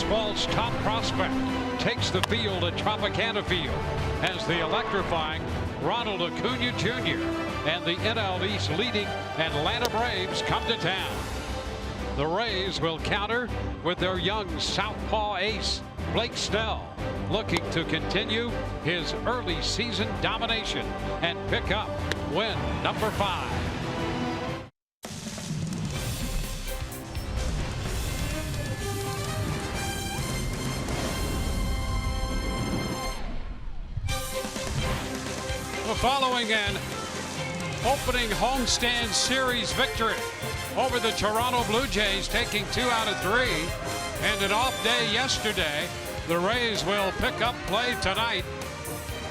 baseball's top prospect takes the field at Tropicana Field as the electrifying Ronald Acuna Jr. and the NL East leading Atlanta Braves come to town. The Rays will counter with their young southpaw ace, Blake Snell, looking to continue his early season domination and pick up win number 5. Following an opening homestand series victory over the Toronto Blue Jays, taking 2 out of 3, and an off day yesterday, the Rays will pick up play tonight.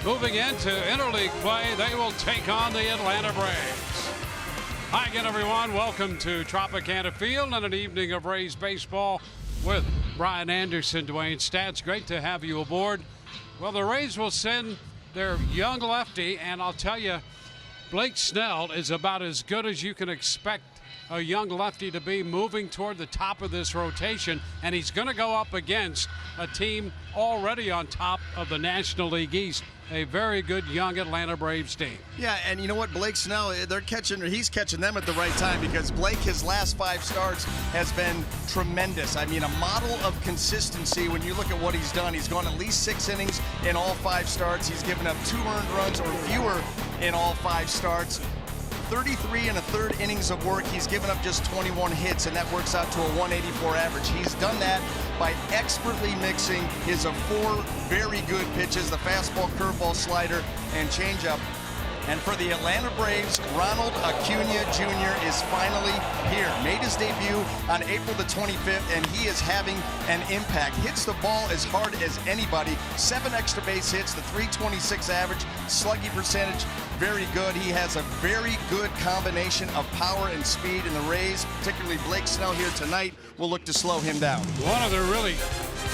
Moving into interleague play, they will take on the Atlanta Braves. Hi again, everyone. Welcome to Tropicana Field and an evening of Rays baseball with Brian Anderson, Dwayne Stats. Great to have you aboard. Well, the Rays will send their young lefty, and I'll tell you, Blake Snell is about as good as you can expect a young lefty to be, moving toward the top of this rotation, and he's going to go up against a team already on top of the National League East, a very good young Atlanta Braves team. Yeah, and you know what, Blake Snell, he's catching them at the right time, because Blake, his last 5 starts has been tremendous. I mean, a model of consistency. When you look at what he's done, he's gone at least 6 innings in all 5 starts. He's given up 2 earned runs or fewer in all 5 starts. 33 1/3 innings of work. He's given up just 21 hits, and that works out to a 184 average. He's done that by expertly mixing his 4 very good pitches, the fastball, curveball, slider, and changeup. And for the Atlanta Braves, Ronald Acuna Jr. is finally here. Made his debut on April the 25th, and he is having an impact. Hits the ball as hard as anybody. 7 extra base hits, the .326 average, slugging percentage, very good. He has a very good combination of power and speed, and the Rays, particularly Blake Snell here tonight, will look to slow him down. One of the really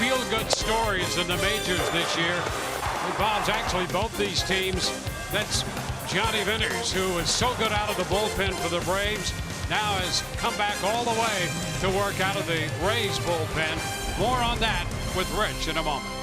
feel-good stories in the majors this year involves actually both these teams. That's Johnny Venters, who was so good out of the bullpen for the Braves, now has come back all the way to work out of the Rays bullpen. More on that with Rich in a moment.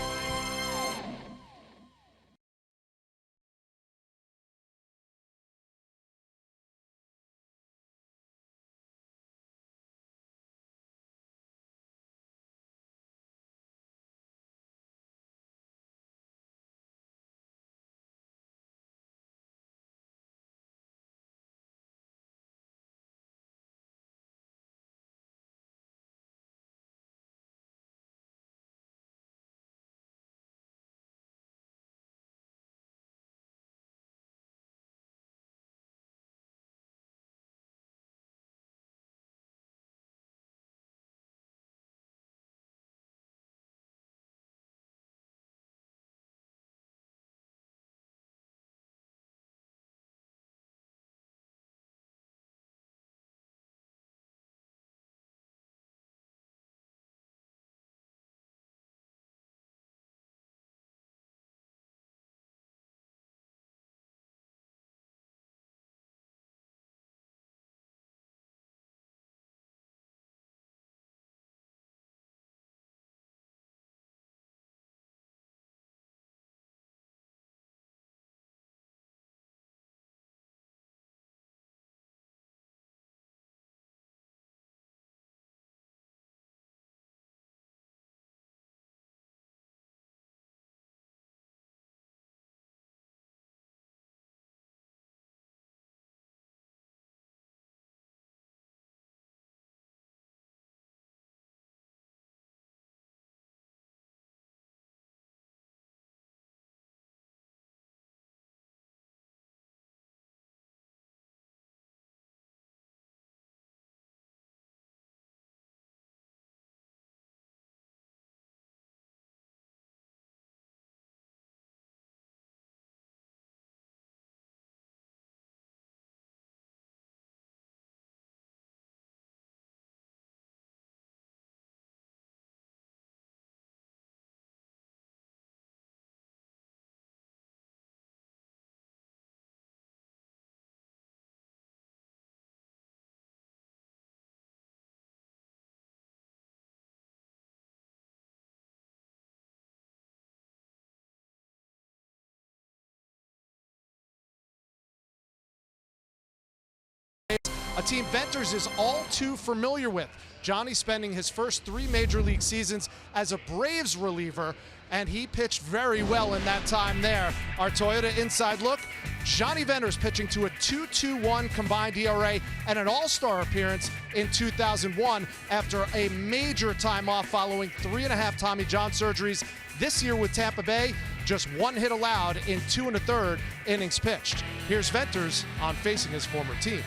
a team Venters is all too familiar with. Johnny spending his first 3 major league seasons as a Braves reliever, and he pitched very well in that time there. Our Toyota Inside Look, Johnny Venters pitching to a 2.21 combined ERA and an all-star appearance in 2001 after a major time off following 3.5 Tommy John surgeries. This year with Tampa Bay, just 1 hit allowed in 2 1/3 innings pitched. Here's Venters on facing his former team.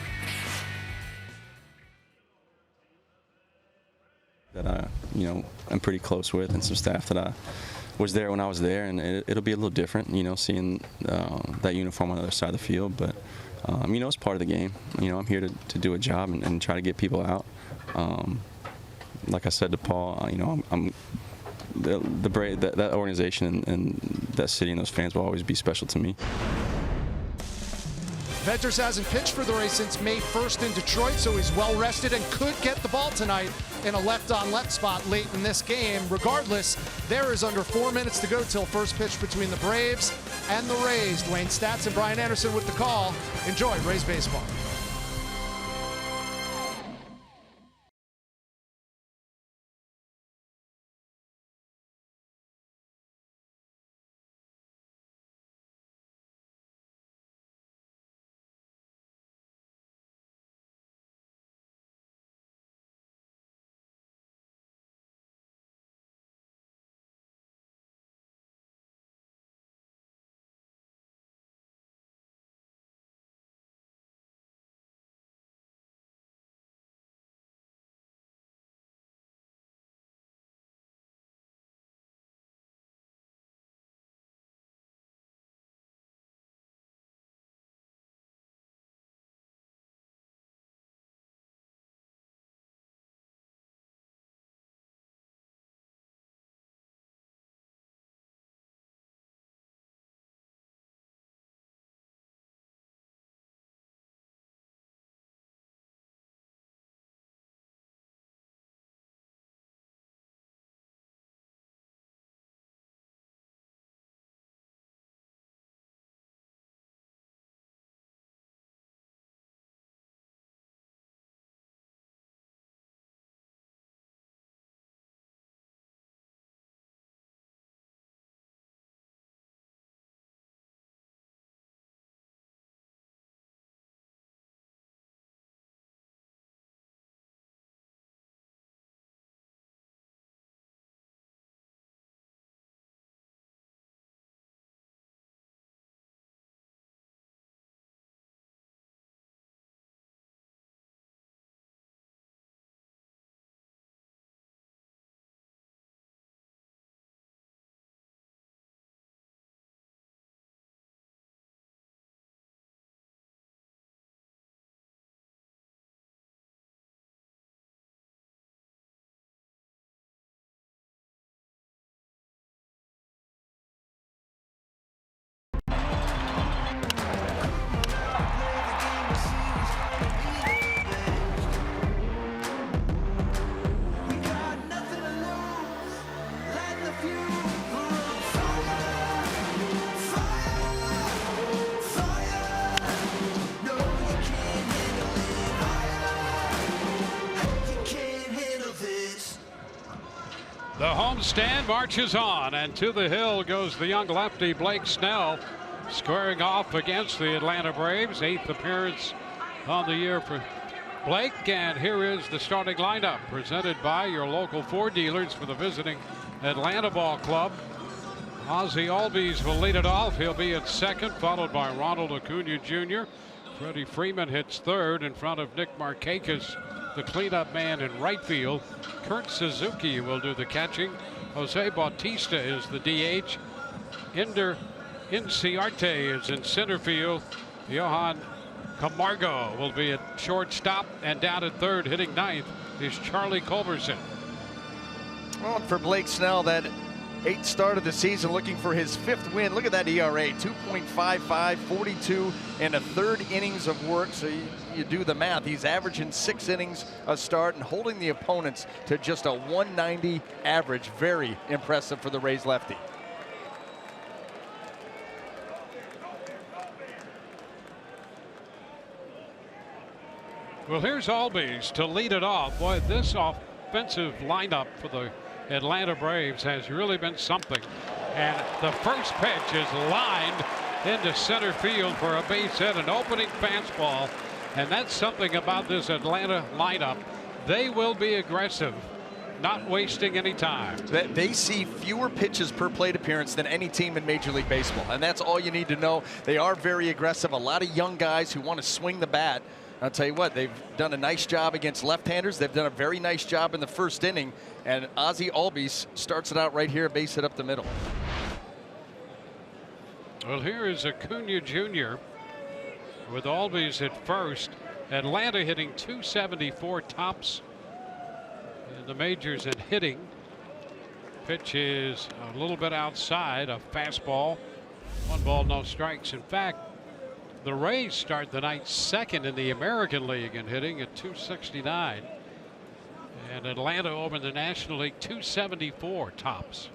That I'm pretty close with, and some staff that I was there when I was there, and it'll be a little different, seeing that uniform on the other side of the field. But it's part of the game. I'm here to do a job and try to get people out. Like I said to Paul, I'm that organization and that city and those fans will always be special to me. Venters hasn't pitched for the Rays since May 1st in Detroit, so he's well rested and could get the ball tonight in a left-on-left spot late in this game. Regardless, there is under 4 minutes to go till first pitch between the Braves and the Rays. Dwayne Statz and Brian Anderson with the call. Enjoy Rays baseball. The homestand marches on, and to the hill goes the young lefty Blake Snell, squaring off against the Atlanta Braves. 8th appearance on the year for Blake, and here is the starting lineup presented by your local Ford dealers for the visiting Atlanta Ball Club. Ozzie Albies will lead it off. He'll be at second, followed by Ronald Acuna Jr. Freddie Freeman hits third in front of Nick Markakis, the cleanup man in right field. Kurt Suzuki will do the catching. Jose Bautista is the DH. Ender Inciarte is in center field. Johan Camargo will be at shortstop, and down at third, hitting ninth, is Charlie Culberson. Well, for Blake Snell, that 8th start of the season, looking for his 5th win. Look at that ERA, 2.55, 42 and a third innings of work. So you do the math. He's averaging 6 innings a start and holding the opponents to just a 190 average. Very impressive for the Rays lefty. Well, here's Albies to lead it off. Boy, this offensive lineup for the Atlanta Braves has really been something. And the first pitch is lined into center field for a base hit, an opening fastball. And that's something about this Atlanta lineup. They will be aggressive, not wasting any time. They see fewer pitches per plate appearance than any team in Major League Baseball, and that's all you need to know. They are very aggressive. A lot of young guys who want to swing the bat. I'll tell you what, they've done a nice job against left-handers. They've done a very nice job in the first inning, and Ozzie Albies starts it out right here, base hit up the middle. Well, here is Acuna Jr. with Albies at first. Atlanta hitting .274 tops in the majors in hitting. Pitch is a little bit outside, a fastball. 1 ball, no strikes. In fact, the Rays start the night second in the American League in hitting at .269. And Atlanta over in the National League .274 tops.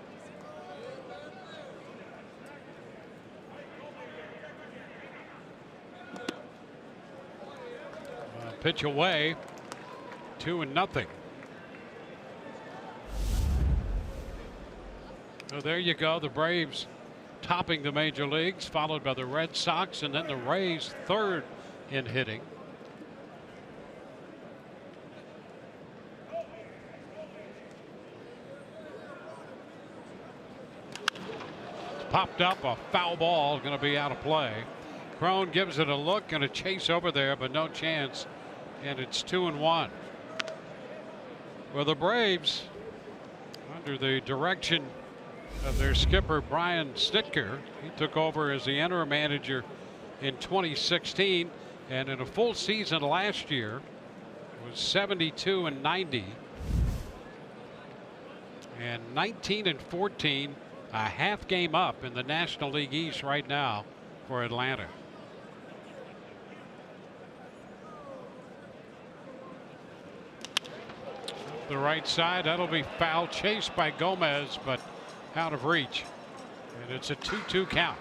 Pitch away, 2-0. So there you go. The Braves topping the major leagues, followed by the Red Sox, and then the Rays third in hitting. It's popped up, a foul ball, going to be out of play. Crone gives it a look and a chase over there, but no chance. And it's 2-1. Well, the Braves, under the direction of their skipper Brian Snitker, he took over as the interim manager in 2016, and in a full season last year was 72-90, and 19-14, a half game up in the National League East right now for Atlanta. The right side, that'll be foul, chased by Gomez, but out of reach, and it's a 2-2 count.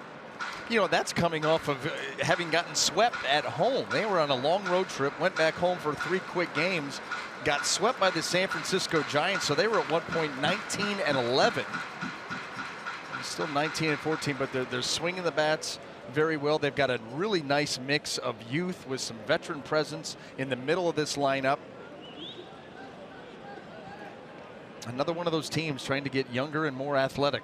You know, that's coming off of having gotten swept at home. They were on a long road trip, went back home for 3 quick games, got swept by the San Francisco Giants, so they were at one point 19-11. Still 19-14, but they're swinging the bats very well. They've got a really nice mix of youth with some veteran presence in the middle of this lineup. Another one of those teams trying to get younger and more athletic.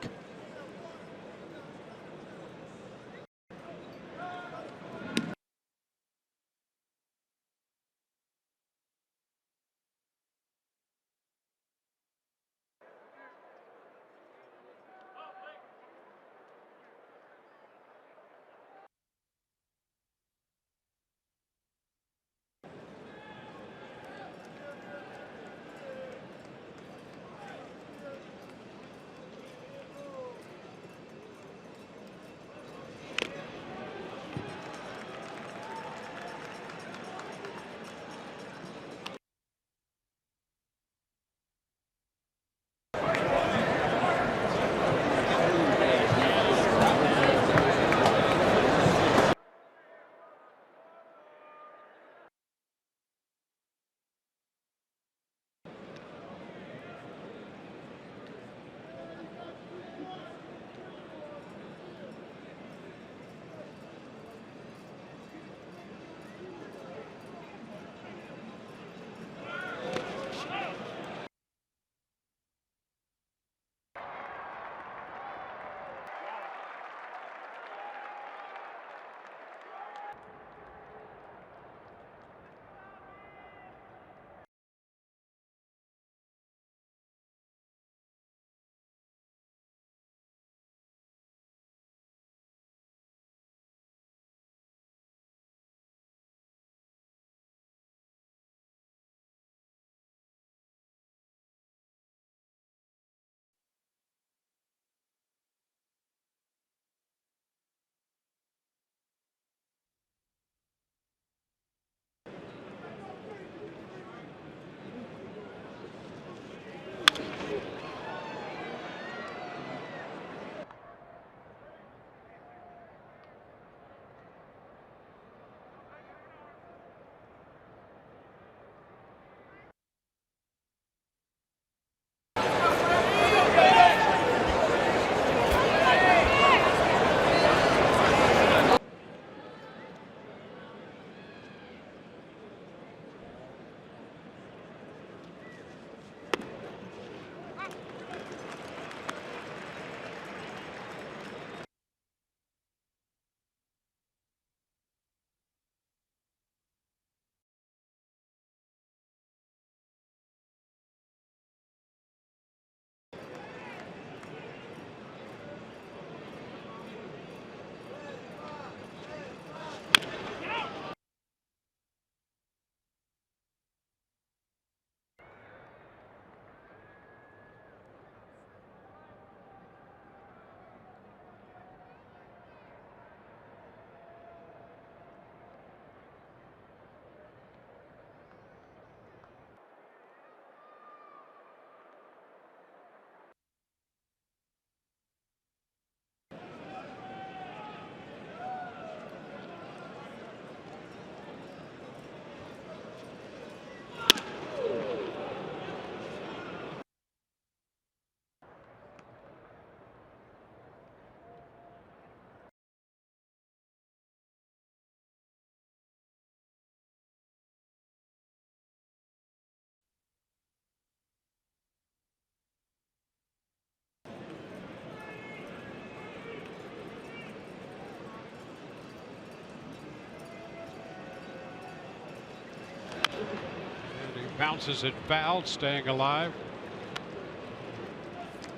And he bounces it foul, staying alive.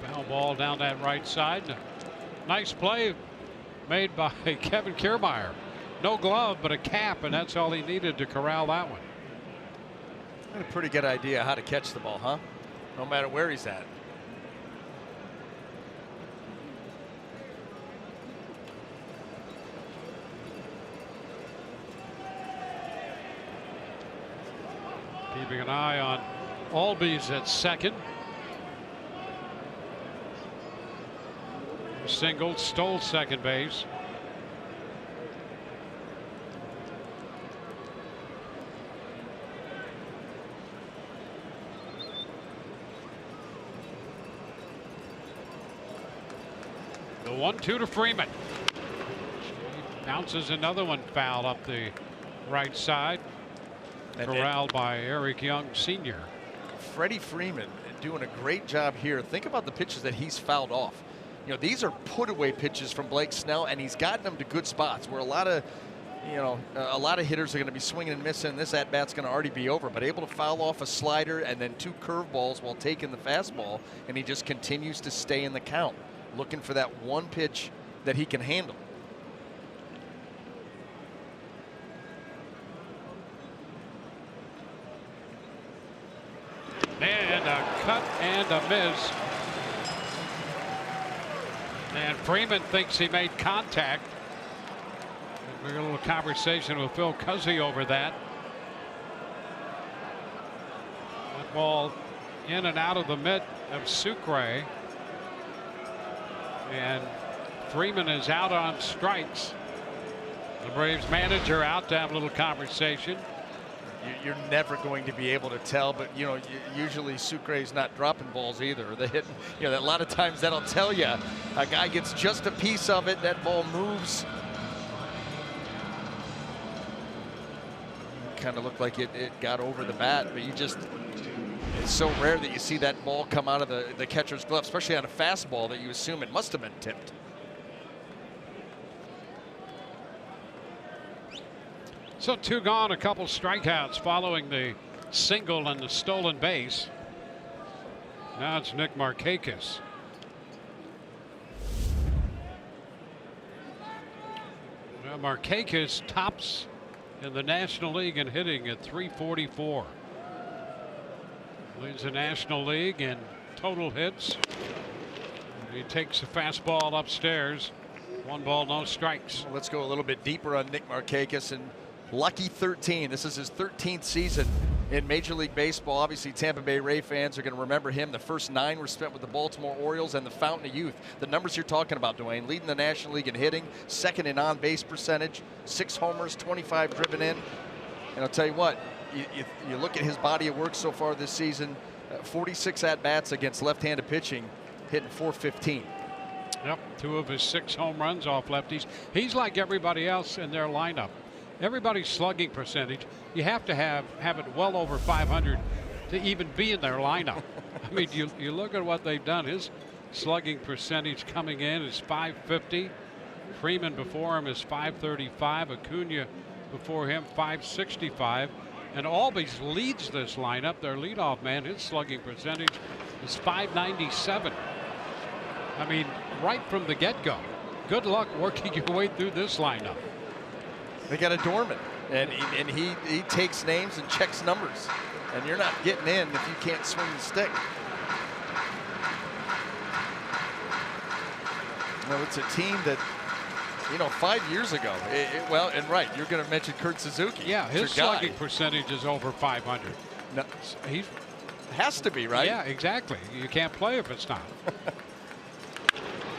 Foul ball down that right side. Nice play made by Kevin Kiermaier. No glove, but a cap, and that's all he needed to corral that one. A pretty good idea how to catch the ball, huh? No matter where he's at. Keeping an eye on Albies at second. Single, stole second base. The 1-2 to Freeman. Bounces another one foul up the right side. Corralled by Eric Young Sr. Freddie Freeman doing a great job here. Think about the pitches that he's fouled off. You know, these are put away pitches from Blake Snell, and he's gotten them to good spots where a lot of hitters are going to be swinging and missing. This at bat's going to already be over, but able to foul off a slider and then 2 curveballs while taking the fastball, and he just continues to stay in the count, looking for that one pitch that he can handle. And a cut and a miss. And Freeman thinks he made contact. We had a little conversation with Phil Cuzzy over that. That ball in and out of the mitt of Sucre. And Freeman is out on strikes. The Braves manager out to have a little conversation. You're never going to be able to tell, but you know, usually Sucre's not dropping balls either. The hit, you know, a lot of times that'll tell you a guy gets just a piece of it, that ball moves. Kind of looked like it got over the bat, but it's so rare that you see that ball come out of the catcher's glove, especially on a fastball that you assume it must have been tipped. So 2 gone, a couple strikeouts following the single and the stolen base. Now it's Nick Markakis. Now Markakis tops in the National League in hitting at 344. Leads the National League in total hits. He takes a fastball upstairs. 1 ball, no strikes. Let's go a little bit deeper on Nick Markakis. And lucky 13. This is his 13th season in Major League Baseball. Obviously, Tampa Bay Ray fans are going to remember him. The first 9 were spent with the Baltimore Orioles and the Fountain of Youth. The numbers you're talking about, Dwayne, leading the National League in hitting, 2nd in on-base percentage, 6 homers, 25 driven in. And I'll tell you what, you look at his body of work so far this season, 46 at-bats against left-handed pitching, hitting .415. Yep, 2 of his 6 home runs off lefties. He's like everybody else in their lineup. Everybody's slugging percentage, you have to have it well over 500 to even be in their lineup. I mean, you look at what they've done. His slugging percentage coming in is .550. Freeman before him is .535. Acuna before him .565. And Albies leads this lineup. Their leadoff man, his slugging percentage is .597. I mean, right from the get-go. Good luck working your way through this lineup. They got a doorman, and he takes names and checks numbers, and you're not getting in if you can't swing the stick. No, it's a team that, you know, 5 years ago, well, and right, you're going to mention Kurt Suzuki. Yeah, his slugging percentage is over 500. No, he has to be, right? Yeah, exactly. You can't play if it's not.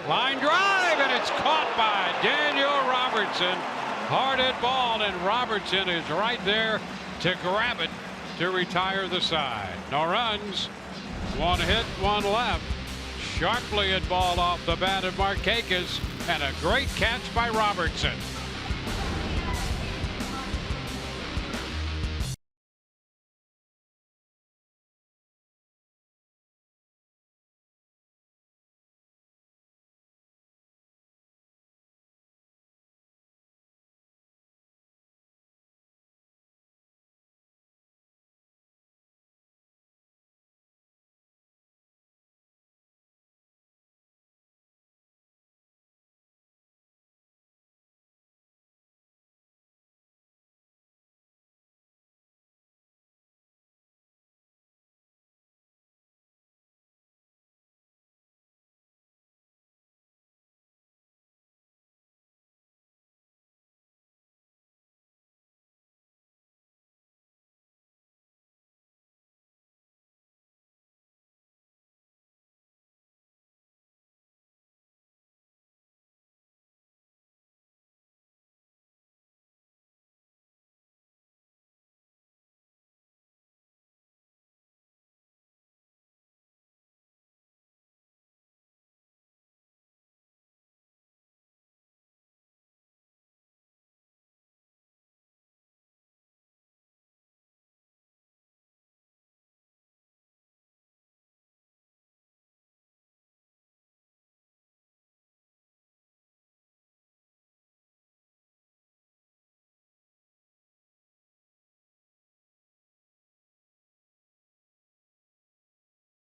Line drive, and it's caught by Daniel Robertson. Hard hit ball, and Robertson is right there to grab it to retire the side. No runs, 1 hit, 1 left. Sharply hit ball off the bat of Markakis, and a great catch by Robertson.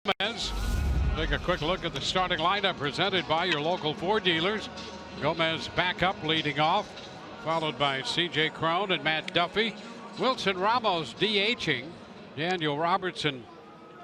Gomez. Take a quick look at the starting lineup presented by your local Ford dealers. Gomez back up leading off, followed by C.J. Crone and Matt Duffy. Wilson Ramos DHing. Daniel Robertson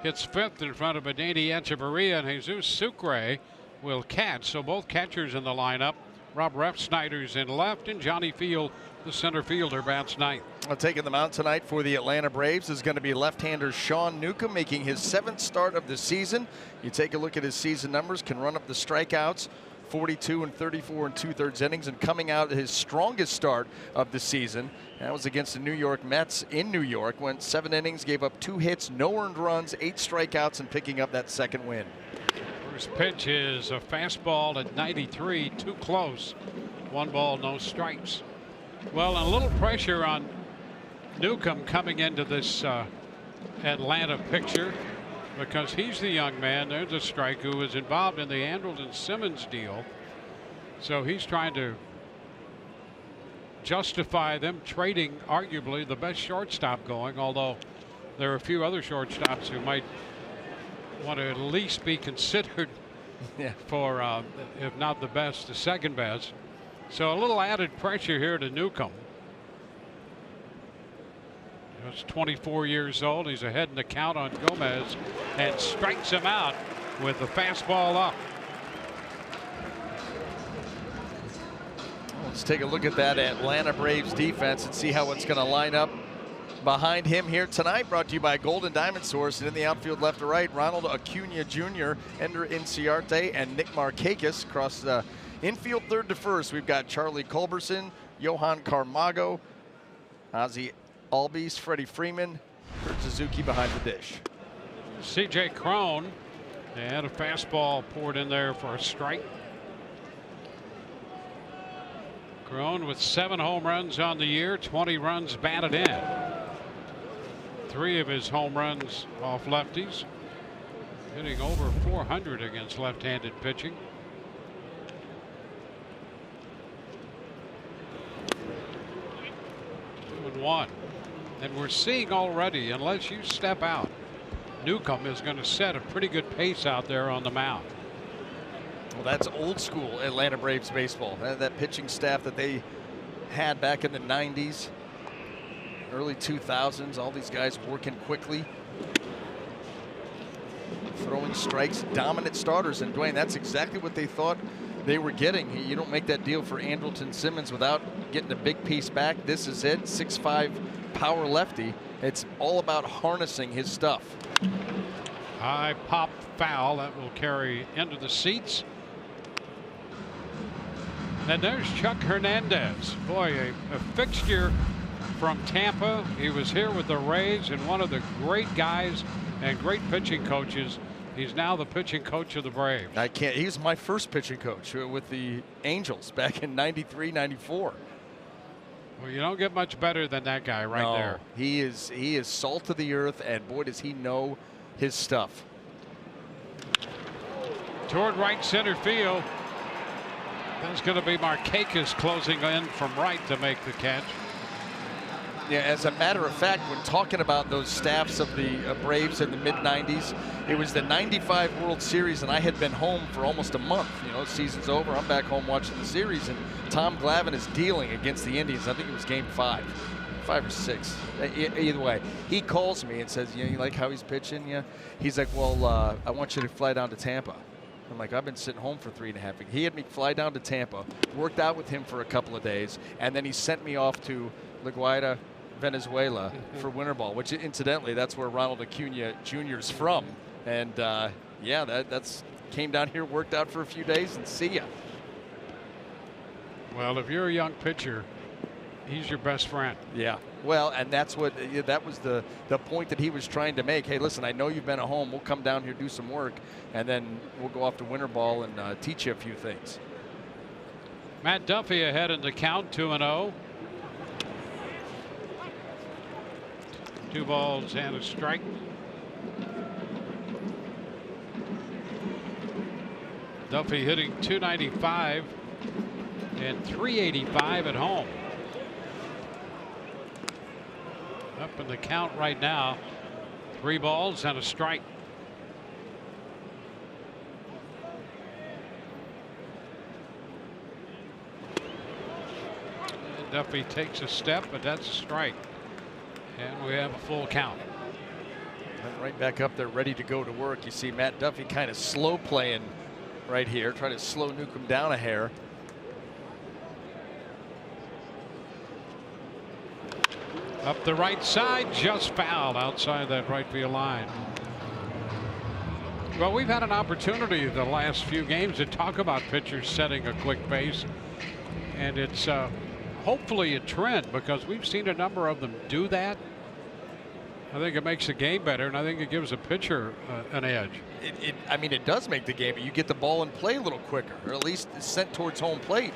hits fifth in front of Adeni Echeverria, and Jesus Sucre will catch. So both catchers in the lineup. Rob Refsnyder's in left, and Johnny Field, the center fielder, bats ninth. Well, taking the mound tonight for the Atlanta Braves is going to be left-hander Sean Newcomb, making his 7th start of the season. You take a look at his season numbers, can run up the strikeouts, 42 and 34 and 2/3 innings, and coming out his strongest start of the season. That was against the New York Mets in New York. Went 7 innings, gave up 2 hits, no earned runs, 8 strikeouts, and picking up that second win. First pitch is a fastball at 93, too close. 1 ball, no strikes. Well, a little pressure on Newcomb coming into this Atlanta picture, because he's the young man. There's a strike who was involved in the Andrelton Simmons deal. So he's trying to justify them trading arguably the best shortstop going, although there are a few other shortstops who might want to at least be considered for, if not the best, the second best. So a little added pressure here to Newcomb. He's 24 years old. He's ahead in the count on Gomez and strikes him out with the fastball up. Let's take a look at that Atlanta Braves defense and see how it's going to line up behind him here tonight. Brought to you by Golden Diamond Source. And in the outfield left to right, Ronald Acuna Jr., Ender Inciarte, and Nick Markakis. Across the infield third to first, we've got Charlie Culberson, Johan Carmago, Ozzie Albies, Freddie Freeman, Kurt Suzuki behind the dish. C.J. Crone, and a fastball poured in there for a strike. Crone with 7 home runs on the year, 20 runs batted in. 3 of his home runs off lefties. Hitting over 400 against left-handed pitching. One. And we're seeing already, unless you step out, Newcomb is going to set a pretty good pace out there on the mound. Well, that's old school Atlanta Braves baseball. That pitching staff that they had back in the 90s, early 2000s, all these guys working quickly, throwing strikes, dominant starters. And Dwayne, that's exactly what they thought they were getting. You don't make that deal for Andrelton Simmons without getting a big piece back. This is it. 6'5" power lefty. It's all about harnessing his stuff. High pop foul that will carry into the seats. And there's Chuck Hernandez. Boy, a fixture from Tampa. He was here with the Rays and one of the great guys and great pitching coaches. He's now the pitching coach of the Braves. He was my first pitching coach with the Angels back in '93, '94. Well, you don't get much better than that guy right there. He is salt of the earth, and boy, does he know his stuff. Toward right center field. That's going to be Markakis closing in from right to make the catch. Yeah, as a matter of fact, when talking about those staffs of the Braves in the mid-'90s, it was the '95 World Series, and I had been home for almost a month. You know, season's over. I'm back home watching the series, and Tom Glavine is dealing against the Indians. I think it was Game 5 or 6. Either way, he calls me and says, "You like how he's pitching?" Yeah. He's like, "Well, I want you to fly down to Tampa." I'm like, "I've been sitting home for 3.5 weeks." He had me fly down to Tampa, worked out with him for a couple of days, and then he sent me off to La Guaira, Venezuela for winter ball, which incidentally, that's where Ronald Acuna Jr. is from. And yeah, that's came down here, worked out for a few days, and see ya. Well, if you're a young pitcher, he's your best friend. Yeah. Well, and that's what that was the point that he was trying to make. Hey, listen, I know you've been at home. We'll come down here, do some work, and then we'll go off to winter ball and teach you a few things. Matt Duffy ahead in the count, 2-0. 2 balls and a strike. Duffy hitting .295 and .385 at home. Up in the count right now. 3 balls and a strike. Duffy takes a step, but that's a strike. And we have a full count. And right back up there, ready to go to work. You see Matt Duffy kind of slow playing right here, try to slow Newcomb down a hair. Up the right side, just fouled outside that right field line. Well, we've had an opportunity the last few games to talk about pitchers setting a quick pace, and it's hopefully a trend because we've seen a number of them do that. I think it makes the game better, and I think it gives a pitcher an edge. I mean, it does make the game, but you get the ball in play a little quicker, or at least sent towards home plate.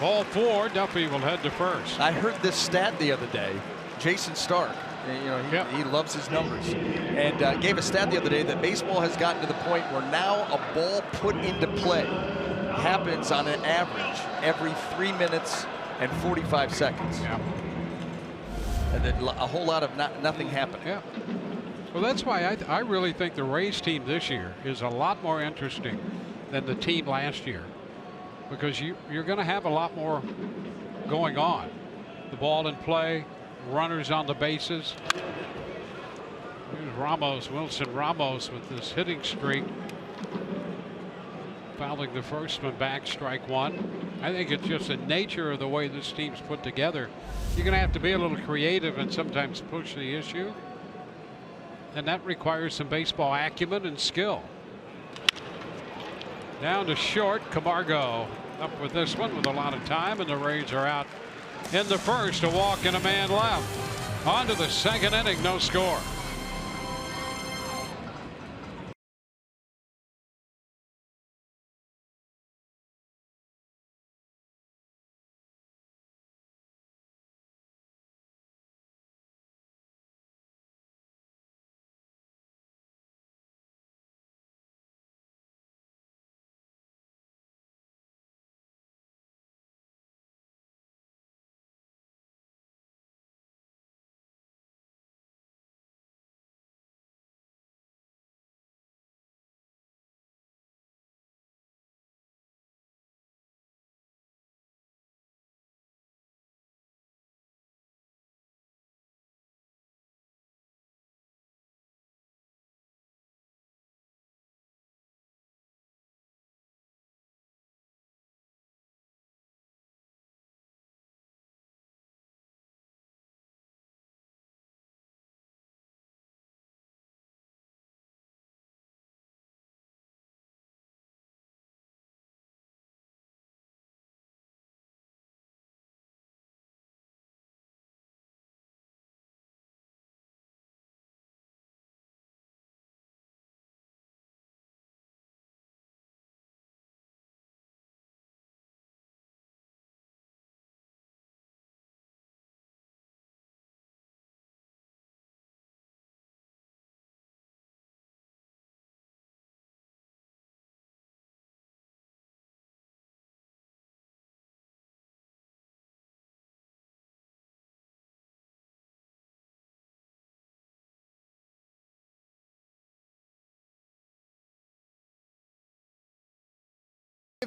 Ball 4, Duffy will head to first. I heard this stat the other day. Jason Stark, you know, he loves his numbers, and gave a stat the other day that baseball has gotten to the point where now a ball put into play happens on an average every 3 minutes and 45 seconds. Yeah. And then a whole lot of nothing happening. Yeah. Well, that's why I really think the Rays team this year is a lot more interesting than the team last year, because you're going to have a lot more going on. The ball in play, runners on the bases. Here's Ramos, Wilson Ramos with this hitting streak. Fouling the first one back, strike one. I think it's just the nature of the way this team's put together. You're going to have to be a little creative and sometimes push the issue. And that requires some baseball acumen and skill. Down to short, Camargo up with this one with a lot of time, and the Rays are out in the first. A walk and a man left. On to the second inning, no score.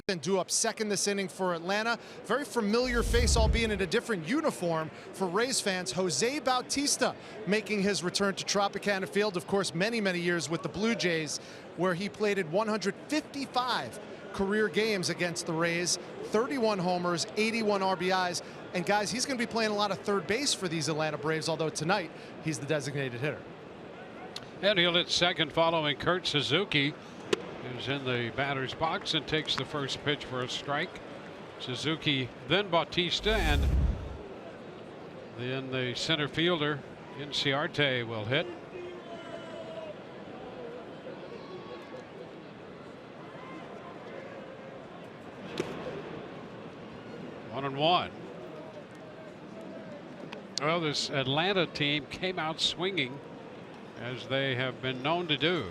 And due up second this inning for Atlanta. Very familiar face, albeit in a different uniform for Rays fans. Jose Bautista making his return to Tropicana Field. Of course, many years with the Blue Jays, where he played in 155 career games against the Rays, 31 homers, 81 RBIs. And guys, he's going to be playing a lot of third base for these Atlanta Braves, although tonight he's the designated hitter. And he'll hit second following Kurt Suzuki, who's in the batter's box and takes the first pitch for a strike. Suzuki, then Bautista, and then the center fielder Inciarte will hit. One and one. Well, this Atlanta team came out swinging, as they have been known to do.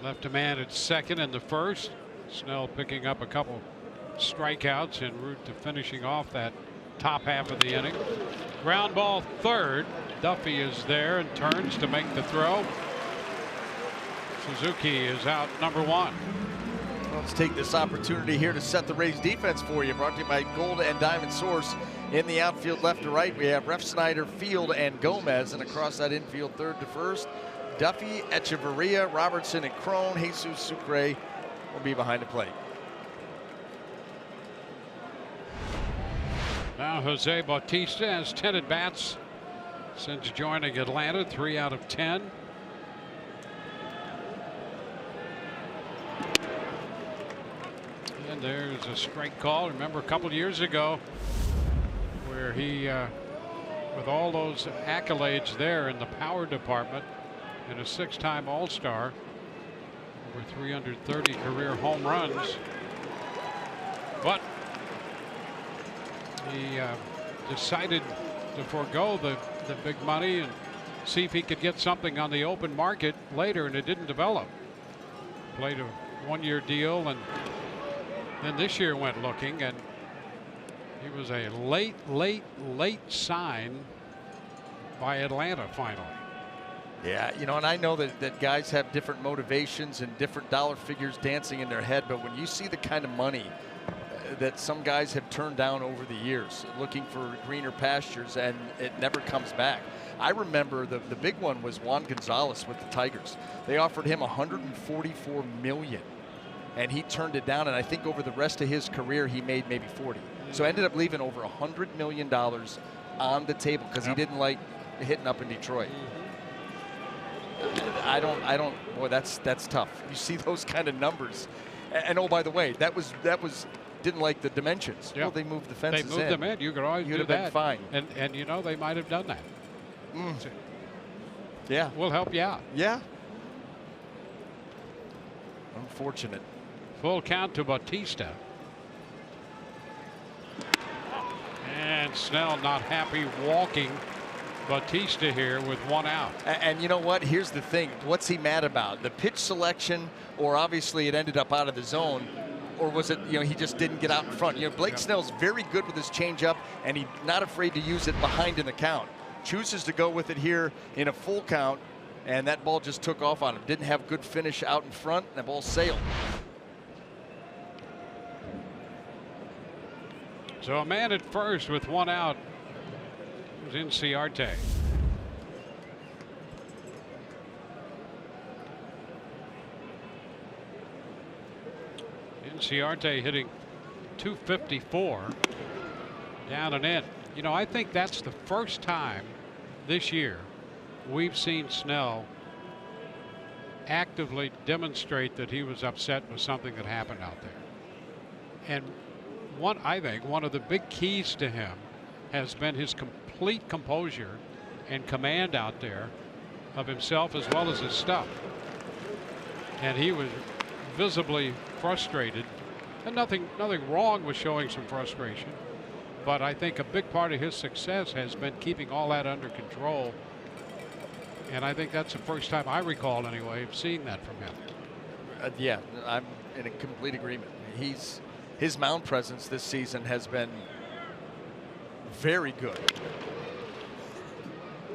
Left a man at second in the first. Snell picking up a couple strikeouts en route to finishing off that top half of the inning. Ground ball third. Duffy is there and turns to make the throw. Suzuki is out number one. Well, Let's take this opportunity here to set the Rays defense for you. Brought to you by Gold and Diamond Source. In the outfield, left to right, we have Ref Snyder, Field, and Gomez. And across that infield, third to first, Duffy, Echeverria, Robertson, and Crone. Jesus Sucre will be behind the plate. Now Jose Bautista has 10 at-bats since joining Atlanta, 3 out of 10. And there's a strike call. Remember a couple years ago where he, with all those accolades there in the power department, and a 6-time All-Star, over 330 career home runs, but he decided to forego the big money and see if he could get something on the open market later, and it didn't develop. Played a 1-year deal, and then this year went looking, and he was a late sign by Atlanta finally. Yeah, you know, and I know that guys have different motivations and different dollar figures dancing in their head, but when you see the kind of money that some guys have turned down over the years, looking for greener pastures, and it never comes back. I remember the big one was Juan Gonzalez with the Tigers. They offered him $144 million, and he turned it down, and I think over the rest of his career he made maybe 40. So ended up leaving over $100 million on the table because he didn't like hitting up in Detroit. I don't. Boy, that's tough. You see those kind of numbers, and oh, by the way, that was didn't like the dimensions. Yeah. Well, they moved the fences in. They moved them in. You could always You'd do have that. been fine. And you know, they might have done that. Yeah. We'll help you out. Yeah. Unfortunate. Full count to Bautista. And Snell not happy walking Bautista here with 1 out. And you know what? Here's the thing. What's he mad about? The pitch selection, or obviously it ended up out of the zone, or was it, you know, he just didn't get out in front? You know, Blake Snell's very good with his changeup, and he's not afraid to use it behind in the count. Chooses to go with it here in a full count, and that ball just took off on him. Didn't have good finish out in front, and the ball sailed. So a man at first with 1 out was Inciarte. Inciarte hitting .254 down and in. You know, I think that's the first time this year we've seen Snell actively demonstrate that he was upset with something that happened out there. And I think one of the big keys to him has been his complete composure and command out there of himself as well as his stuff. And he was visibly frustrated, and nothing wrong with showing some frustration, but I think a big part of his success has been keeping all that under control, and I think that's the first time I recall anyway of seeing that from him. Yeah, I'm in a complete agreement. His mound presence this season has been very good.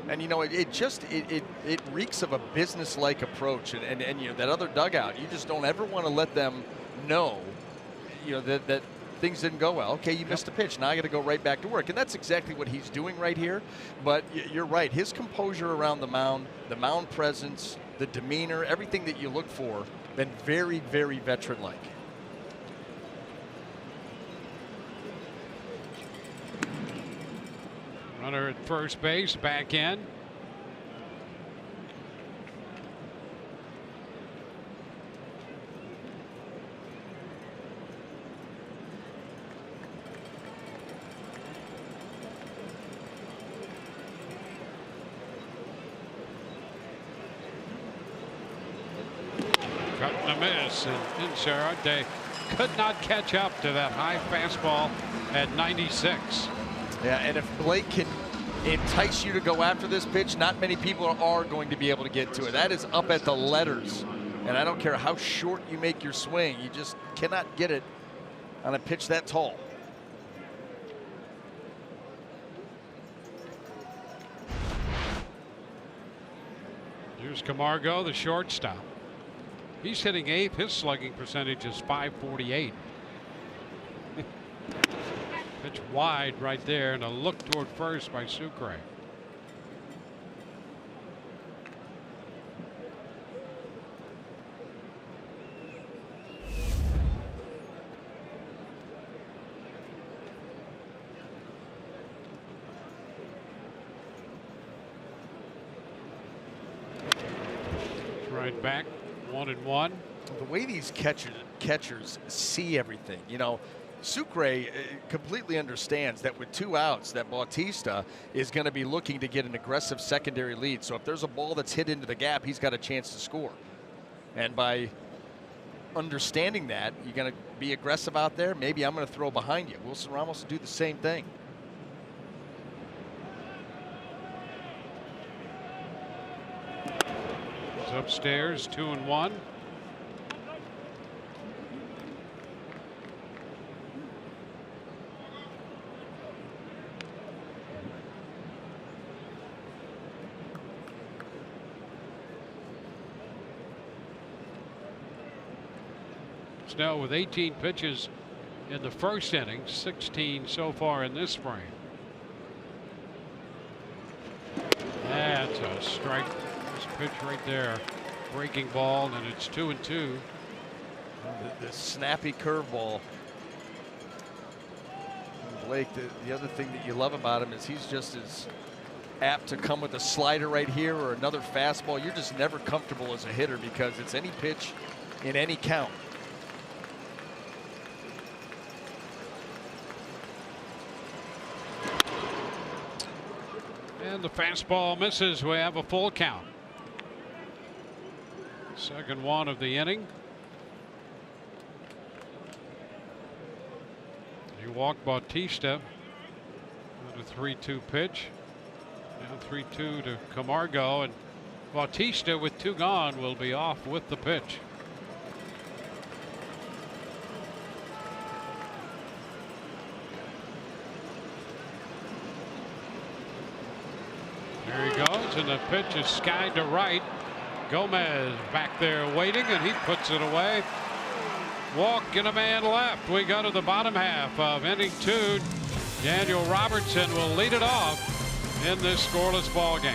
And you know, it reeks of a business-like approach, and you know, that other dugout, you just don't ever want to let them know, you know, that things didn't go well. Okay, you missed a pitch, now I got to go right back to work. And that's exactly what he's doing right here. But you're right, his composure around the mound presence, the demeanor, everything that you look for, been very, very veteran-like. Runner at first base, back in. Cutting a miss, and Inciarte could not catch up to that high fastball at 96. Yeah, and if Blake can entice you to go after this pitch, not many people are going to be able to get to it. That is up at the letters. And I don't care how short you make your swing, you just cannot get it on a pitch that tall. Here's Camargo, the shortstop. He's hitting eighth. His slugging percentage is .548. Pitch wide right there, and a look toward first by Sucre. Right back, 1-1. The way these catchers see everything, you know, Sucre completely understands that with 2 outs, that Bautista is going to be looking to get an aggressive secondary lead. So if there's a ball that's hit into the gap, he's got a chance to score. And by understanding that, you're going to be aggressive out there. Maybe I'm going to throw behind you. Wilson Ramos will do the same thing. He's upstairs, 2-1. Snell with 18 pitches in the first inning, 16 so far in this frame. That's a strike. This pitch right there, breaking ball, and it's 2-2. The snappy curveball. Blake, the other thing that you love about him is he's just as apt to come with a slider right here or another fastball. You're just never comfortable as a hitter because it's any pitch in any count. And the fastball misses. We have a full count. Second one of the inning. He walked Bautista with a 3-2 pitch. Now 3-2 to Camargo, and Bautista with 2 gone will be off with the pitch. There he goes, and the pitch is skied to right. Gomez back there waiting, and he puts it away. Walk and a man left. We go to the bottom half of inning 2. Daniel Robertson will lead it off in this scoreless ball game.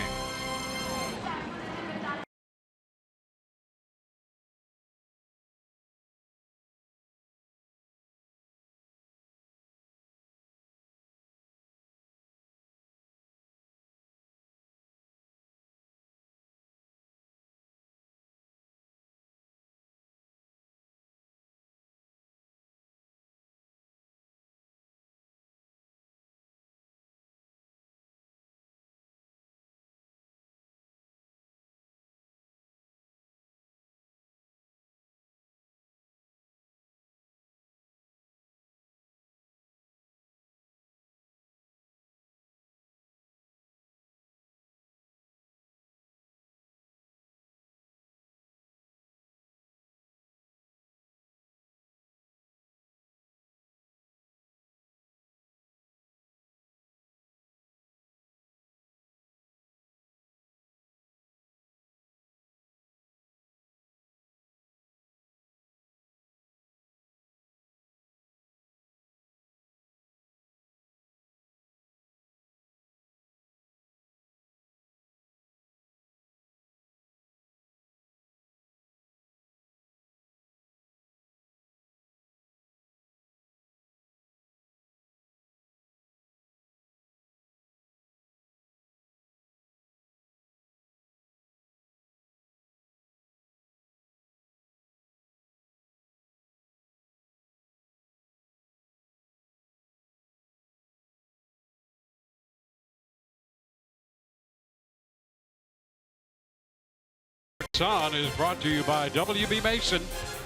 On is brought to you by WB Mason.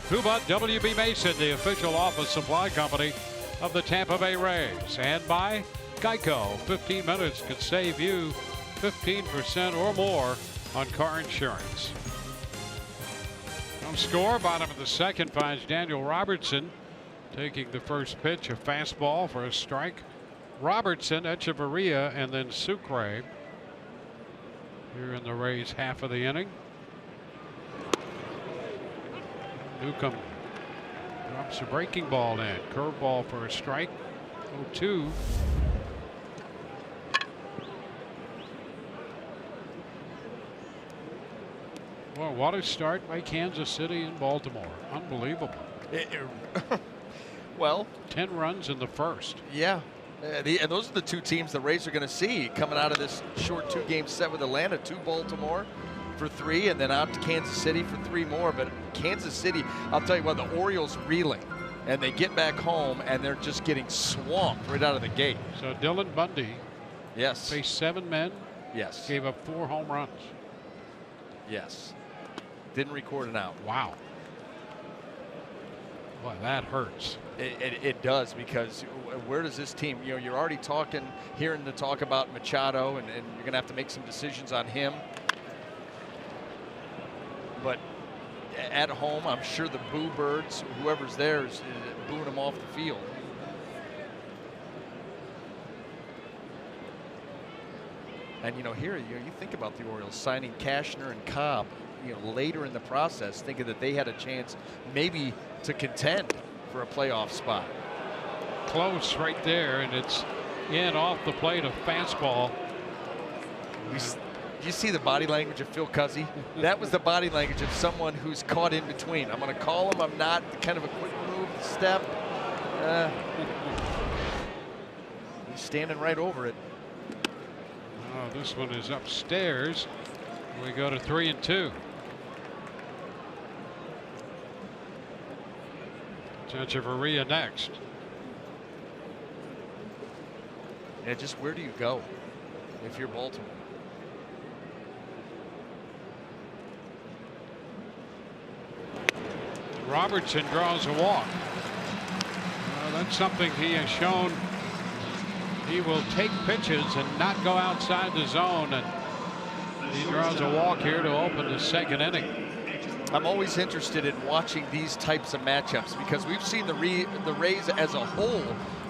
Who but WB Mason, the official office supply company of the Tampa Bay Rays, and by Geico. 15 minutes could save you 15% or more on car insurance. On score, bottom of the second finds Daniel Robertson taking the first pitch, a fastball for a strike. Robertson, Echeverria, and then Sucre here in the Rays half of the inning. Newcomb drops a breaking ball in. Curveball for a strike. 0-2. Well, what a start by Kansas City and Baltimore. Unbelievable. Well, 10 runs in the first. yeah. And those are the two teams the Rays are going to see coming out of this short 2-game set with Atlanta. 2 Baltimore for 3, and then out to Kansas City for 3 more. But Kansas City, I'll tell you what, the Orioles reeling. And they get back home, and they're just getting swamped right out of the gate. So Dylan Bundy Yes. faced 7 men. Yes. Gave up 4 home runs. Yes. Didn't record an out. Wow. Boy, that hurts. It does, because where does this team, you're already hearing the talk about Machado, and you're going to have to make some decisions on him. But at home, I'm sure the boo birds, whoever's there, is booing them off the field. And here, you think about the Orioles signing Cashner and Cobb, later in the process, thinking that they had a chance maybe to contend for a playoff spot. Close right there, and it's in off the plate, a fastball. You see the body language of Phil Cuzzy? That was the body language of someone who's caught in between. I'm going to call him. I'm not. Kind of a quick move, step. He's standing right over it. Oh, this one is upstairs. We go to 3-2. Echeverria next. Yeah, just where do you go if you're Baltimore? Robertson draws a walk. That's something he has shown. He will take pitches and not go outside the zone, and he draws a walk here to open the second inning. I'm always interested in watching these types of matchups, because we've seen the Rays as a whole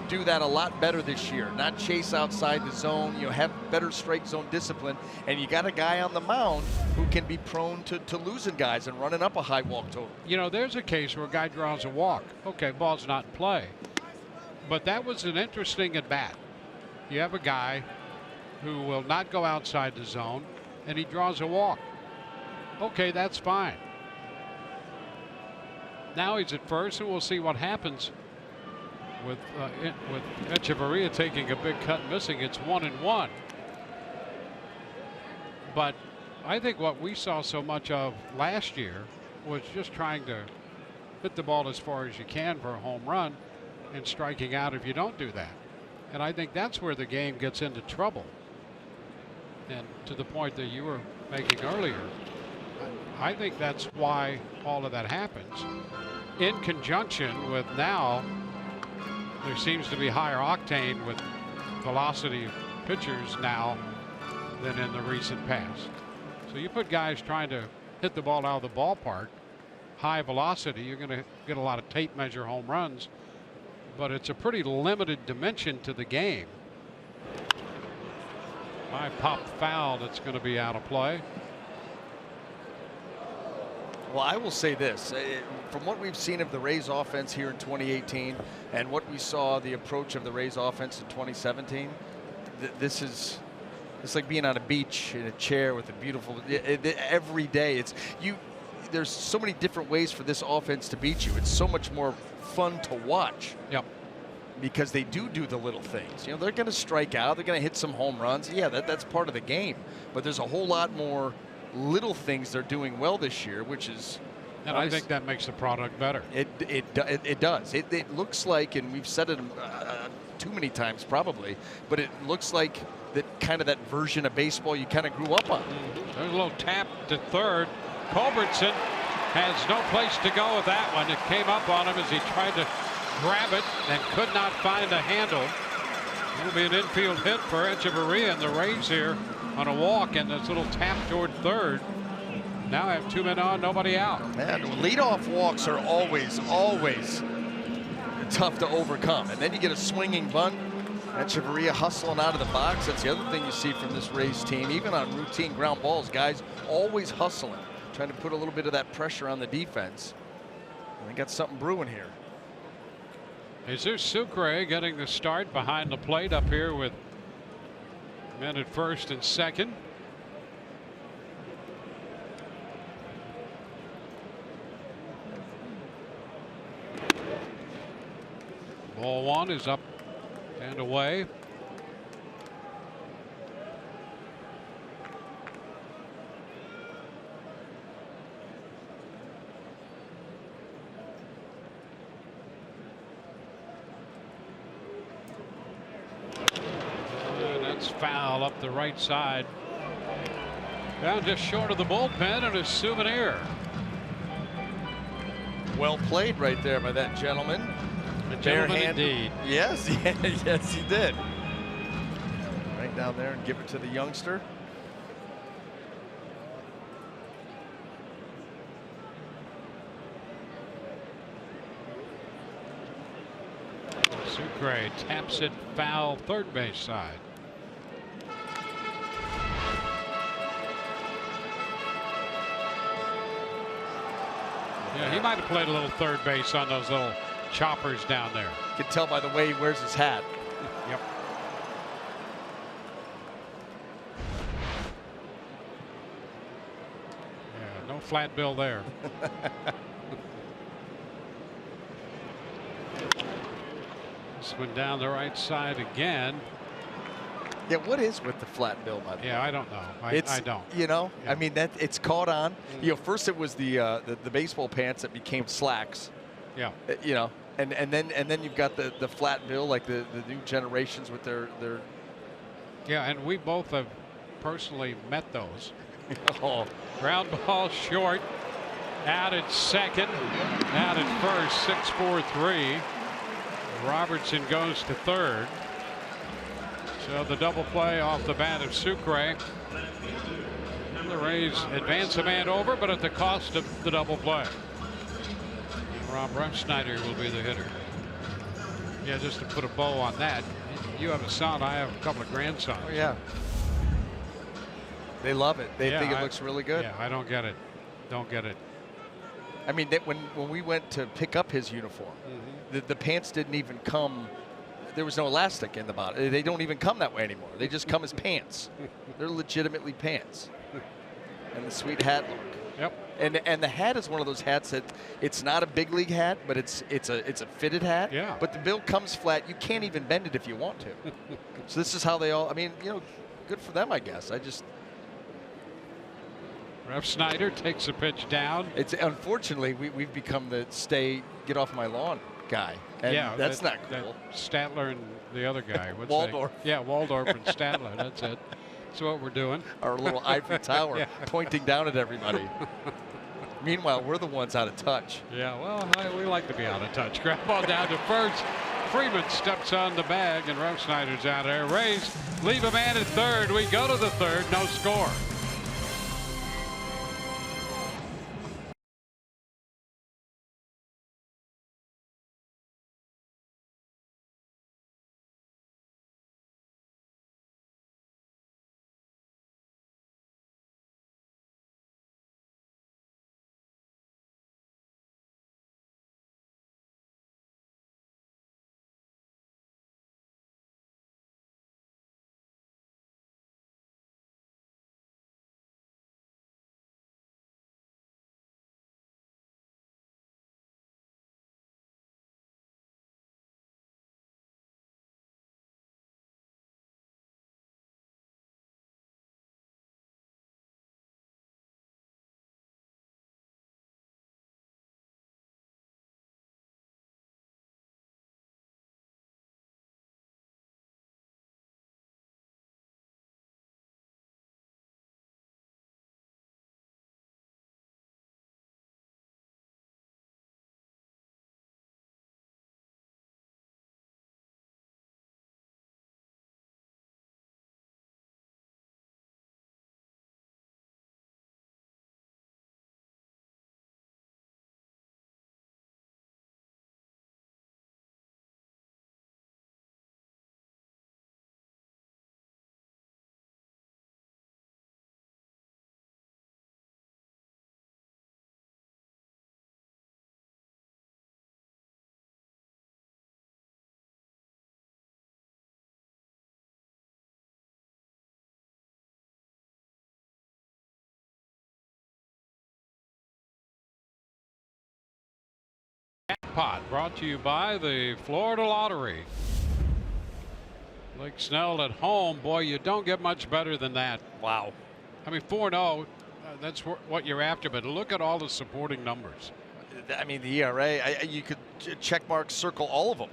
do that a lot better this year. Not chase outside the zone, have better strike zone discipline, and you got a guy on the mound who can be prone to losing guys and running up a high walk total. There's a case where a guy draws a walk. Okay, ball's not in play. But that was an interesting at bat. You have a guy who will not go outside the zone, and he draws a walk. Okay, that's fine. Now he's at first, and we'll see what happens with Echeverria taking a big cut, missing. It's 1-1. But I think what we saw so much of last year was just trying to hit the ball as far as you can for a home run and striking out if you don't do that. And I think that's where the game gets into trouble. And to the point that you were making earlier, I think that's why all of that happens. In conjunction with now, there seems to be higher octane with velocity of pitchers now than in the recent past. So you put guys trying to hit the ball out of the ballpark, high velocity, you're going to get a lot of tape measure home runs, but it's a pretty limited dimension to the game. High pop foul that's going to be out of play. Well, I will say this, from what we've seen of the Rays offense here in 2018 and what we saw the approach of the Rays offense in 2017, it's like being on a beach in a chair with a beautiful, every day there's so many different ways for this offense to beat you. It's so much more fun to watch. Yep. Because they do the little things. They're going to strike out, they're going to hit some home runs. Yeah, that's part of the game. But there's a whole lot more little things they're doing well this year, which is, and I think that makes the product better. It does. It looks like, and we've said it too many times probably, but it looks like that version of baseball you kind of grew up on. There's a little tap to third. Culbertson has no place to go with that one. It came up on him as he tried to grab it and could not find a handle. It'll be an infield hit for Echeverria and the Rays here on a walk, and this little tap toward third. Now I have 2 men on, nobody out. Man, leadoff walks are always tough to overcome. And then you get a swinging bunt. Echeverria hustling out of the box. That's the other thing you see from this Rays team. Even on routine ground balls, guys always hustling, trying to put a little bit of that pressure on the defense. They got something brewing here. Jesus Sucre getting the start behind the plate up here with men at first and second. Ball one is up and away. Foul up the right side. Down just short of the bullpen and a souvenir. Well played right there by that gentleman. A gentleman indeed. Yes, yes, he did. Right down there and give it to the youngster. Sucre taps it foul third base side. Yeah, he might have played a little third base on those little choppers down there. You can tell by the way he wears his hat. Yep. Yeah, no flat bill there. This one down the right side again. Yeah, what is with the flat bill, by the way? Yeah, I don't know. I don't. You know, Yeah. I mean, that it's caught on. You know, first it was the baseball pants that became slacks. Yeah. You know, and then you've got the flat bill, like the new generations with their. Yeah, and we both have personally met those. Oh, Ground ball short. Out at second. Out at first. 6-4-3. Robertson goes to third. So the double play off the bat of Sucre. And the Rays advance a man over, but at the cost of the double play. Rob Refsnyder will be the hitter. Yeah, just to put a bow on that. You have a son, I have a couple of grandsons. oh yeah. They love it. They think it looks really good. Yeah, I don't get it. Don't get it. I mean, when we went to pick up his uniform, the pants didn't even come. There was no elastic in the bottom. They don't even come that way anymore. They just come as pants. They're legitimately pants. And the sweet hat look. Yep. And the hat is one of those hats that it's not a big league hat, but it's a fitted hat. Yeah. But the bill comes flat. You can't even bend it if you want to. So this is how they all. I mean, you know, good for them, I guess. Refsnyder takes a pitch down. It's unfortunately we've become the get off my lawn guy. And yeah, that's not cool. Statler and the other guy. What's Waldorf. Yeah, Waldorf and Statler. That's it. That's what we're doing. Our little ivory tower Yeah. pointing down at everybody. Meanwhile, we're the ones out of touch. Yeah, well, we like to be out of touch. Ground ball down to first. Freeman steps on the bag, and Refsnyder's out there. Rays leave a man at third. We go to the third. No score. Jackpot brought to you by the Florida Lottery. Blake Snell at home. Boy, you don't get much better than that. Wow. I mean, 4-0, that's what you're after, but look at all the supporting numbers. I mean, the ERA, you could check mark circle all of them.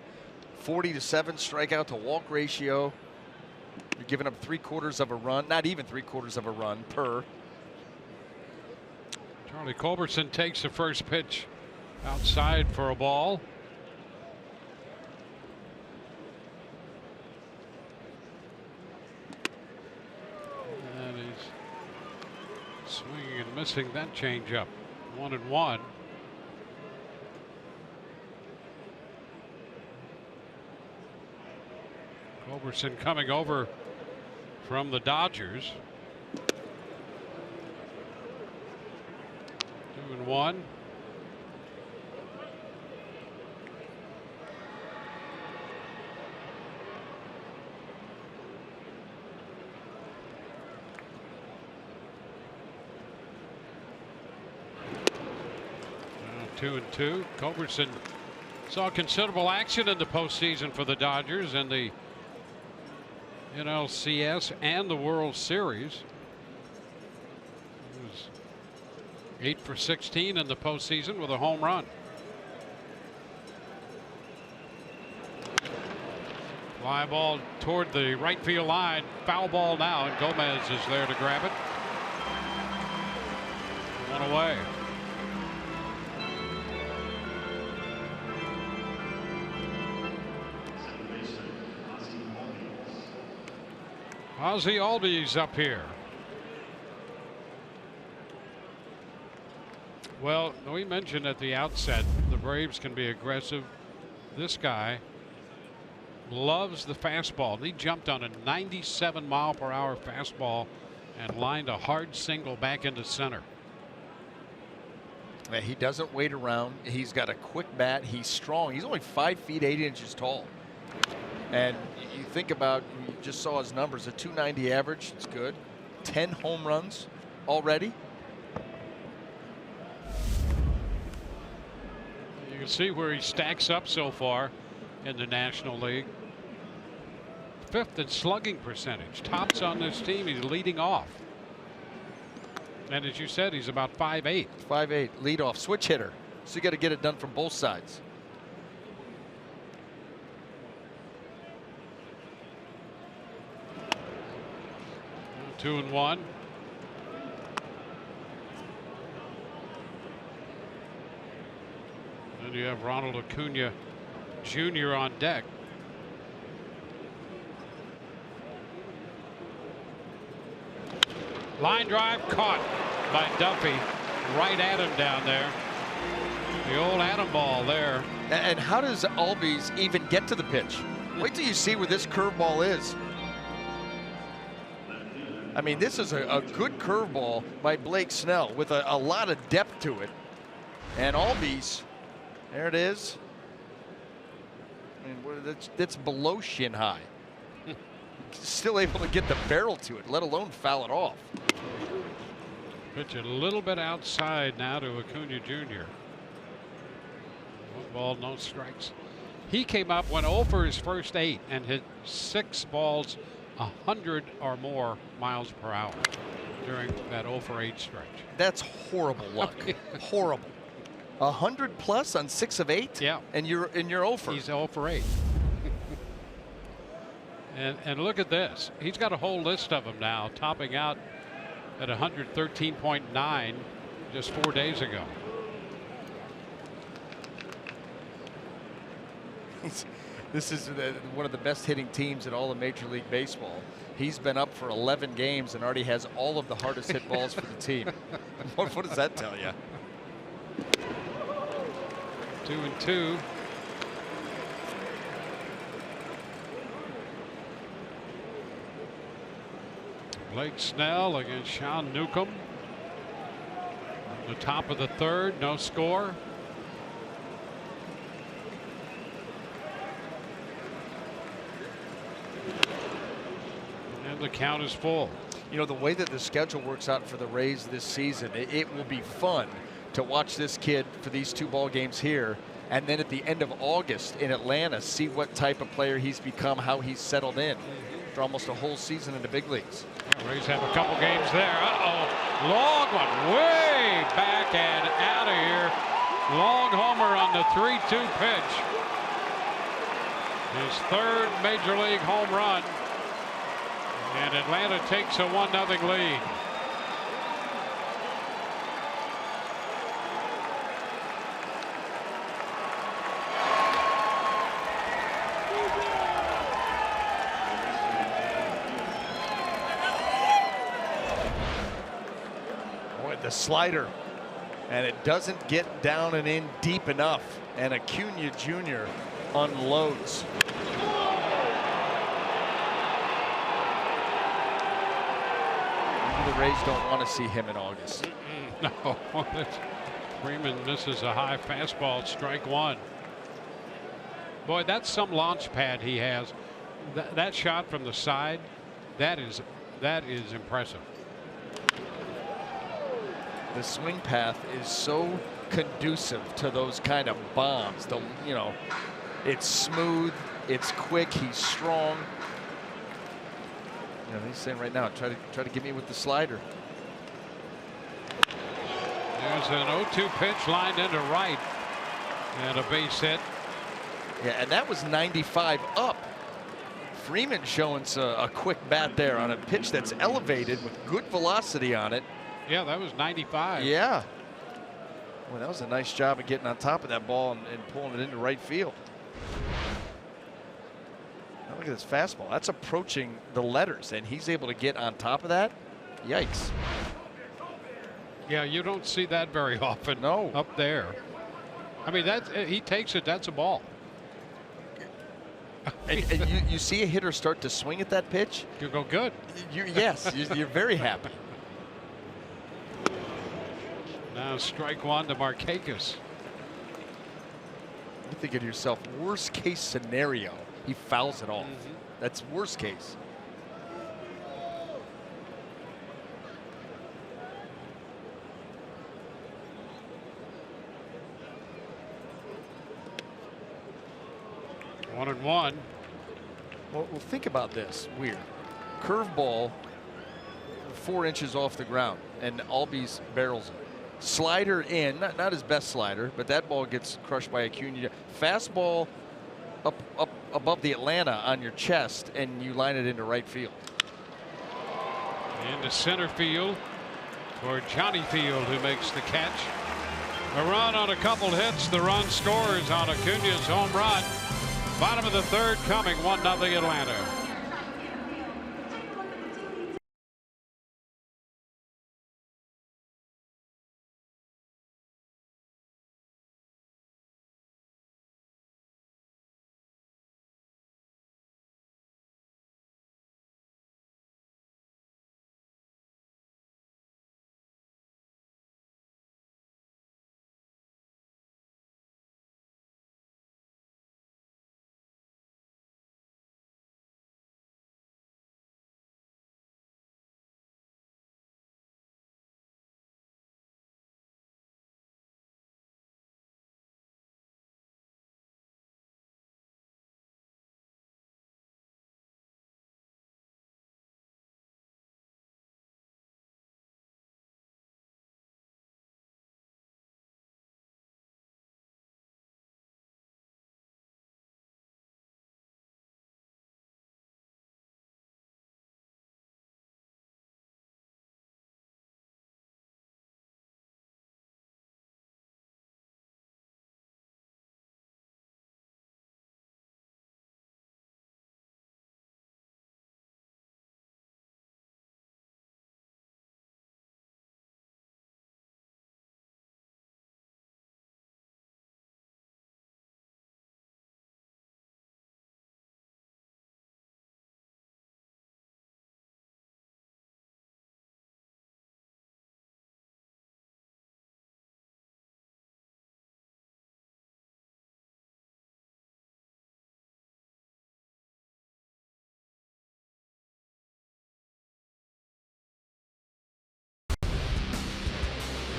40-7 strikeout to walk ratio. You're giving up 3/4 of a run, not even 3/4 of a run per. Charlie Culberson takes the first pitch outside for a ball. And he's swinging and missing that changeup. 1-1. Culberson coming over from the Dodgers. 2-1. Now 2-2. Culberson saw considerable action in the postseason for the Dodgers in the NLCS and the World Series. He was 8 for 16 in the postseason with a home run. Fly ball toward the right field line. Foul ball now, and Gomez is there to grab it. One away. Ozzie Albies up here. Well, we mentioned at the outset the Braves can be aggressive. This guy loves the fastball. He jumped on a 97-mile-per-hour fastball and lined a hard single back into center. He doesn't wait around. He's got a quick bat. He's strong. He's only 5 feet 8 inches tall. And you think about, you just saw his numbers, a 290 average. It's good. 10 home runs already. You can see where he stacks up so far in the National League. 5th in slugging percentage. Tops on this team. He's leading off. And as you said, he's about 5'8". 5'8", leadoff, switch hitter. So you got to get it done from both sides. Now 2-1. Then you have Ronald Acuna Jr. on deck. Line drive caught by Duffy, right at him down there. The old Adam ball there. And how does Albies even get to the pitch? Wait till you see where this curveball is. I mean, this is a good curveball by Blake Snell with a lot of depth to it. And Albies, there it is. I mean, that's below shin high. Still able to get the barrel to it, let alone foul it off. Pitch a little bit outside now to Acuna Jr. 1 ball, no strikes. He came up, went 0 for his first 8 and hit 6 balls 100 or more miles per hour during that 0 for 8 stretch. That's horrible luck. Horrible. 100 plus on 6 of 8? Yeah. And you're 0 for. He's 0 for 8. And look at this. He's got a whole list of them now, topping out at 113.9 just 4 days ago. This is one of the best hitting teams in all of Major League Baseball. He's been up for 11 games and already has all of the hardest hit balls for the team. What does that tell you? 2-2. Blake Snell against Sean Newcomb. The top of the 3rd, no score. And the count is full. You know, the way that the schedule works out for the Rays this season, it will be fun to watch this kid for these 2 ball games here and then at the end of August in Atlanta, see what type of player he's become, how he's settled in for almost a whole season in the big leagues. Rays have a couple games there. Uh-oh, long one, way back and out of here. Long homer on the 3-2 pitch. His third major league home run. And Atlanta takes a 1-0 lead. Boy, the slider. And it doesn't get down and in deep enough. And Acuna Jr. unloads. The Rays don't want to see him in August. No, Freeman misses a high fastball, strike one. Boy, that's some launch pad he has. That shot from the side, that is impressive. The swing path is so conducive to those kind of bombs. It's smooth, it's quick, he's strong. He's saying right now, try to get me with the slider. There's an 0-2 pitch lined into right, and a base hit. Yeah, and that was 95 up. Freeman showing a quick bat there on a pitch that's elevated with good velocity on it. Yeah, that was 95. Yeah. Well, that was a nice job of getting on top of that ball and pulling it into right field. Now look at this fastball. That's approaching the letters, and he's able to get on top of that. Yikes. Yeah, you don't see that very often. No. Up there. I mean, he takes it. That's a ball. And you see a hitter start to swing at that pitch. You go good. Yes, you're very happy. Now strike one to Markakis. You think of yourself, worst case scenario, he fouls it off. That's worst case. One and one. Well, think about this. Weird. Curveball 4 inches off the ground, and Albies barrels it. Slider in, not his best slider, but that ball gets crushed by Acuna. Fastball up above the Atlanta on your chest, and you line it into right field. Into center field for Johnny Field, who makes the catch. A run on a couple hits. The run scores on Acuna's home run. Bottom of the third coming, 1-0 Atlanta.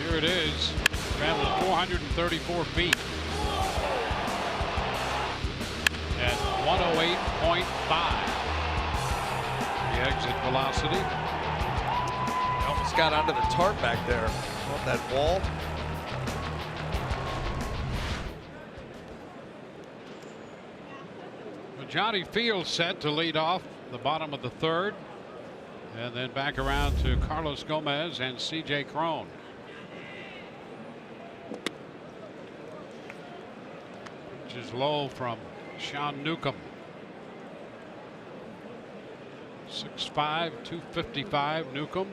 Here it is. Travels 434 feet. 108.5. The exit velocity. Almost got onto the tarp back there on that wall. Well, Johnny Fields set to lead off the bottom of the third. And then back around to Carlos Gomez and C.J. Cron. Which is low from Sean Newcomb. 6'5", 255 Newcomb.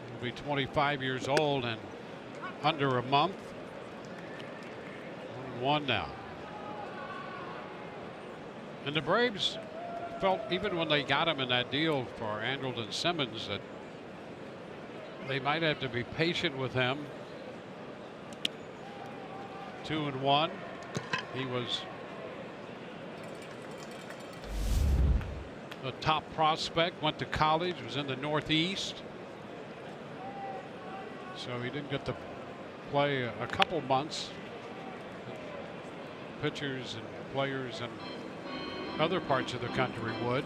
He'll be 25 years old in under a month. 1-1 now. And the Braves felt, even when they got him in that deal for Andrelton Simmons, that they might have to be patient with him. 2-1. He was a top prospect, went to college, was in the Northeast. So he didn't get to play a couple months. Pitchers and players and other parts of the country would.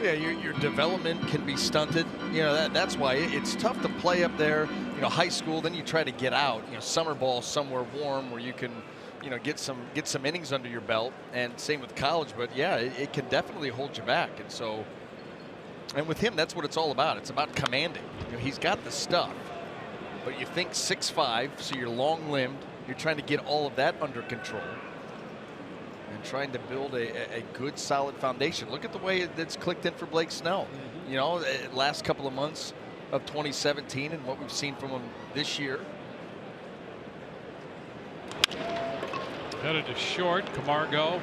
Yeah, your development can be stunted. You know, that's why it's tough to play up there. You know, high school, then you try to get out. You know, summer ball somewhere warm where you can, you know, get some innings under your belt. And same with college. But yeah, it can definitely hold you back. And so, and with him, that's what it's all about. It's about commanding. You know, he's got the stuff. But you think 6'5", so you're long-limbed. You're trying to get all of that under control. And trying to build a good, solid foundation. Look at the way that's clicked in for Blake Snell. You know, last couple of months of 2017 and what we've seen from him this year. Headed to short. Camargo.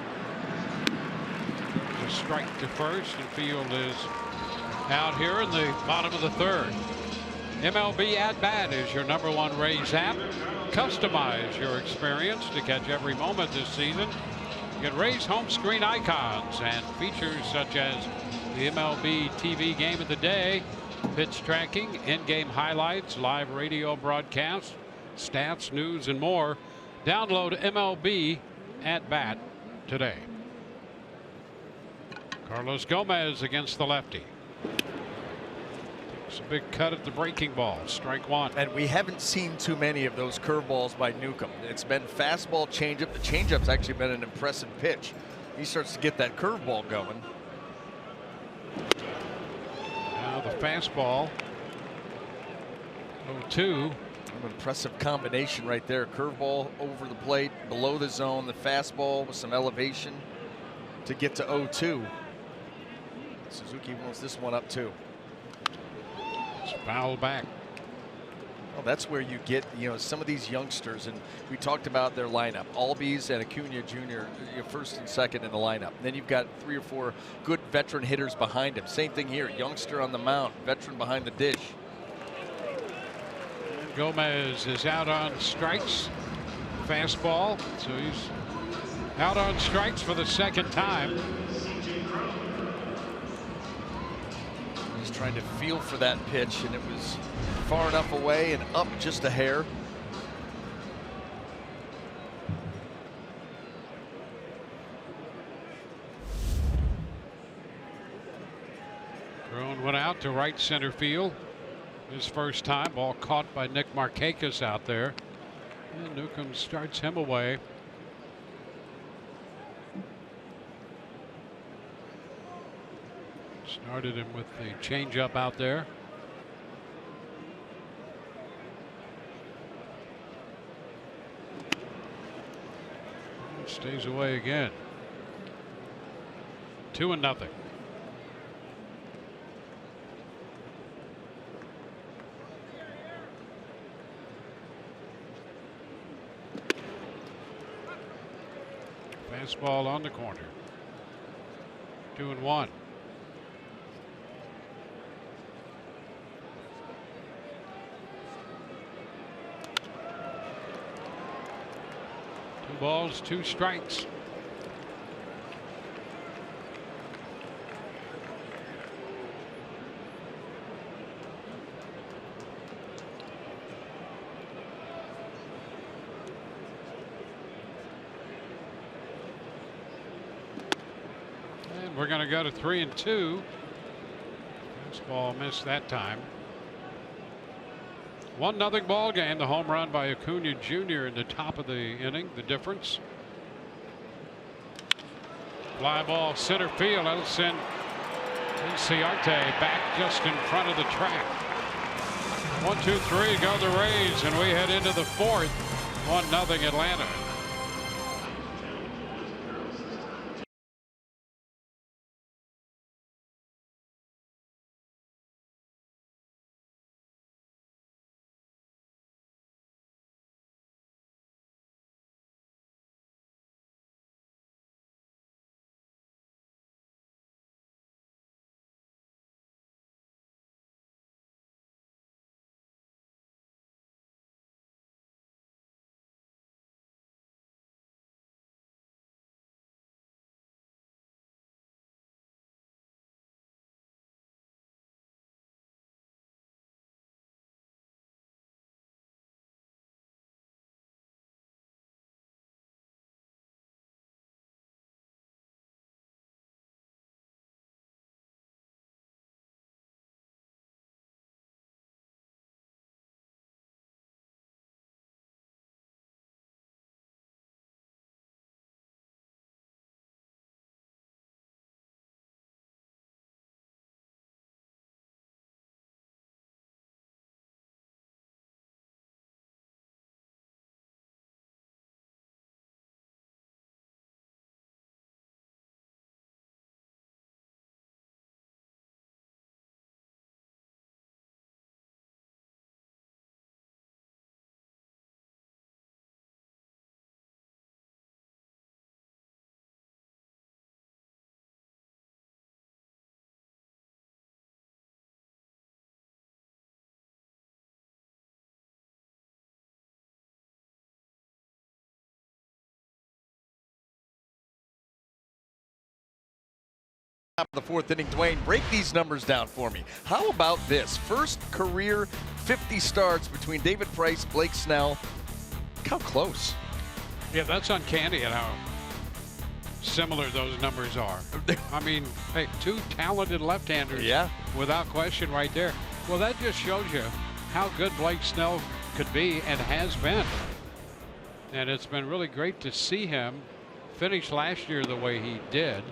A strike to first, and Field is out here in the bottom of the third. MLB At Bat is your #1 Rays app. Customize your experience to catch every moment this season. You can Rays home screen icons and features such as the MLB TV Game of the Day, pitch tracking, in-game highlights, live radio broadcasts, stats, news, and more. Download MLB At Bat today. Carlos Gomez against the lefty. It's a big cut at the breaking ball. Strike one. And we haven't seen too many of those curveballs by Newcomb. It's been fastball, changeup. The changeup's actually been an impressive pitch. He starts to get that curveball going. Now the fastball. 0-2. An impressive combination right there. Curveball over the plate, below the zone, the fastball with some elevation to get to 0-2. Suzuki wants this one up too. Foul back. Well, that's where you get, you know, some of these youngsters, and we talked about their lineup. Albies and Acuna Jr., you know, first and second in the lineup. Then you've got 3 or 4 good veteran hitters behind him. Same thing here, youngster on the mound, veteran behind the dish. And Gomez is out on strikes. Fastball, so he's out on strikes for the second time. Trying to feel for that pitch, and it was far enough away and up just a hair. Cron went out to right center field. His first time. Ball caught by Nick Markakis out there. And Newcomb starts him away. Started him with the changeup out there. Stays away again. 2-0. Fastball on the corner. 2-1. Balls, 2 strikes. we're going to go to 3-2. Fastball missed that time. 1-0 ball game. The home run by Acuna Jr. in the top of the inning. The difference. Fly ball center field. That'll send Inciarte back just in front of the track. 1-2-3 go the Rays, and we head into the fourth. 1-0 Atlanta. Top of the fourth inning. Dwayne, break these numbers down for me. How about this? First career 50 starts between David Price, Blake Snell. How close? Yeah, that's uncanny at how similar those numbers are. I mean, hey, two talented left-handers. Yeah. Without question right there. Well, that just shows you how good Blake Snell could be and has been. And it's been really great to see him finish last year the way he did,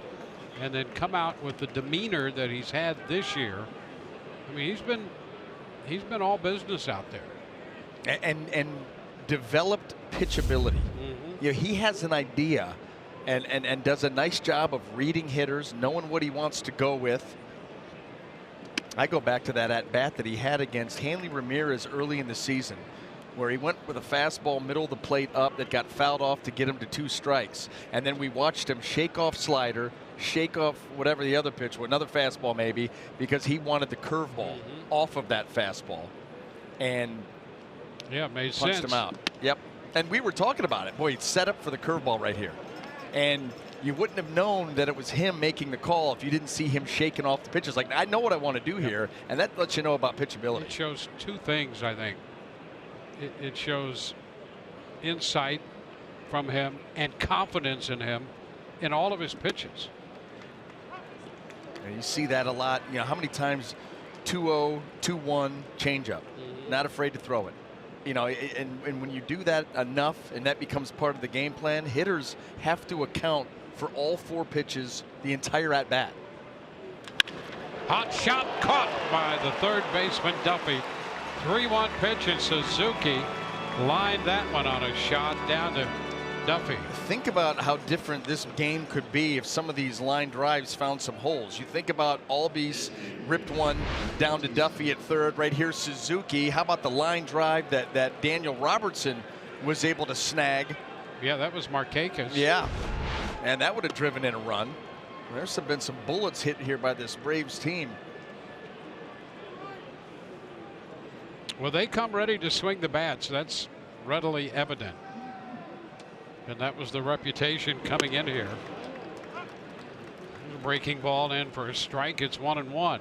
and then come out with the demeanor that he's had this year. I mean, he's been all business out there. And developed pitchability. You know, he has an idea and does a nice job of reading hitters, knowing what he wants to go with. I go back to that at bat that he had against Hanley Ramirez early in the season, where he went with a fastball middle of the plate up that got fouled off to get him to 2 strikes. And then we watched him shake off slider, shake off whatever the other pitch was, another fastball maybe, because he wanted the curveball off of that fastball. And yeah, it made punched sense. him out. Yep. And we were talking about it. Boy, it's set up for the curveball right here. And you wouldn't have known that it was him making the call if you didn't see him shaking off the pitches. Like, I know what I want to do here, and that lets you know about pitchability. It shows two things, I think. It shows insight from him and confidence in him in all of his pitches. And you see that a lot. You know, how many times 2-0, 2-1 changeup, not afraid to throw it. You know, and when you do that enough and that becomes part of the game plan, hitters have to account for all 4 pitches the entire at bat. Hot shot caught by the third baseman Duffy. 3-1 pitch, and Suzuki lined that one on a shot down to Duffy. Think about how different this game could be if some of these line drives found some holes. You think about Albies ripped one down to Duffy at third. Right here, Suzuki. How about the line drive that Daniel Robertson was able to snag? Yeah, that was Markakis. Yeah, and that would have driven in a run. There's been some bullets hit here by this Braves team. Well, they come ready to swing the bats. That's readily evident. And that was the reputation coming in here. Breaking ball in for a strike. It's 1-1.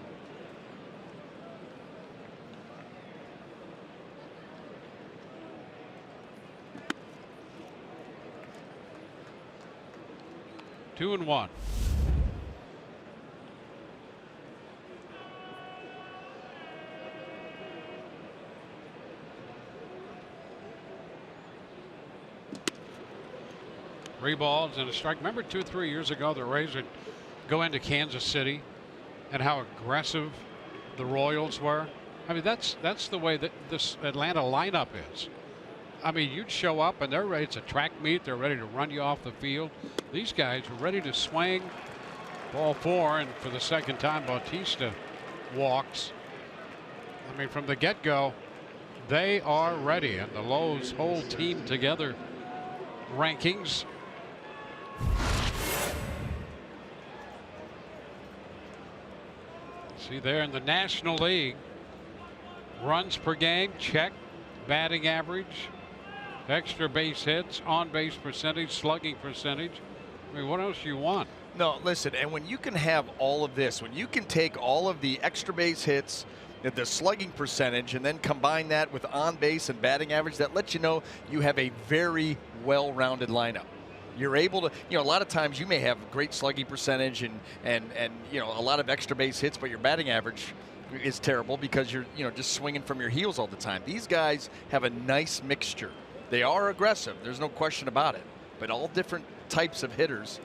Two and 1. 3 balls and a strike. Remember 2 or 3 years ago, the Rays would go into Kansas City and how aggressive the Royals were. I mean, that's the way that this Atlanta lineup is. I mean, you'd show up and they're ready. It's a track meet. They're ready to run you off the field. These guys are ready to swing. Ball 4, and for the second time, Bautista walks. I mean, from the get-go, they are ready, and the Lowe's whole team together rankings. See there in the National League, runs per game, check, batting average, extra base hits, on base percentage, slugging percentage. I mean, what else do you want? No, listen, and when you can have all of this, when you can take all of the extra base hits, the slugging percentage, and then combine that with on base and batting average, that lets you know you have a very well-rounded lineup. You're able to, a lot of times you may have great slugging percentage and a lot of extra base hits, but your batting average is terrible because you're, just swinging from your heels all the time. These guys have a nice mixture. They are aggressive. There's no question about it. But all different types of hitters,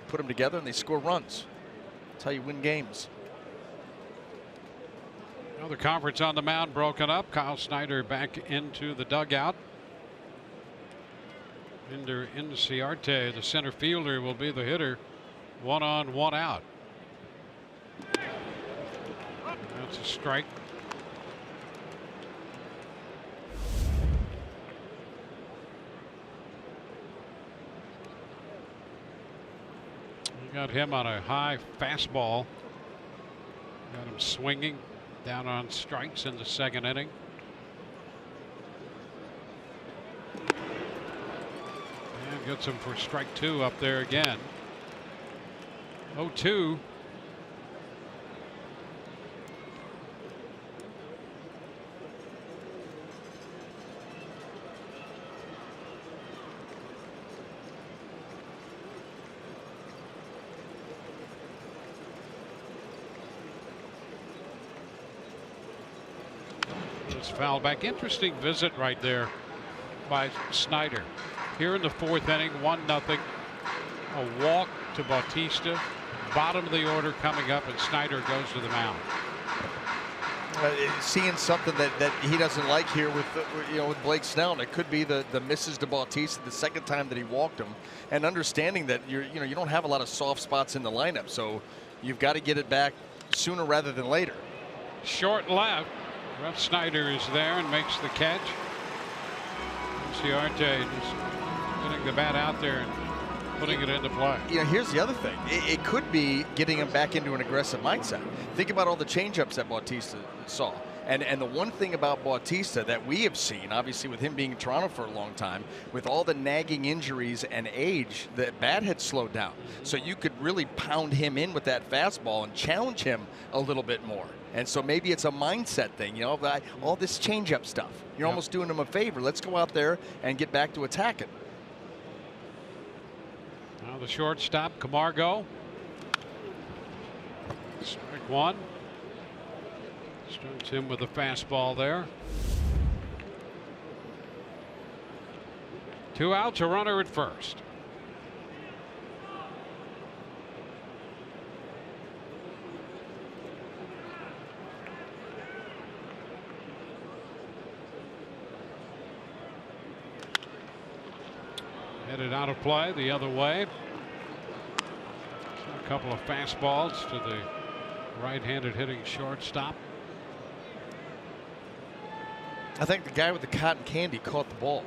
put them together and they score runs. That's how you win games. Well, the conference on the mound broken up. Kyle Snyder back into the dugout. Ender Inciarte, the center fielder, will be the hitter. 1 on, 1 out. That's a strike. We got him on a high fastball. Got him swinging down on strikes in the second inning. And gets him for strike 2 up there again. 0-2. Foul back. Interesting visit right there by Snyder. Here in the 4th inning, 1-0. A walk to Bautista. Bottom of the order coming up, and Snyder goes to the mound. Seeing something that he doesn't like here with with Blake Snell, and it could be the misses to Bautista the second time that he walked him, and understanding that you don't have a lot of soft spots in the lineup, so you've got to get it back sooner rather than later. Short left. Rough Snyder is there and makes the catch. Inciarte just getting the bat out there and putting it into play. Here's the other thing. It could be getting him back into an aggressive mindset. Think about all the changeups that Bautista saw. And the one thing about Bautista that we have seen, obviously with him being in Toronto for a long time, with all the nagging injuries and age, the bat had slowed down. So you could really pound him in with that fastball and challenge him a little bit more. And so maybe it's a mindset thing, all this changeup stuff. You're almost doing him a favor. Let's go out there and get back to attacking. Now the shortstop, Camargo. Strike 1. Starts him with a fastball there. 2 outs, a runner at first. Headed out of play the other way. A couple of fastballs to the right-handed hitting shortstop. I think the guy with the cotton candy caught the ball.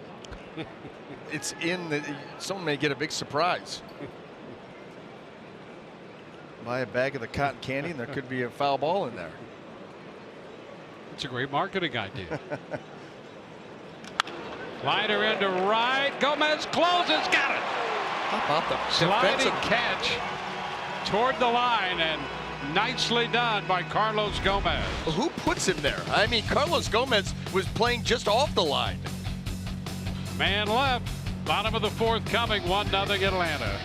It's in the. Someone may get a big surprise. Buy a bag of the cotton candy, and there could be a foul ball in there. It's a great marketing idea. Slider into right. Gomez closes. Got it. How about the sliding catch toward the line, and nicely done by Carlos Gomez. Who puts him there? I mean, Carlos Gomez was playing just off the line. Man left. Bottom of the 4th coming. 1-0 Atlanta.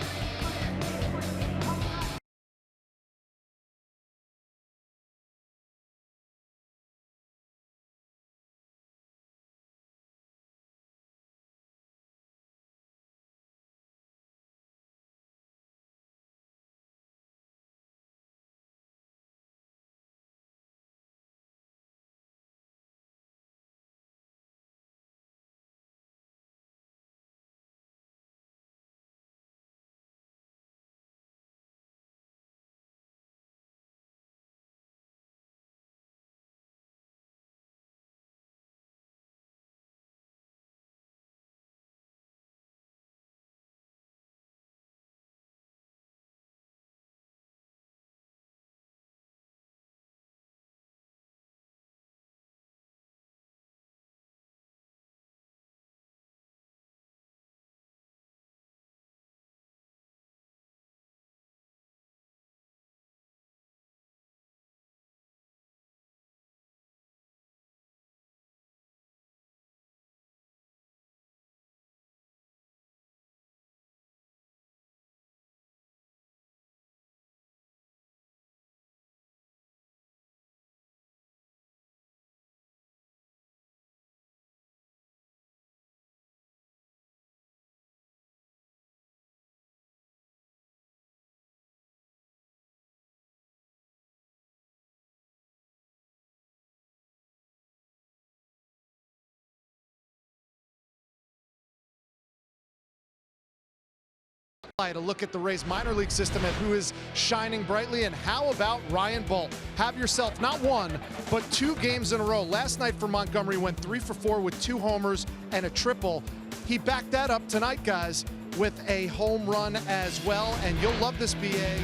To look at the Rays minor league system and who is shining brightly. And how about Ryan Bolt? Have yourself not one, but 2 games in a row. Last night for Montgomery went 3 for 4 with 2 homers and a triple. He backed that up tonight, guys, with a home run as well. And you'll love this, BA.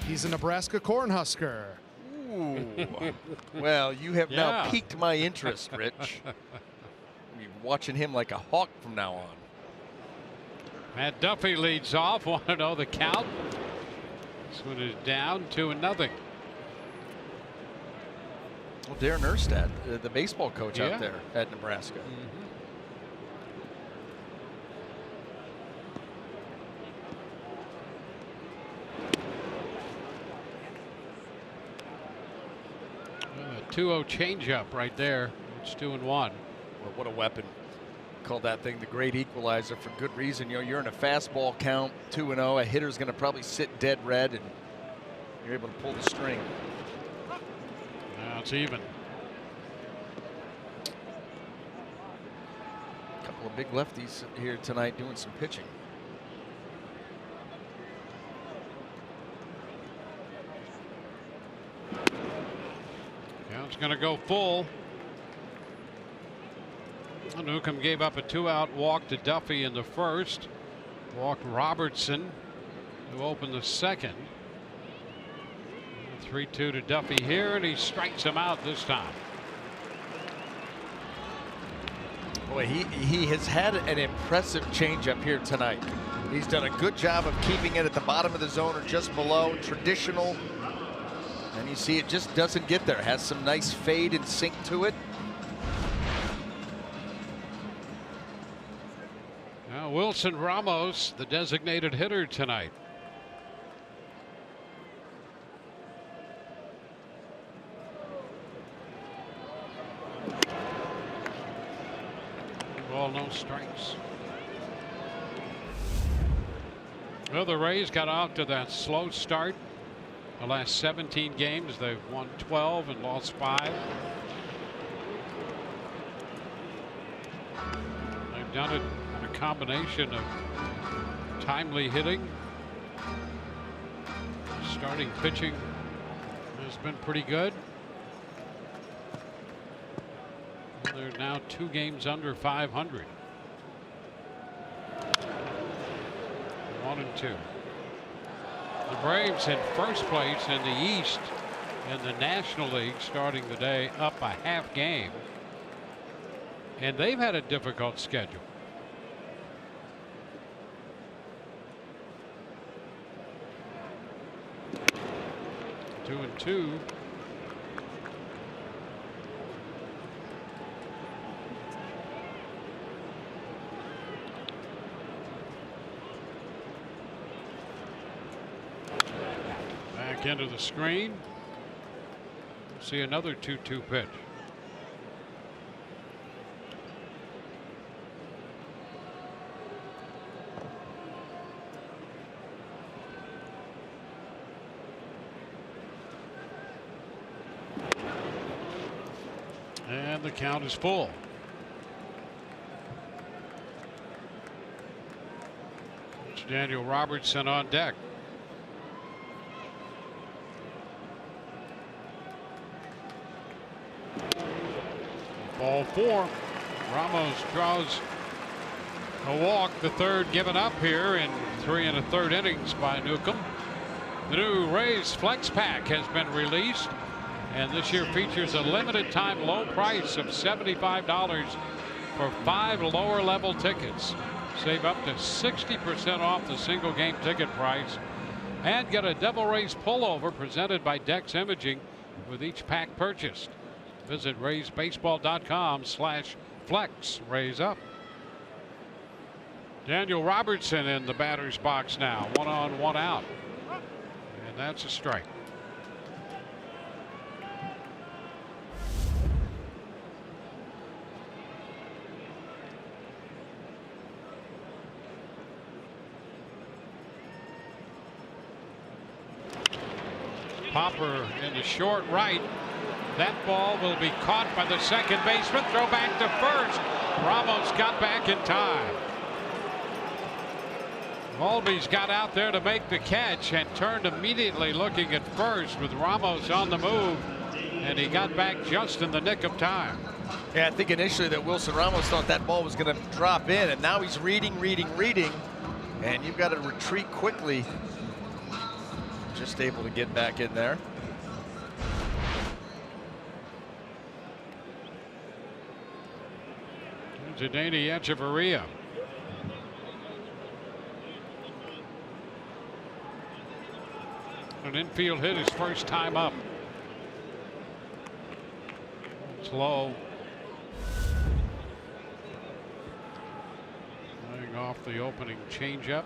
He's a Nebraska Cornhusker. Ooh. Well, you have now piqued my interest, Rich. I'll be watching him like a hawk from now on. Matt Duffy leads off. 1-0 the count. This one is down 2-0. Well, Darren Erstad, the baseball coach out there at Nebraska. A 2-0 changeup right there. It's 2-1. Well, what a weapon. Call that thing the great equalizer for good reason. You know, you're in a fastball count, 2-0. A hitter's going to probably sit dead red, and you're able to pull the string. Now it's even. A couple of big lefties here tonight doing some pitching. Count's going to go full. Newcomb gave up a 2-out walk to Duffy in the first. Walked Robertson, who opened the second. 3-2 to Duffy here, and he strikes him out this time. Boy, he has had an impressive changeup here tonight. He's done a good job of keeping it at the bottom of the zone or just below, traditional. And you see it just doesn't get there. Has some nice fade and sink to it. Now Wilson Ramos, the designated hitter tonight. Ball, no strikes. Well, the Rays got out to that slow start. The last 17 games, they've won 12 and lost 5. They've done it in a combination of timely hitting. Starting pitching has been pretty good. They're now 2 games under 500. 1-2. The Braves in first place in the East in the National League, starting the day up a half game. And they've had a difficult schedule. Two and two. Back into the screen. See another 2-2 pitch. And the count is full. It's Daniel Robertson on deck. Ball 4. Ramos draws a walk, the third given up here in 3 1/3 innings by Newcomb. The new Rays Flex Pack has been released, and this year features a limited time low price of $75 for 5 lower level tickets. Save up to 60% off the single game ticket price and get a Devil Rays pullover presented by Dex Imaging with each pack purchased. Visit RaysBaseball.com/flex. Rays up. Daniel Robertson in the batter's box now. 1 on, 1 out. And that's a strike. Popper in the short right. That ball will be caught by the second baseman. Throw back to first. Ramos got back in time. Volbe's got out there to make the catch and turned immediately looking at first with Ramos on the move, and he got back just in the nick of time. Yeah, I think initially that Wilson Ramos thought that ball was going to drop in, and now he's reading, and you've got to retreat quickly. Just able to get back in there. Zdeno Echeverria. An infield hit his first time up. It's low. Laying off the opening changeup.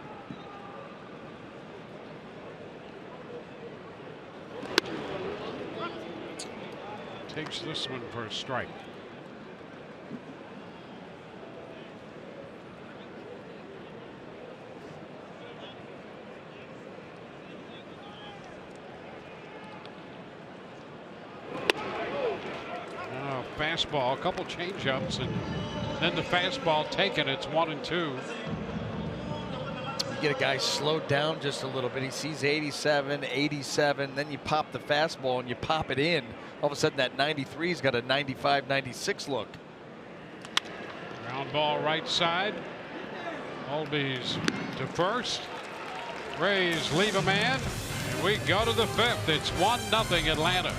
Takes this one for a strike. Fastball, a couple changeups, and then the fastball taken. It's 1-2. You get a guy slowed down just a little bit. He sees 87, 87. Then you pop the fastball and you pop it in. All of a sudden, that 93's got a 95, 96 look. Ground ball right side. Volbe's to first. Rays leave a man, and we go to the fifth. It's 1-0 Atlanta.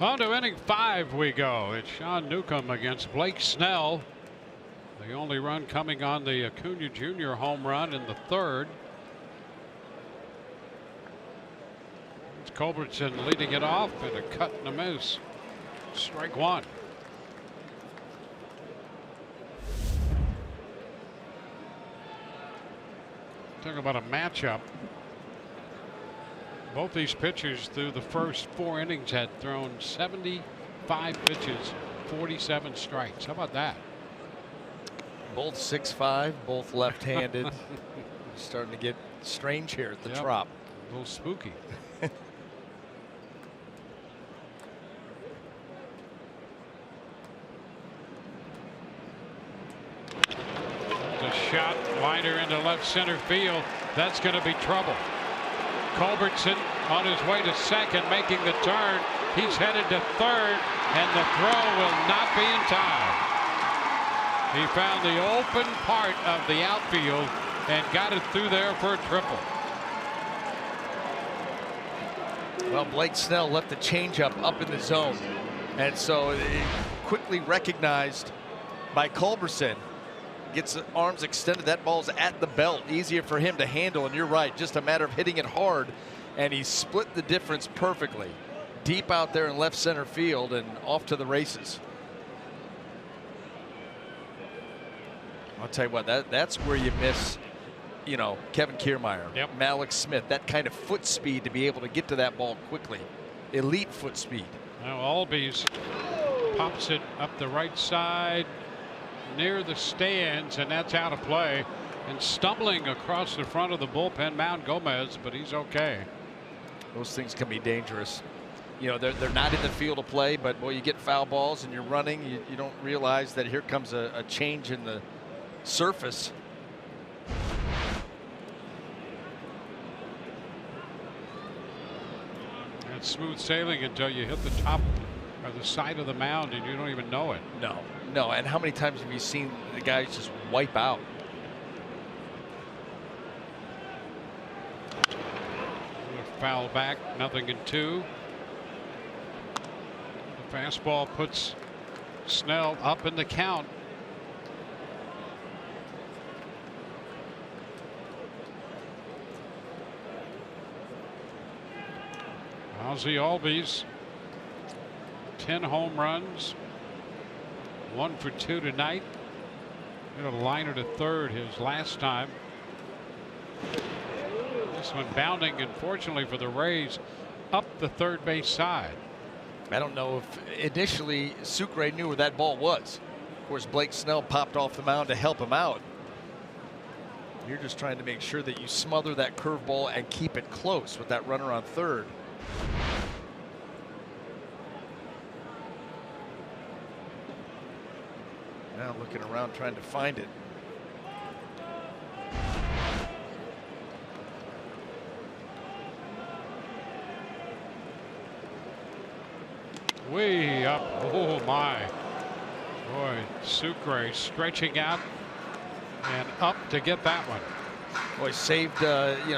On to inning 5 we go. It's Sean Newcomb against Blake Snell. The only run coming on the Acuna Jr. home run in the third. It's Culbertson leading it off, and a cut and a miss. Strike one. Talk about a matchup. Both these pitchers through the first 4 innings had thrown 75 pitches, 47 strikes. How about that? Both 6'5", both left-handed. Starting to get strange here at the Trop. A little spooky. The shot liner into left center field. That's going to be trouble. Culbertson on his way to second, making the turn. He's headed to third, and the throw will not be in time. He found the open part of the outfield and got it through there for a triple. Well, Blake Snell left the changeup up in the zone, and so it quickly recognized by Culbertson. gets the arms extended. That ball's at the belt, easier for him to handle. And you're right, just a matter of hitting it hard. And he split the difference perfectly. Deep out there in left center field and off to the races. I'll tell you what, that's where you miss, you know, Kevin Kiermaier, Malik Smith, that kind of foot speed to be able to get to that ball quickly. Elite foot speed. Now Albies pops it up the right side near the stands, and that's out of play. And stumbling across the front of the bullpen mound, Gomez, but he's okay. Those things can be dangerous. You know, they're not in the field of play, but boy, you get foul balls and you're running, you don't realize that here comes a change in the surface. It's smooth sailing until you hit the top or the side of the mound and you don't even know it. No, and how many times have you seen the guys just wipe out? Foul back, 0-2. The fastball puts Snell up in the count. Ozzie Albies, 10 home runs, 1 for 2 tonight. Hit a liner to third his last time. This one bounding, unfortunately for the Rays, up the third base side. I don't know if initially Sucre knew where that ball was. Of course, Blake Snell popped off the mound to help him out. You're just trying to make sure that you smother that curveball and keep it close with that runner on third. Now looking around trying to find it. Way up. Oh my. Boy, Sucre stretching out and up to get that one. Boy, saved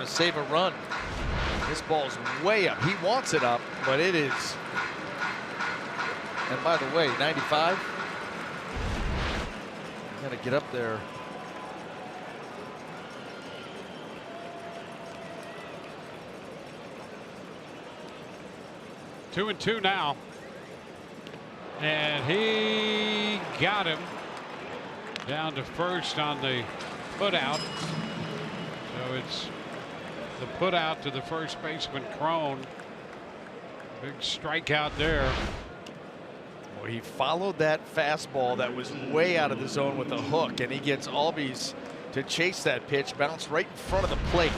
save a run. This ball's way up. He wants it up, but it is. And by the way, 95. Got to get up there. Two and two now. And he got him down to first on the put out. So it's the put out to the first baseman, Crone. Big strikeout there. Well, he followed that fastball that was way out of the zone with a hook, and he gets Albies to chase that pitch, bounce right in front of the plate.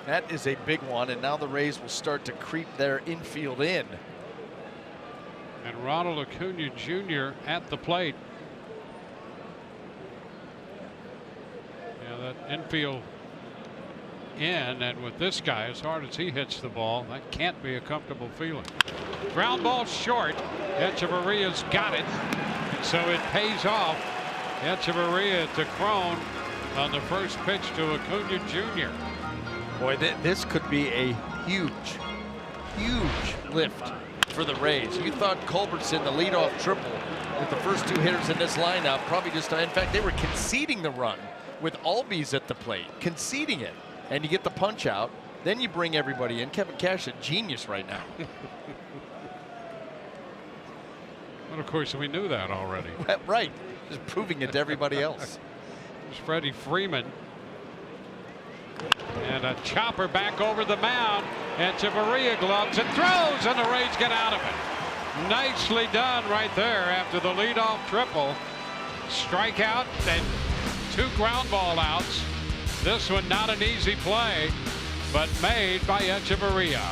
That is a big one, and now the Rays will start to creep their infield in. And Ronald Acuna Jr. at the plate. Yeah, that infield in, and with this guy, as hard as he hits the ball, that can't be a comfortable feeling. Ground ball short. Echeverria's got it, and so it pays off. Echeverria to Crone on the first pitch to Acuna Jr. Boy, this could be a huge lift for the Rays. You thought Culbertson, the leadoff triple, with the first two hitters in this lineup, probably just, in fact, they were conceding the run with Albies at the plate, conceding it. And you get the punch out, then you bring everybody in. Kevin Cash, a genius right now. Well, of course, we knew that already. Right, just proving it to everybody else. There's Freddie Freeman. And a chopper back over the mound. Echeverria gloves and throws, and the Rays get out of it. Nicely done right there after the leadoff triple. Strikeout and 2 ground ball outs. This one not an easy play, but made by Echeverria.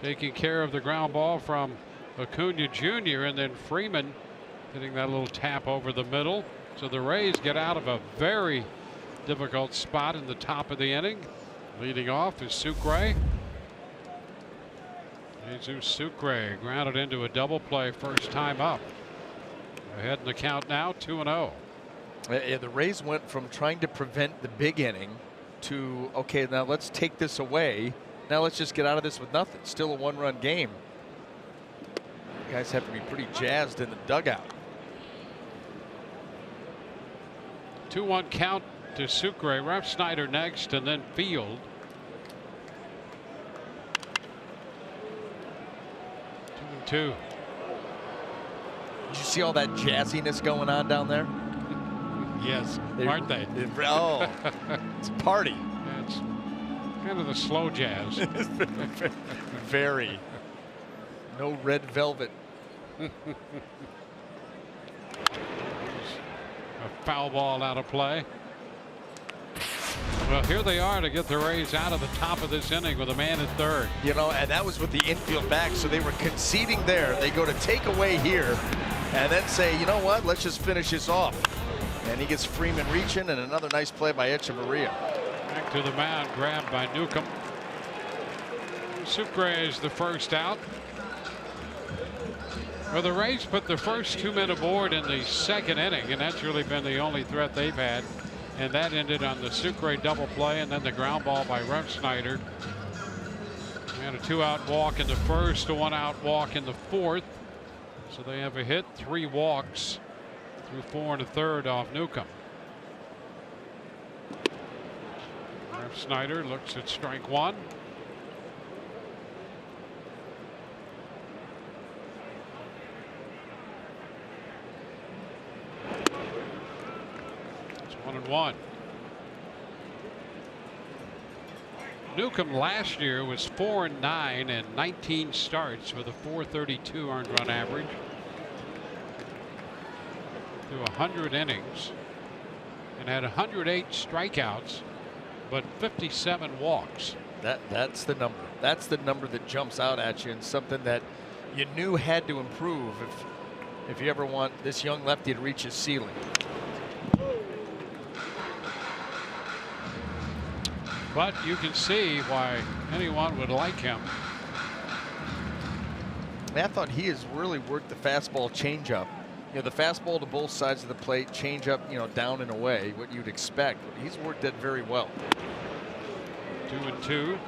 taking care of the ground ball from Acuna Jr. and then Freeman hitting that little tap over the middle. So the Rays get out of a very difficult spot in the top of the inning. Leading off is Sucre. Jesus Sucre grounded into a double play first time up. Ahead in the count now, 2-0. Yeah, the Rays went from trying to prevent the big inning to, okay, now let's take this away. Now let's just get out of this with nothing. Still a one-run game. You guys have to be pretty jazzed in the dugout. 2-1 count to Sucre. Ref Snyder next, and then Field. 2-2. Did you see all that jazziness going on down there? Yes, aren't they? Oh, it's a party. Yeah, it's kind of the slow jazz. Very. No red velvet. A foul ball out of play. Well, here they are to get the Rays out of the top of this inning with a man at third. You know, and that was with the infield back, so they were conceding there. They go to take away here and then say, you know what, let's just finish this off. And he gets Freeman reaching, and another nice play by Echeverria. Back to the mound, grabbed by Newcomb. Sucre is the first out. Well, the Rays put the first 2 men aboard in the second inning, and that's really been the only threat they've had. And that ended on the Sucre double play, and then the ground ball by Ref Snyder. And a 2-out walk in the first, a 1-out walk in the fourth. So they have a hit, 3 walks through 4 1/3 off Newcomb. Ref Snyder looks at strike one. It's 1-1. Newcomb last year was 4-9 and 19 starts with a .432 earned run average through 100 innings and had 108 strikeouts but 57 walks. That's the number. That's the number that jumps out at you, and something that you knew had to improve if you ever want this young lefty to reach his ceiling. But you can see why anyone would like him. I thought he has really worked the fastball changeup. You know, the fastball to both sides of the plate, changeup, you know, down and away, what you'd expect. But he's worked that very well. 2-2.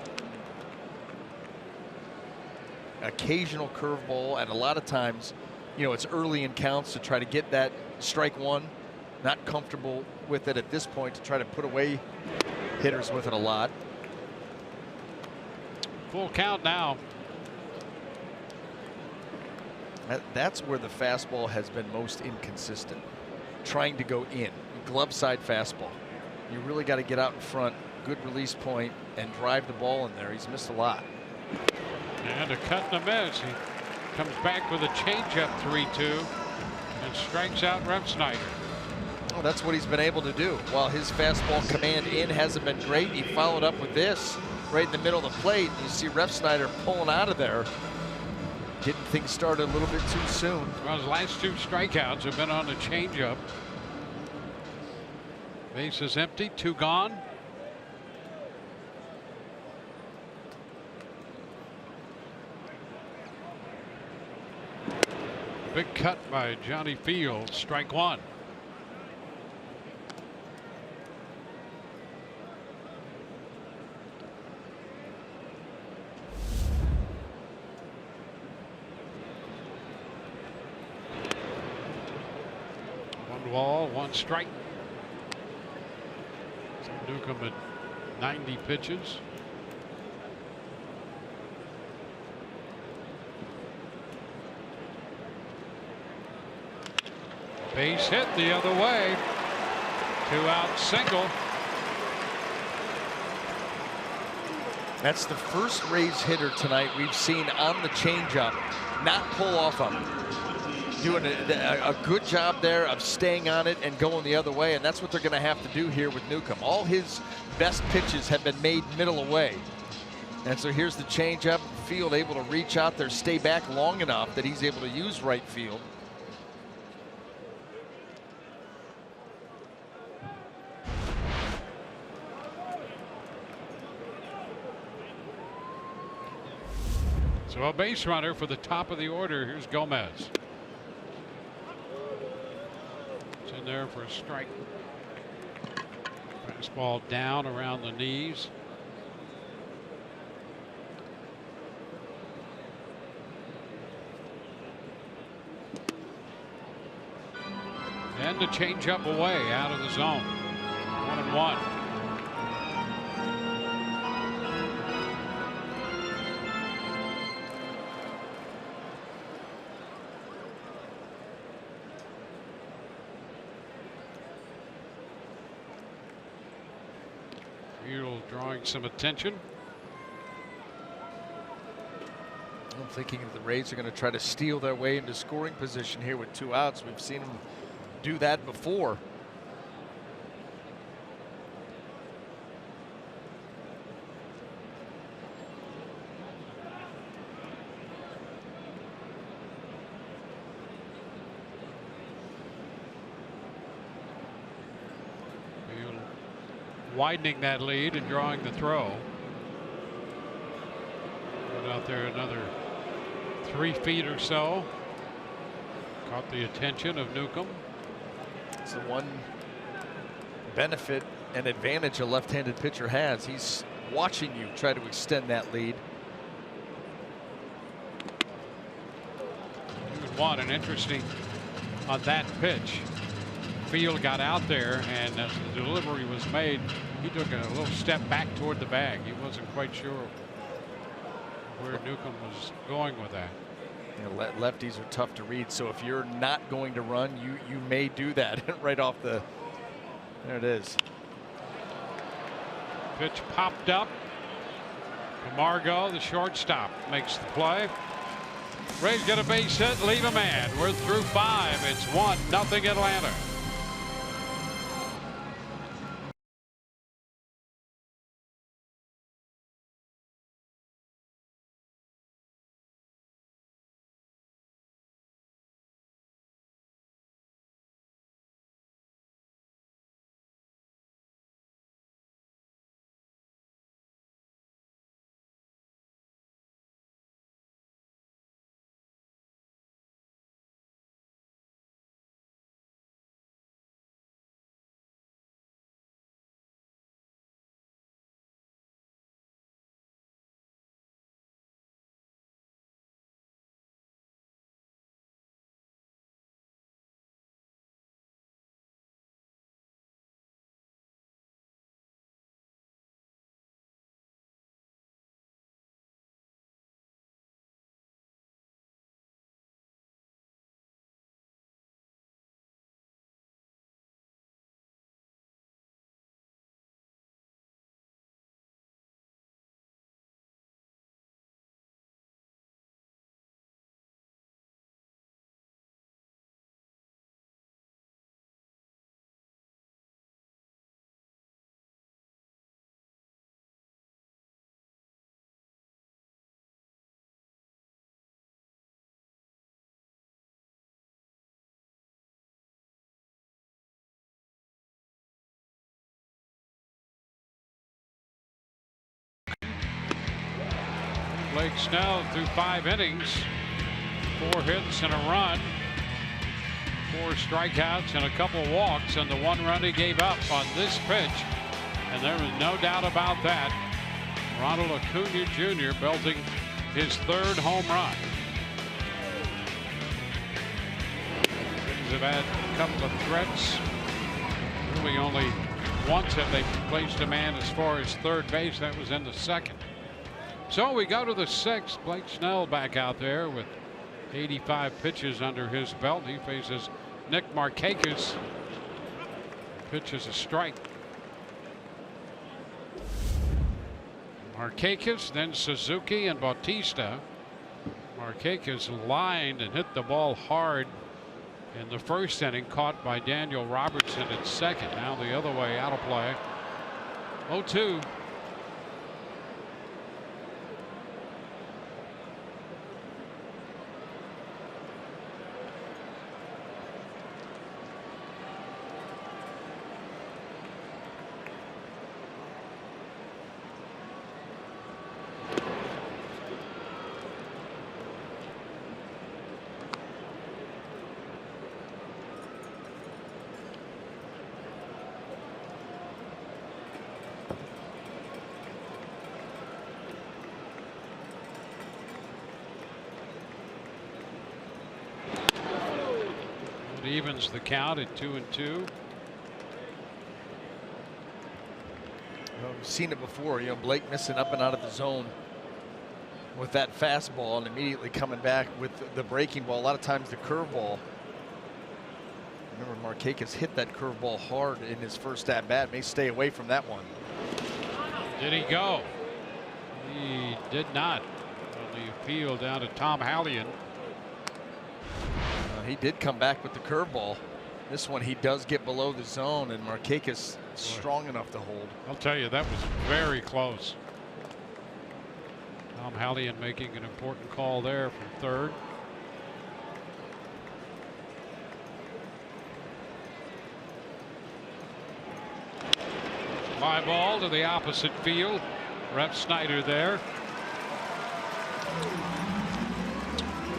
Occasional curveball, and a lot of times, you know, it's early in counts to try to get that strike one. Not comfortable with it at this point to try to put away hitters with it a lot. Full count now. That's where the fastball has been most inconsistent. Trying to go in. Glove side fastball. You really got to get out in front, good release point, and drive the ball in there. He's missed a lot. And a cut and a miss. He comes back with a changeup 3-2 and strikes out Ref Snyder. Well, that's what he's been able to do. While his fastball command in hasn't been great, he followed up with this right in the middle of the plate. You see Ref Snyder pulling out of there. Getting things started a little bit too soon. Well, his last 2 strikeouts have been on the changeup. Base is empty, 2 gone. Big cut by Johnny Field, strike one. One ball, 1 strike. Newcomb at 90 pitches. Base hit the other way. 2-out single. That's the first Rays hitter tonight we've seen on the changeup not pull off of it. Doing a good job there of staying on it and going the other way, and that's what they're going to have to do here with Newcomb. All his best pitches have been made middle away. And so here's the changeup, field, able to reach out there, stay back long enough that he's able to use right field. So a base runner for the top of the order. Here's Gomez. It's in there for a strike. Fastball down around the knees. And the changeup away out of the zone. 1-1. Field drawing some attention. I'm thinking the Rays are going to try to steal their way into scoring position here with 2 outs. We've seen them do that before. Widening that lead and drawing the throw. Put out there another 3 feet or so. Caught the attention of Newcomb. It's the one benefit and advantage a left-handed pitcher has. He's watching you try to extend that lead. 2-1, and interesting on that pitch. Field got out there, and as the delivery was made, he took a little step back toward the bag. He wasn't quite sure where Newcomb was going with that. You know, lefties are tough to read, so if you're not going to run, you may do that right off the. There it is. Pitch popped up. Camargo, the shortstop, makes the play. Rays get a base hit, leave a man. We're through 5. It's 1-0 Atlanta. Blake Snell through 5 innings, 4 hits and a run, 4 strikeouts and a couple walks, and the 1 run he gave up on this pitch. And there was no doubt about that. Ronald Acuna Jr. belting his 3rd home run. Things have had a couple of threats. Really only once have they placed a man as far as 3rd base. That was in the 2nd. So we go to the 6th. Blake Snell back out there with 85 pitches under his belt. He faces Nick Markakis. Pitch is a strike. Markakis, then Suzuki and Bautista. Markakis lined and hit the ball hard in the 1st inning, caught by Daniel Robertson at 2nd. Now the other way, out of play. 0-2. It evens the count at 2-2. Well, we've seen it before. You know, Blake missing up and out of the zone with that fastball and immediately coming back with the breaking ball. A lot of times the curveball. Remember, Markakis hit that curveball hard in his first at bat. May stay away from that one. Did he go? He did not. On the appeal down to Tom Hallion. He did come back with the curveball. This one he does get below the zone, and Markakis strong enough to hold. I'll tell you, that was very close. Tom Hallion making an important call there from third. Fly ball to the opposite field. Rep Snyder there.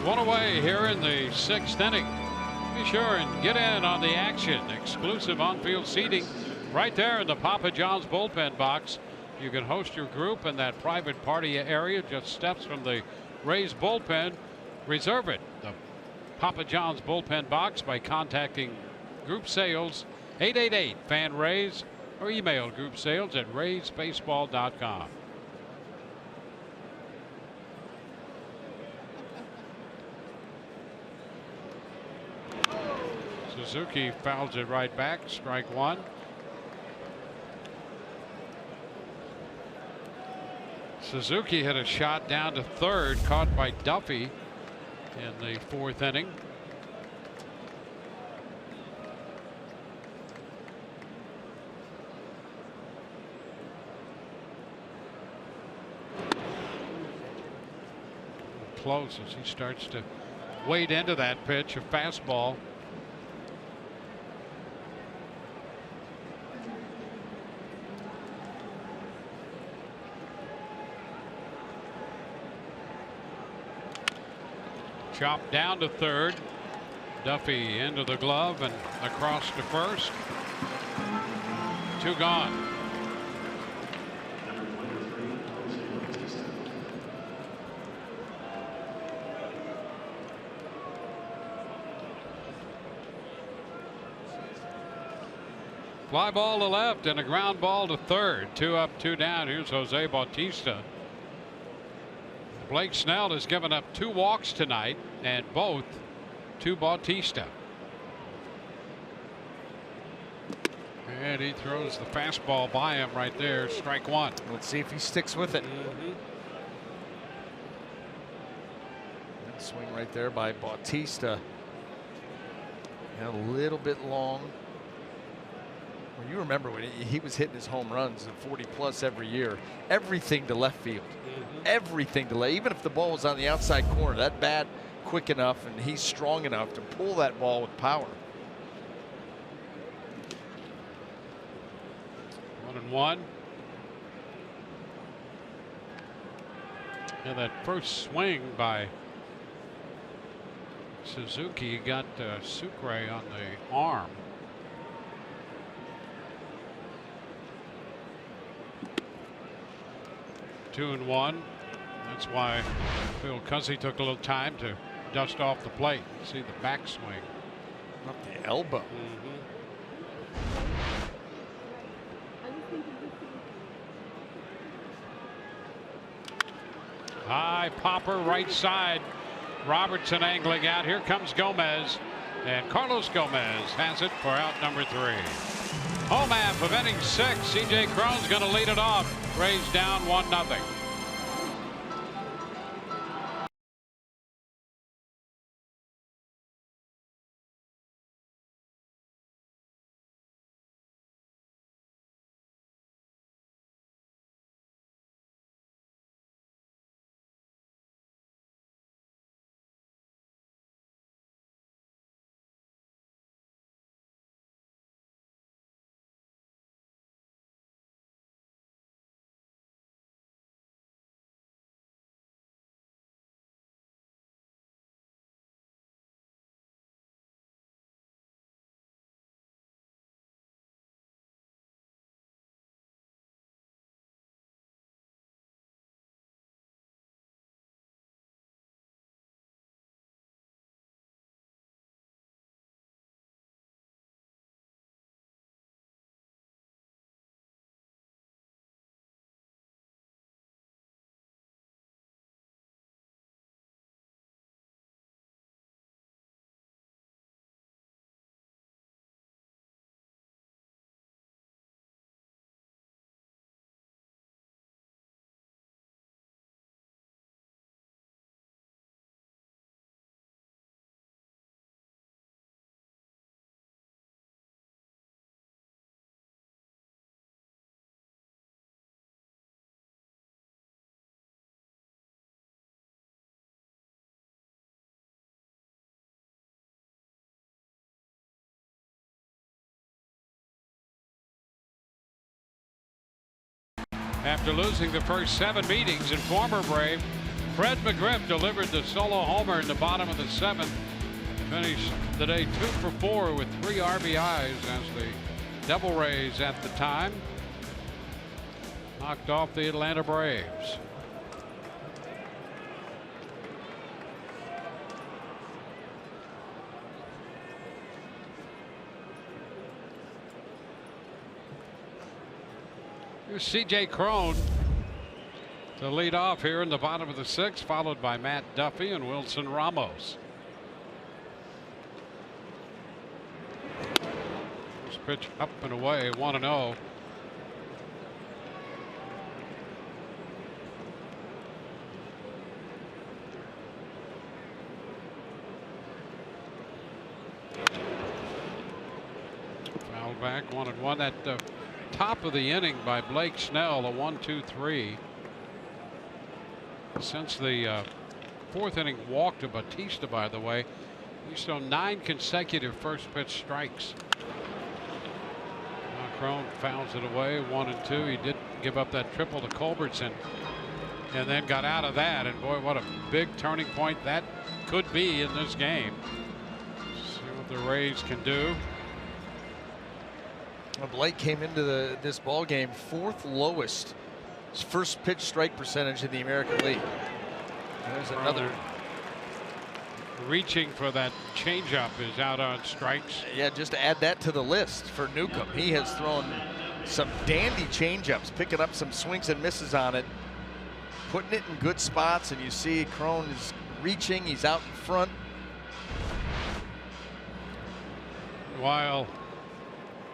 One away here in the 6th inning. Be sure and get in on the action. Exclusive on-field seating right there in the Papa John's bullpen box. You can host your group in that private party area just steps from the Rays bullpen. Reserve it, the Papa John's bullpen box, by contacting Group Sales 888-FAN-RAYS or email groupsales@raysbaseball.com. Suzuki fouls it right back. Strike one. Suzuki hit a shot down to third, caught by Duffy in the 4th inning. Close as he starts to wade into that pitch, a fastball. Chopped down to third. Duffy into the glove and across to first. 2 gone. Fly ball to left and a ground ball to third. 2 up, 2 down. Here's Jose Bautista. Blake Snell has given up 2 walks tonight, and both to Bautista. And he throws the fastball by him right there. Strike one. Let's see if he sticks with it. That swing right there by Bautista. A little bit long. Well, you remember when he was hitting his home runs at 40 plus every year. Everything to left field. Everything to left. Even if the ball was on the outside corner, that bat quick enough and he's strong enough to pull that ball with power. 1-1. And that first swing by Suzuki got Sucre on the arm. 2-1. That's why Phil Cuzzy took a little time to dust off the plate. See the backswing. Up the elbow. High popper right side. Robertson angling out. Here comes Gomez. And Carlos Gomez has it for out number 3. Home half of inning 6. C.J. Cron's going to lead it off. Rays down 1-0. After losing the first 7 meetings, and former Brave Fred McGriff delivered the solo homer in the bottom of the 7th. Finished the day 2 for 4 with 3 RBIs as the Devil Rays at the time knocked off the Atlanta Braves. Here's C.J. Cron to lead off here in the bottom of the 6th, followed by Matt Duffy and Wilson Ramos. First pitch up and away, 1-0. Foul back, 1-1 at the top of the inning by Blake Snell, a 1-2-3. Since the 4th inning walk to Batista, by the way, he's thrown 9 consecutive first pitch strikes. Cron fouls it away, 1-2. He did give up that triple to Culbertson and then got out of that. And boy, what a big turning point that could be in this game. See what the Rays can do. Well, Blake came into this ball game 4th lowest first pitch strike percentage in the American League. There's another. Reaching for that changeup is out on strikes. Yeah, just to add that to the list for Newcomb. He has thrown some dandy changeups, picking up some swings and misses on it, putting it in good spots, and you see Cron is reaching, he's out in front. While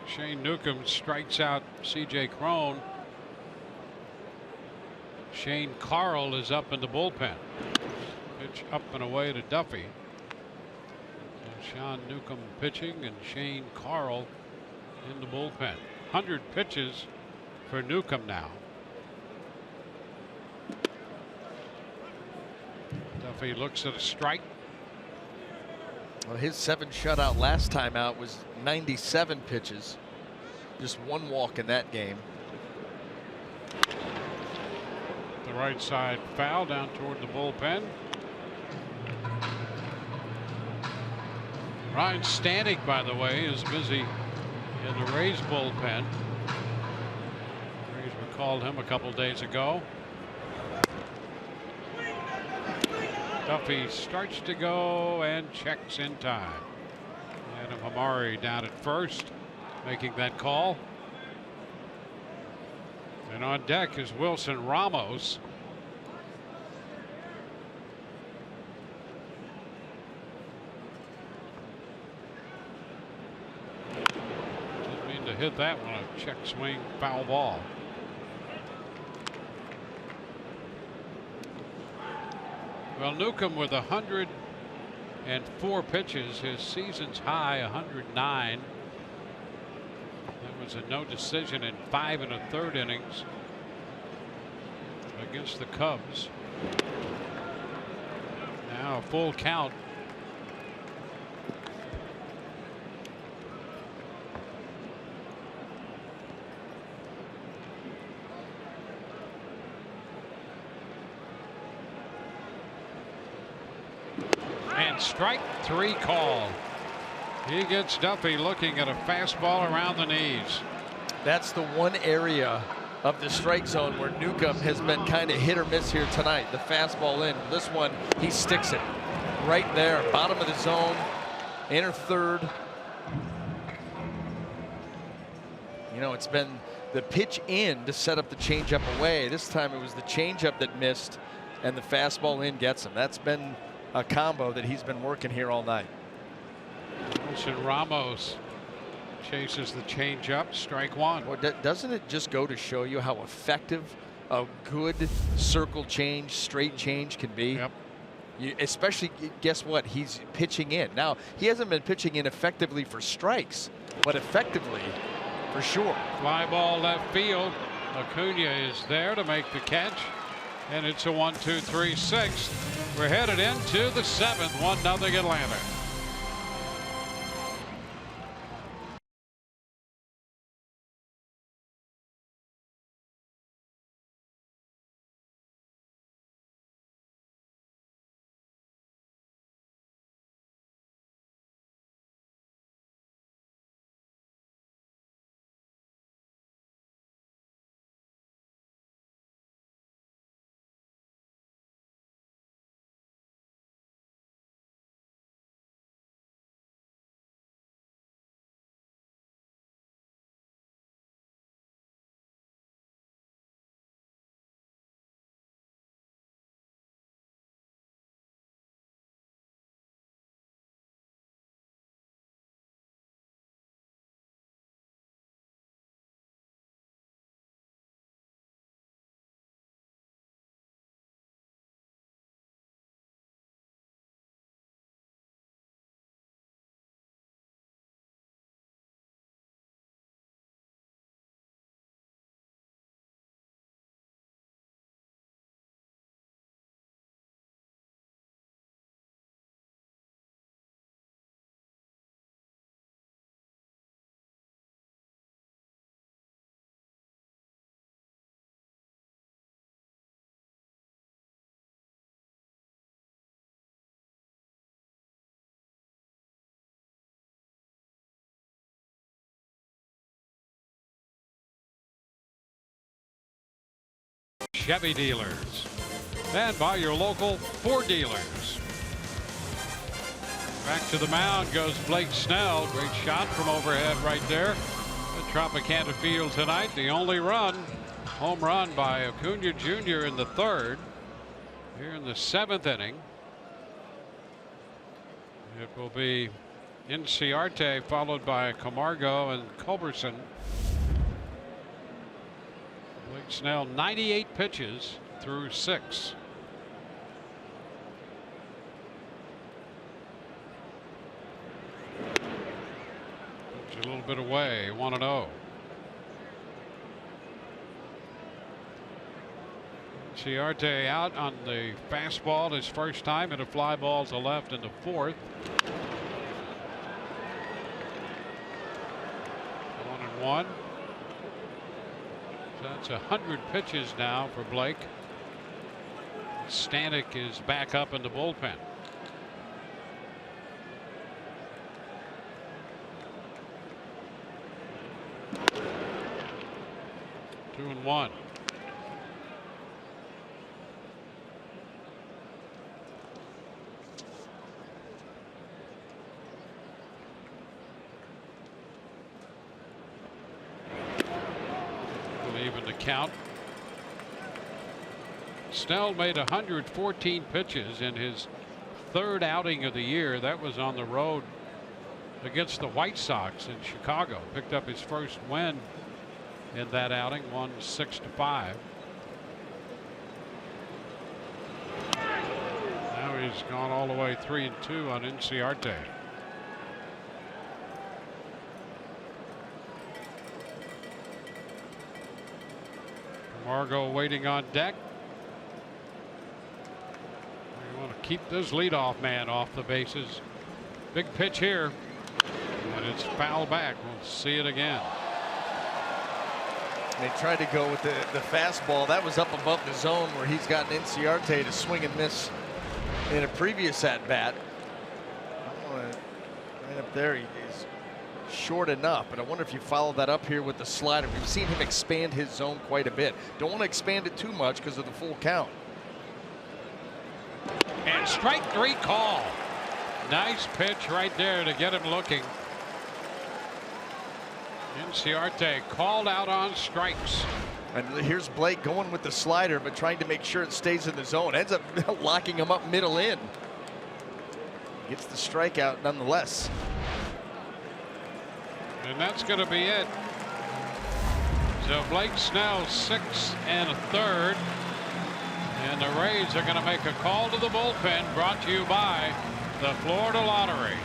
Shane Newcomb strikes out C.J. Cron, Shane Carl is up in the bullpen. Pitch up and away to Duffy. So Sean Newcomb pitching and Shane Carl in the bullpen. 100 pitches for Newcomb now. Duffy looks at a strike. Well, his 7 shutout last time out was 97 pitches. Just 1 walk in that game. The right side foul down toward the bullpen. Ryan Stanek, by the way, is busy in the Rays bullpen. Rays recalled him a couple days ago. Duffy starts to go and checks in time. Adam Hamari down at first, making that call. And on deck is Wilson Ramos. Didn't mean to hit that one. A check swing, foul ball. Well, Newcomb with 104 pitches, his season's high 109. That was a no decision in 5 1/3 innings against the Cubs. Now a full count. And strike 3 called. He gets Duffy looking at a fastball around the knees. That's the one area of the strike zone where Newcomb has been kind of hit or miss here tonight. The fastball in. This one, he sticks it right there, bottom of the zone, inner third. You know, it's been the pitch in to set up the changeup away. This time it was the changeup that missed, and the fastball in gets him. That's been a combo that he's been working here all night. Wilson Ramos chases the changeup, strike 1. Well, doesn't it just go to show you how effective a good circle change, straight change can be? Yep. Especially, guess what? He's pitching in. Now, he hasn't been pitching in effectively for strikes, but effectively for sure. Fly ball left field. Acuna is there to make the catch. And it's a 1-2-3 6th. We're headed into the 7th, 1-0 Atlanta. Chevy dealers and by your local Ford dealers. Back to the mound goes Blake Snell. Great shot from overhead right there at Tropicana Field tonight. The only run, home run by Acuna Jr. in the third. Here in the 7th inning, it will be Inciarte followed by Camargo and Culberson. Blake Snell 98 pitches through 6. It's a little bit away, 1-0. Inciarte out on the fastball his first time, and a fly ball to left in the 4th. 1-1. So that's 100 pitches now for Blake. Stanek is back up in the bullpen. Two and one. Even the count. Snell made 114 pitches in his 3rd outing of the year. That was on the road against the White Sox in Chicago. Picked up his first win in that outing, won 6-5. Now he's gone all the way 3-2 on Inciarte. Margot waiting on deck. You want to keep this leadoff man off the bases. Big pitch here, and it's foul back. We'll see it again. They tried to go with the fastball. That was up above the zone where he's gotten Inciarte to swing and miss in a previous at bat. Right up there, he's short enough, but I wonder if you follow that up here with the slider. We've seen him expand his zone quite a bit. Don't want to expand it too much because of the full count. And strike 3 call. Nice pitch right there to get him looking. Inciarte called out on strikes. And here's Blake going with the slider, but trying to make sure it stays in the zone. Ends up locking him up middle in. Gets the strikeout nonetheless. And that's going to be it. So Blake Snell 6 1/3. And the Rays are going to make a call to the bullpen, brought to you by the Florida Lottery.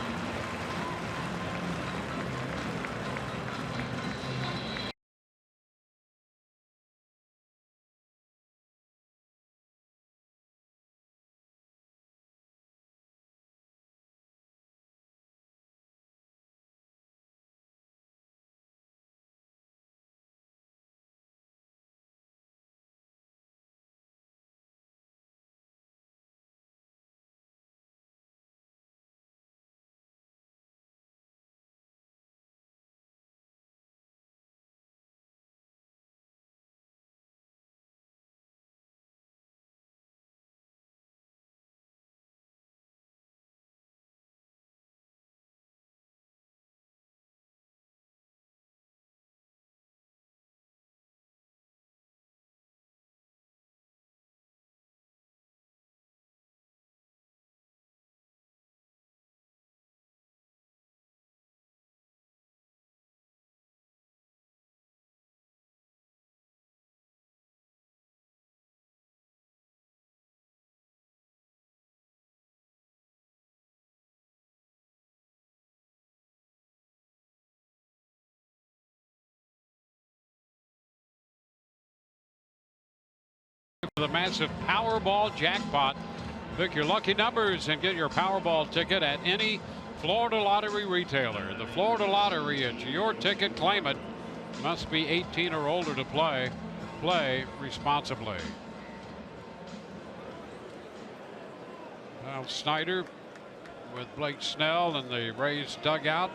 The massive Powerball jackpot. Pick your lucky numbers and get your Powerball ticket at any Florida Lottery retailer. The Florida Lottery, it's your ticket. Claim it. Must be 18 or older to play. Play responsibly. Now Snyder with Blake Snell in the Rays dugout.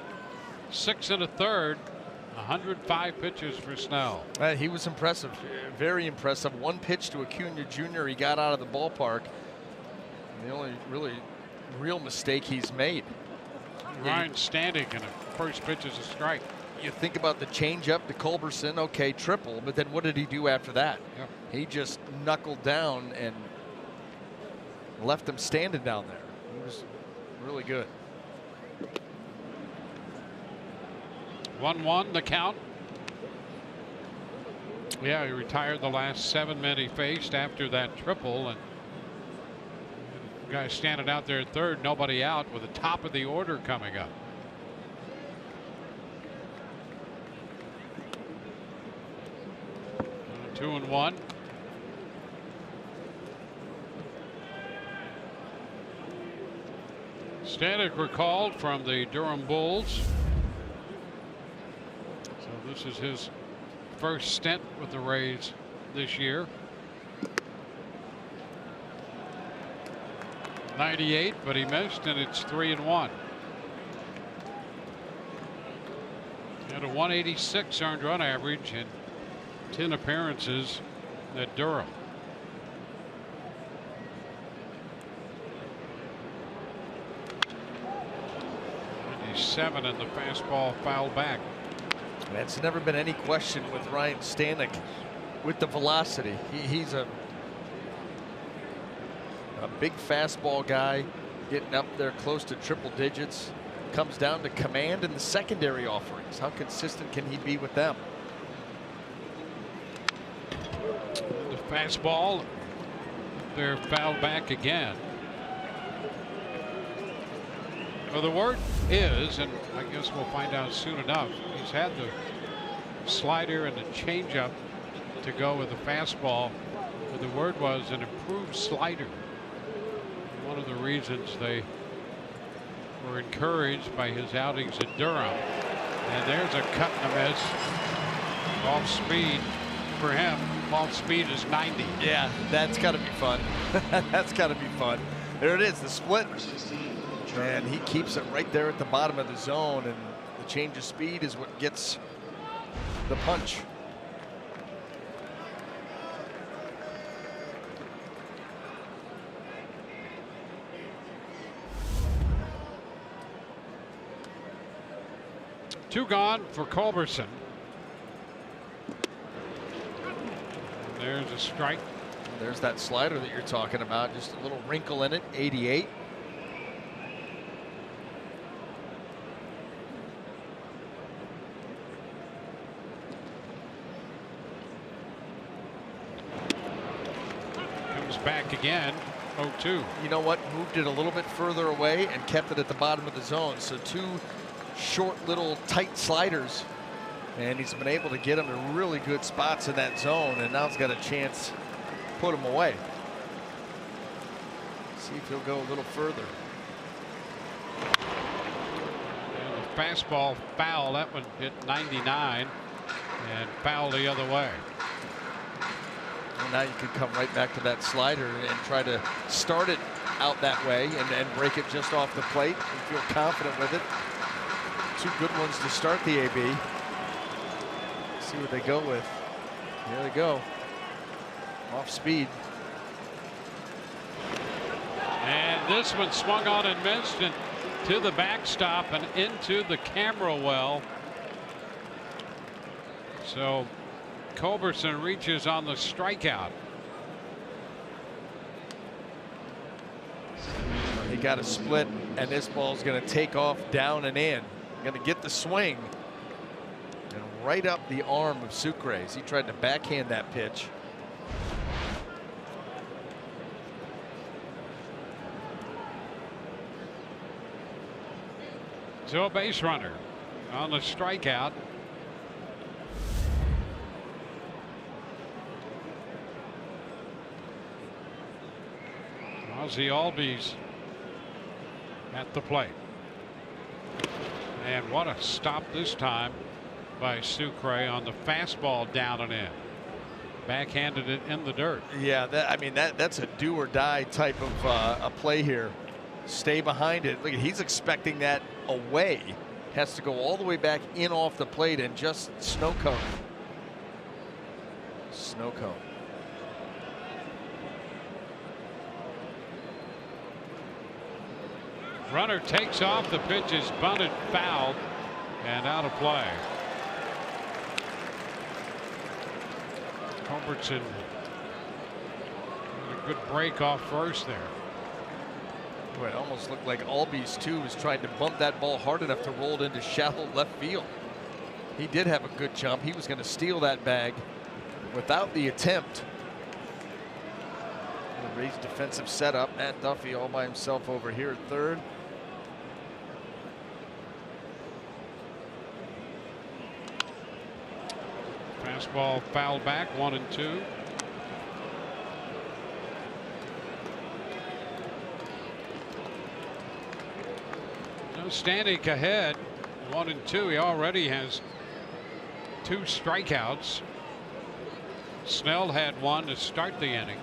6 1/3. 105 pitches for Snell. He was impressive, very impressive. One pitch to Acuna Jr. he got out of the ballpark. The only really real mistake he's made. Ryan Stanek, and the first pitch is a strike. You think about the changeup to Culberson, okay, triple, but then what did he do after that? Yep. He just knuckled down and left him standing down there. He was really good. 1-1 the count. Yeah, he retired the last 7 men he faced after that triple, and the guy standing out there at third, nobody out, with the top of the order coming up. Uh, 2-1. Stanek recalled from the Durham Bulls. So this is his first stint with the Rays this year. 98, but he missed, and it's 3-1. Had a 186 earned run average in 10 appearances at Durham. Seven, and the fastball fouled back. That's never been any question with Ryan Stanek with the velocity. He's a big fastball guy, getting up there close to triple digits. Comes down to command and the secondary offerings. How consistent can he be with them? The fastball, they're fouled back again. Well, the word is, and I guess we'll find out soon enough, he's had the slider and the changeup to go with the fastball, but the word was an improved slider. One of the reasons they were encouraged by his outings at Durham. And there's a cut and a miss. Off speed for him. Off speed is 90. Yeah, that's got to be fun. That's got to be fun. There it is, the split. And he keeps it right there at the bottom of the zone, and the change of speed is what gets the punch. Two gone for Culberson. And there's a strike. There's that slider that you're talking about, just a little wrinkle in it. 88. Back again. 0-2. You know what? Moved it a little bit further away and kept it at the bottom of the zone. So two short, little tight sliders, and he's been able to get them in really good spots in that zone, and now he's got a chance to put them away. See if he'll go a little further. And the fastball foul. That one hit 99 and foul the other way. And now you could come right back to that slider and try to start it out that way and break it just off the plate and feel confident with it. Two good ones to start the AB. See what they go with. Here they go. Off speed. And this one swung on and missed, and to the backstop and into the camera well. So Culberson reaches on the strikeout. He got a split, and this ball's going to take off down and in. Going to get the swing and right up the arm of Sucres. He tried to backhand that pitch. So a base runner on the strikeout. Ozzie Albies at the plate. And what a stop this time by Sucre on the fastball down and in. Backhanded it in the dirt. Yeah, that's a do or die type of a play here. Stay behind it. Look, he's expecting that away. has to go all the way back in off the plate and just snow cone. Snow cone. Runner takes off. The pitch is bunted, fouled, and out of play. Culbertson a good break off first there. Boy, it almost looked like Albies too was trying to bump that ball hard enough to roll it into shallow left field. He did have a good jump. He was going to steal that bag without the attempt. A raised defensive setup. Matt Duffy all by himself over here at third. Fastball fouled back, 1-2. Stanek ahead, 1-2. He already has 2 strikeouts. Snell had 1 to start the inning.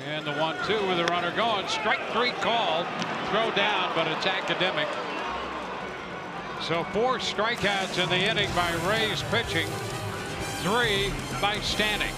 And the 1-2 with the runner going. Strike 3 called. Throw down, but it's academic. So 4 strikeouts in the inning by Rays pitching. 3 by Stanek.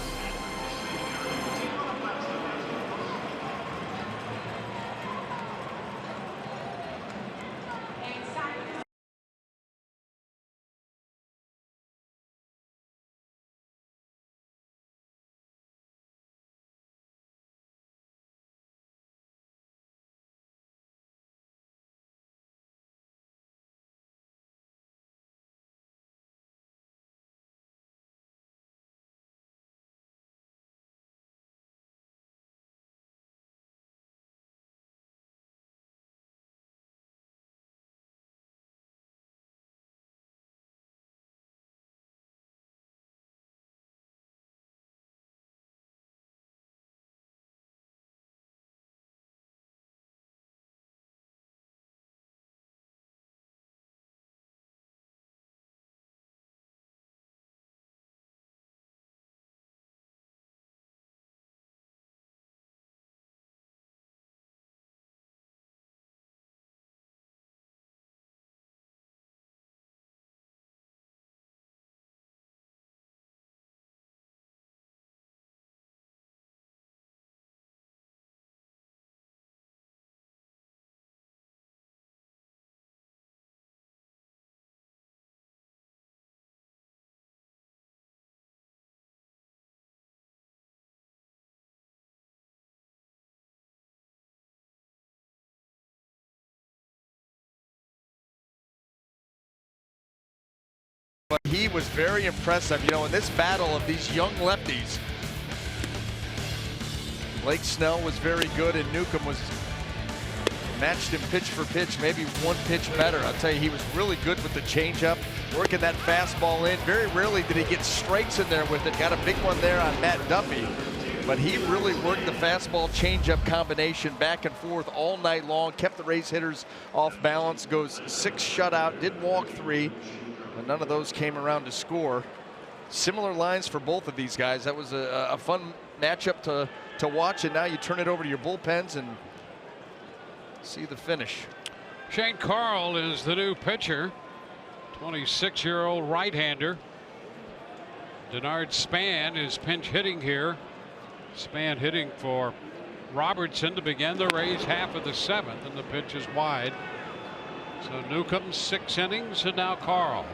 But he was very impressive, you know, in this battle of these young lefties. Blake Snell was very good, and Newcomb was matched him pitch for pitch, maybe 1 pitch better. I'll tell you, he was really good with the changeup, working that fastball in. Very rarely did he get strikes in there with it. Got a big one there on Matt Duffy, but he really worked the fastball changeup combination back and forth all night long, kept the Rays hitters off balance, goes 6 shutout, did walk 3. But none of those came around to score. Similar lines for both of these guys. That was a fun matchup to watch, and now you turn it over to your bullpens and see the finish. Shane Carl is the new pitcher, 26-year-old right-hander. Denard Span is pinch hitting here. Span hitting for Robertson to begin the Rays half of the 7th, and the pitch is wide. So Newcomb 6 innings, and now Carl.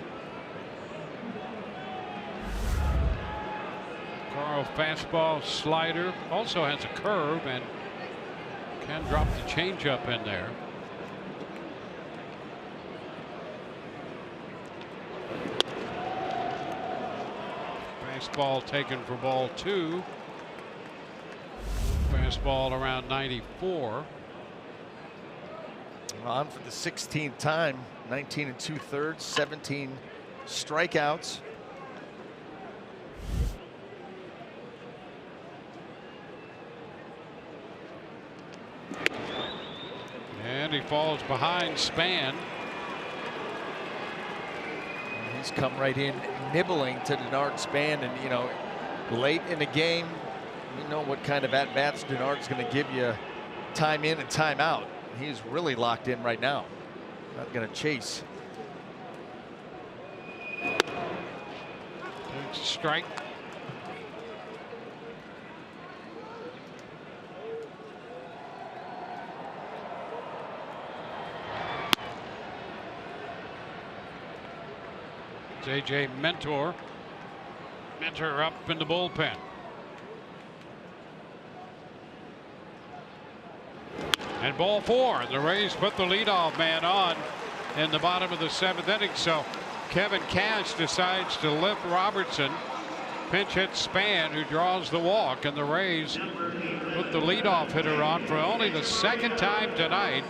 Carl fastball, slider, also has a curve and can drop the changeup in there. Fastball taken for ball 2. Fastball around 94. On for the 16th time, 19 2/3, 17 strikeouts. And he falls behind Span. He's come right in, nibbling to Denard Span, and you know, late in the game, You know what kind of at-bats Denard's going to give you time in and time out. He's really locked in right now. Not going to chase. It's a strike. JJ Mentor up in the bullpen. And ball 4. The Rays put the leadoff man on in the bottom of the 7th inning. So Kevin Cash decides to lift Robertson. Pinch hit Span, who draws the walk, and the Rays put the leadoff hitter on for only the 2nd time tonight.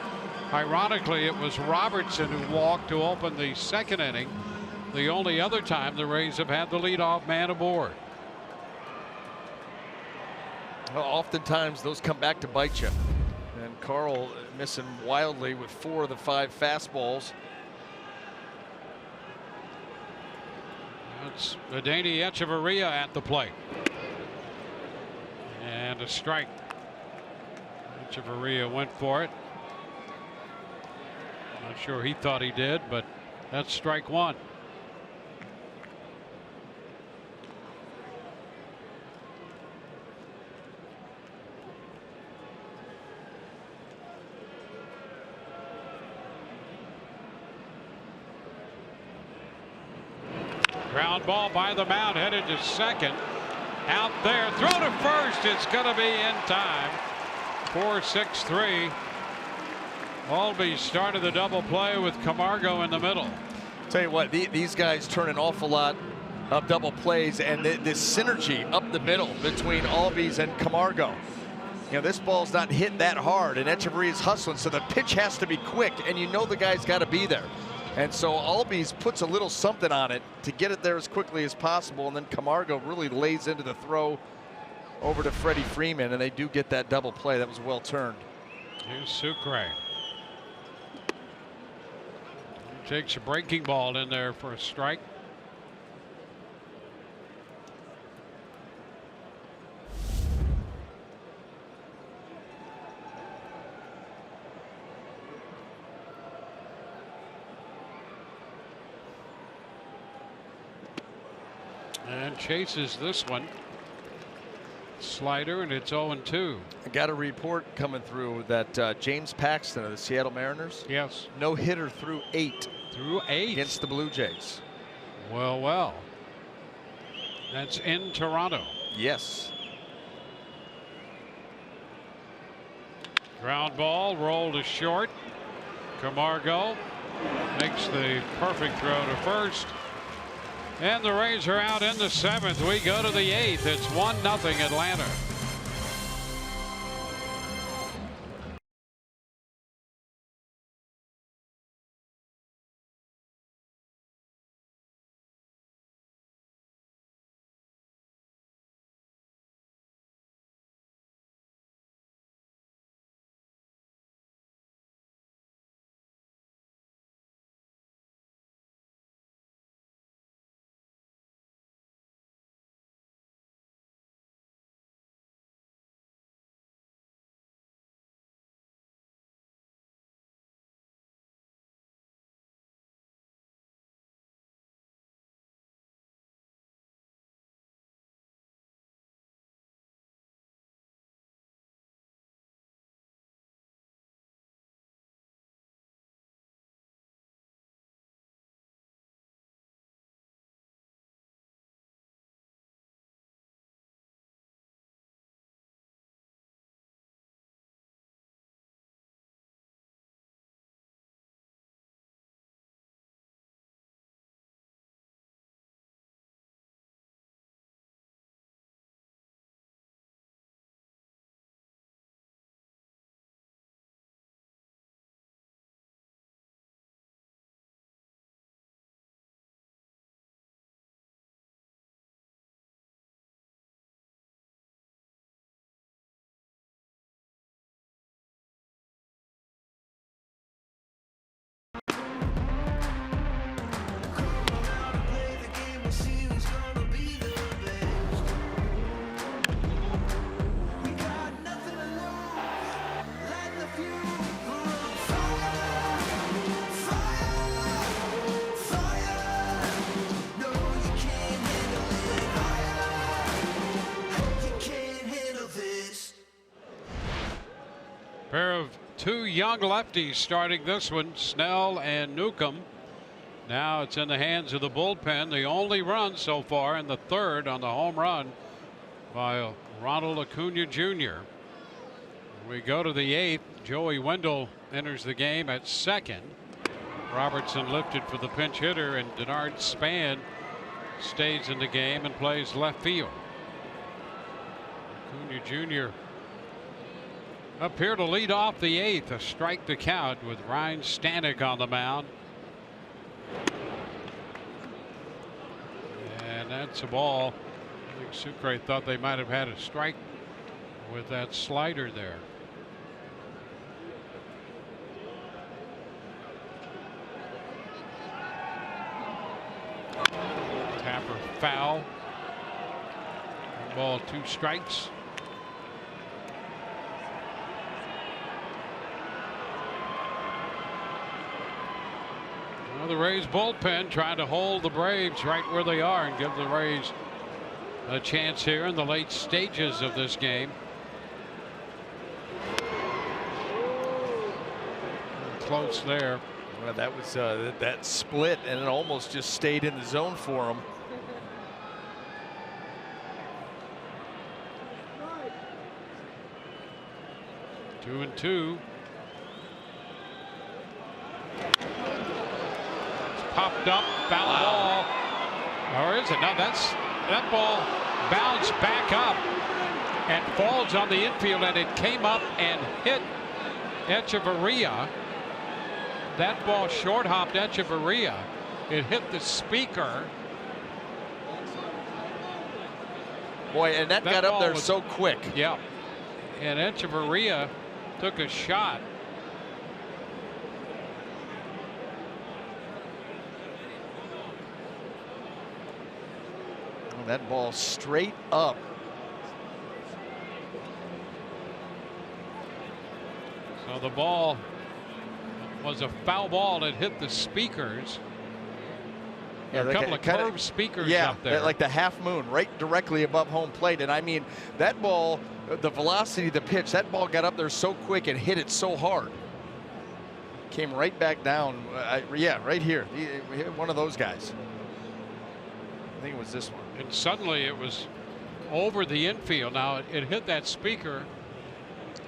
Ironically, it was Robertson who walked to open the 2nd inning. The only other time the Rays have had the leadoff man aboard. Well, oftentimes those come back to bite you. And Carl missing wildly with 4 of the 5 fastballs. It's Adeiny Echeverria at the plate. And a strike. Echeverria went for it. Not sure he thought he did, but that's strike 1. Ground ball by the mound, headed to second. Out there, throw to first. It's going to be in time. 4-6-3. Albee started the double play with Camargo in the middle. Tell you what, these guys turn an awful lot of double plays, and this synergy up the middle between Albies and Camargo. You know, this ball's not hit that hard, and Echeverria's hustling, so the pitch has to be quick, and you know the guy's got to be there. And so Albies puts a little something on it to get it there as quickly as possible, and then Camargo really lays into the throw over to Freddie Freeman, and they do get that double play. That was well turned. Here's Sucre. He takes a breaking ball in there for a strike. And chases this one. Slider, and it's 0-2. I got a report coming through that James Paxton of the Seattle Mariners. Yes. No hitter through 8. Through 8. Against the Blue Jays. Well. That's in Toronto. Yes. Ground ball, rolled to short. Camargo makes the perfect throw to first. And the Rays are out in the 7th. We go to the 8th. It's 1-0 Atlanta. Pair of two young lefties starting this one, Snell and Newcomb. Now it's in the hands of the bullpen. The only run so far in the third on the home run by Ronald Acuna Jr. We go to the eighth. Joey Wendell enters the game at second. Robertson lifted for the pinch hitter, and Denard Span stays in the game and plays left field. Acuna Jr. up here to lead off the eighth. A strike to count with Ryan Stanek on the mound. And that's a ball. I think Sucre thought they might have had a strike with that slider there. Tapper foul. 1 ball, 2 strikes. Well, the Rays bullpen trying to hold the Braves right where they are and give the Rays a chance here in the late stages of this game. Close there. Well, that was that split, and it almost just stayed in the zone for him. Two and two. It's popped up, foul ball. Or is it? No, that ball bounced back up and falls on the infield, and it came up and hit Echeverria. That ball short hopped Echeverria. It hit the speaker. Boy, and that got up there so quick. Yeah. And Echeverria took a shot. That ball straight up. So the ball was a foul ball that hit the speakers. Yeah, a couple of curved speakers up there. Like the half moon right directly above home plate. And I mean, that ball, the velocity of the pitch, that ball got up there so quick and hit it so hard. Came right back down. Yeah, right here. We hit one of those guys. I think it was this one. And suddenly it was over the infield. Now it hit that speaker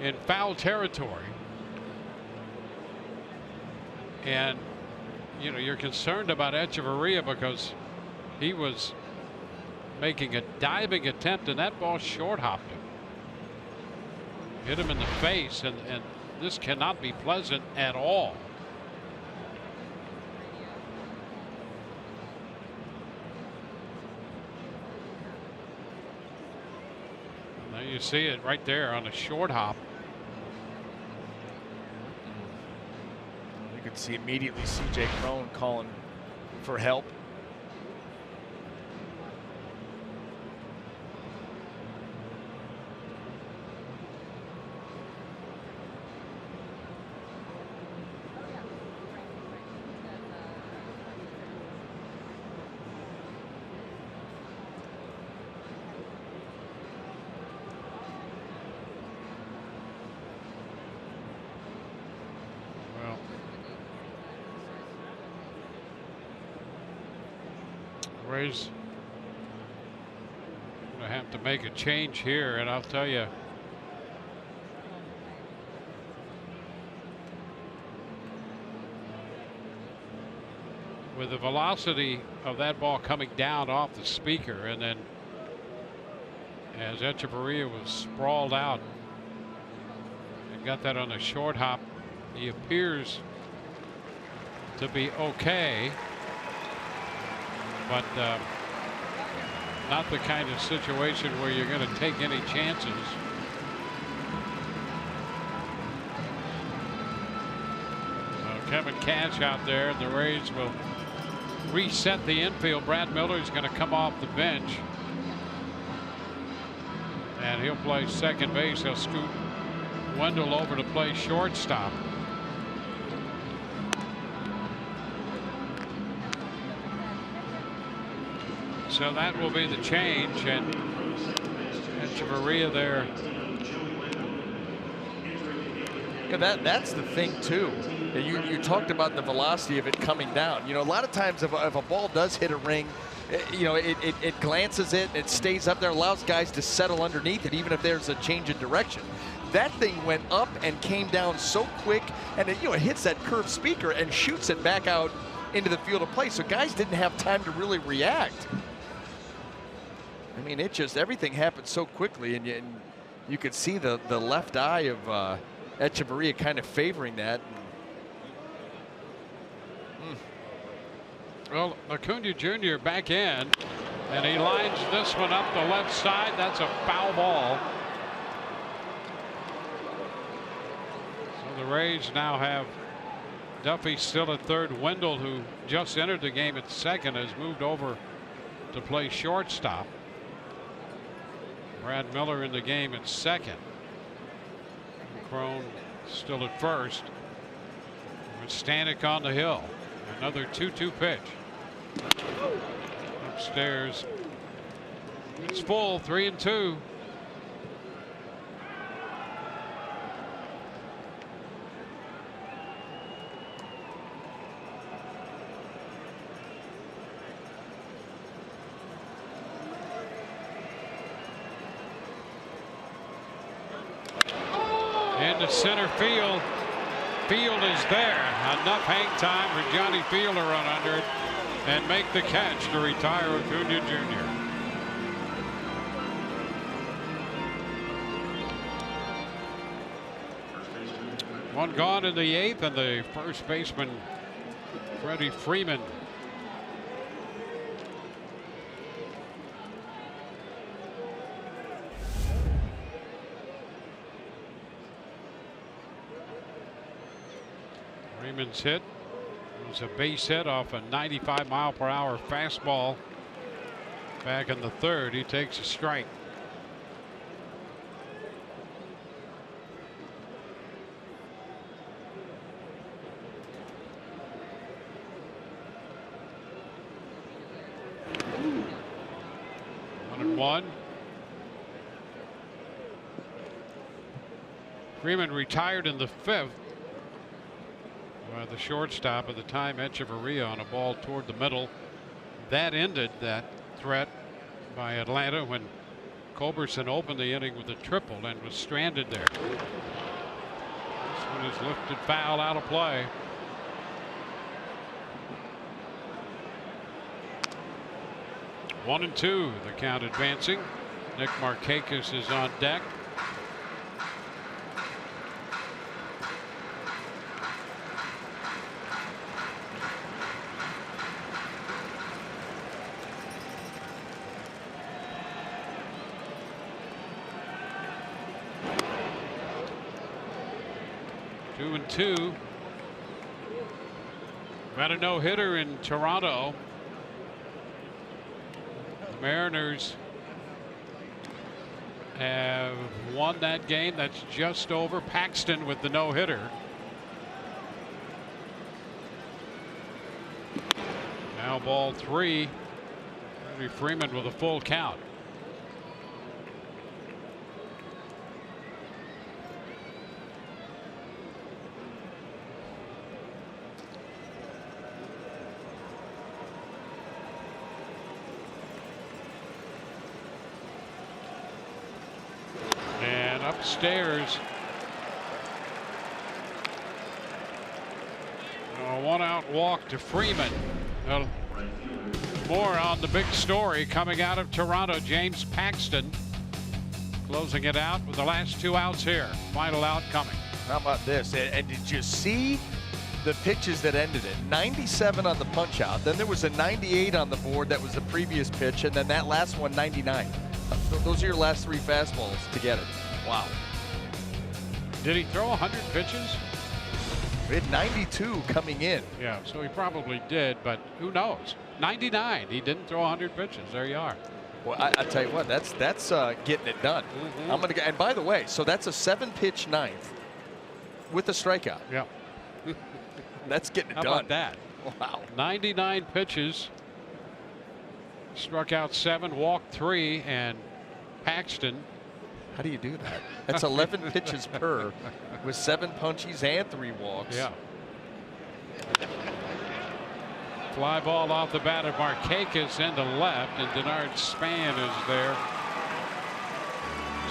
in foul territory. And you know, you're concerned about Echeverria because he was making a diving attempt, and that ball short hopped him. Hit him in the face, and this cannot be pleasant at all. Now you see it right there on a short hop. You could see immediately C.J. Cron calling for help. Rays gonna have to make a change here, and I'll tell you, with the velocity of that ball coming down off the speaker, and then as Echeverria was sprawled out and got that on a short hop, he appears to be okay. But not the kind of situation where you're going to take any chances. So Kevin Cash out there, and the Rays will reset the infield. Brad Miller is going to come off the bench, and he'll play second base. He'll scoot Wendell over to play shortstop. So that will be the change, and Echeverria there You know, that's the thing too. You talked about the velocity of it coming down. You know, a lot of times if a ball does hit a ring, you know, it glances it, it stays up there, allows guys to settle underneath it, even if there's a change in direction. That thing went up and came down so quick, and it, you know, it hits that curved speaker and shoots it back out into the field of play. So guys didn't have time to really react. I mean, it just, everything happened so quickly, and you could see the left eye of Echeverria kind of favoring that. Well, Acuna Jr. back in, and he lines this one up the left side. That's a foul ball. So the Rays now have Duffy still at third. Wendell, who just entered the game at second, has moved over to play shortstop. Brad Miller in the game at second. Crone still at first. With Stanek on the hill. Another 2-2 pitch. Upstairs. It's full, 3-2. Into center field. Field is there. Enough hang time for Johnny Field to run under it and make the catch to retire Acuna Jr. One gone in the eighth, and the first baseman, Freddie Freeman, Freeman's hit was a base hit off a 95-mile-per-hour fastball back in the third. He takes a strike. One and one. Freeman retired in the fifth. The shortstop at the time, Echeverria, on a ball toward the middle. That ended that threat by Atlanta when Culberson opened the inning with a triple and was stranded there. This one is lifted foul out of play. One and two, the count advancing. Nick Markakis is on deck. Two. Got a no-hitter in Toronto. The Mariners have won that game. That's just over. Paxton with the no-hitter. Now ball three. Freddie Freeman with a full count. Upstairs, a one-out walk to Freeman. More on the big story coming out of Toronto. James Paxton closing it out with the last two outs here. Final out coming. How about this? And did you see the pitches that ended it? 97 on the punch out. Then there was a 98 on the board. That was the previous pitch. And then that last one, 99. Those are your last three fastballs to get it. Wow. Did he throw 100 pitches? We had 92 coming in. Yeah, so he probably did, but who knows? 99. He didn't throw 100 pitches. There you are. Well, I tell you what, that's getting it done. I'm gonna. And by the way, so that's a 7-pitch ninth with a strikeout. Yeah. That's getting it How done. about that? Wow. 99 pitches. Struck out 7, walked 3, and Paxton How do you do that? That's 11 pitches per with 7 punchies and 3 walks. Yeah. Fly ball off the bat of Markakis into left, and Denard Span is there.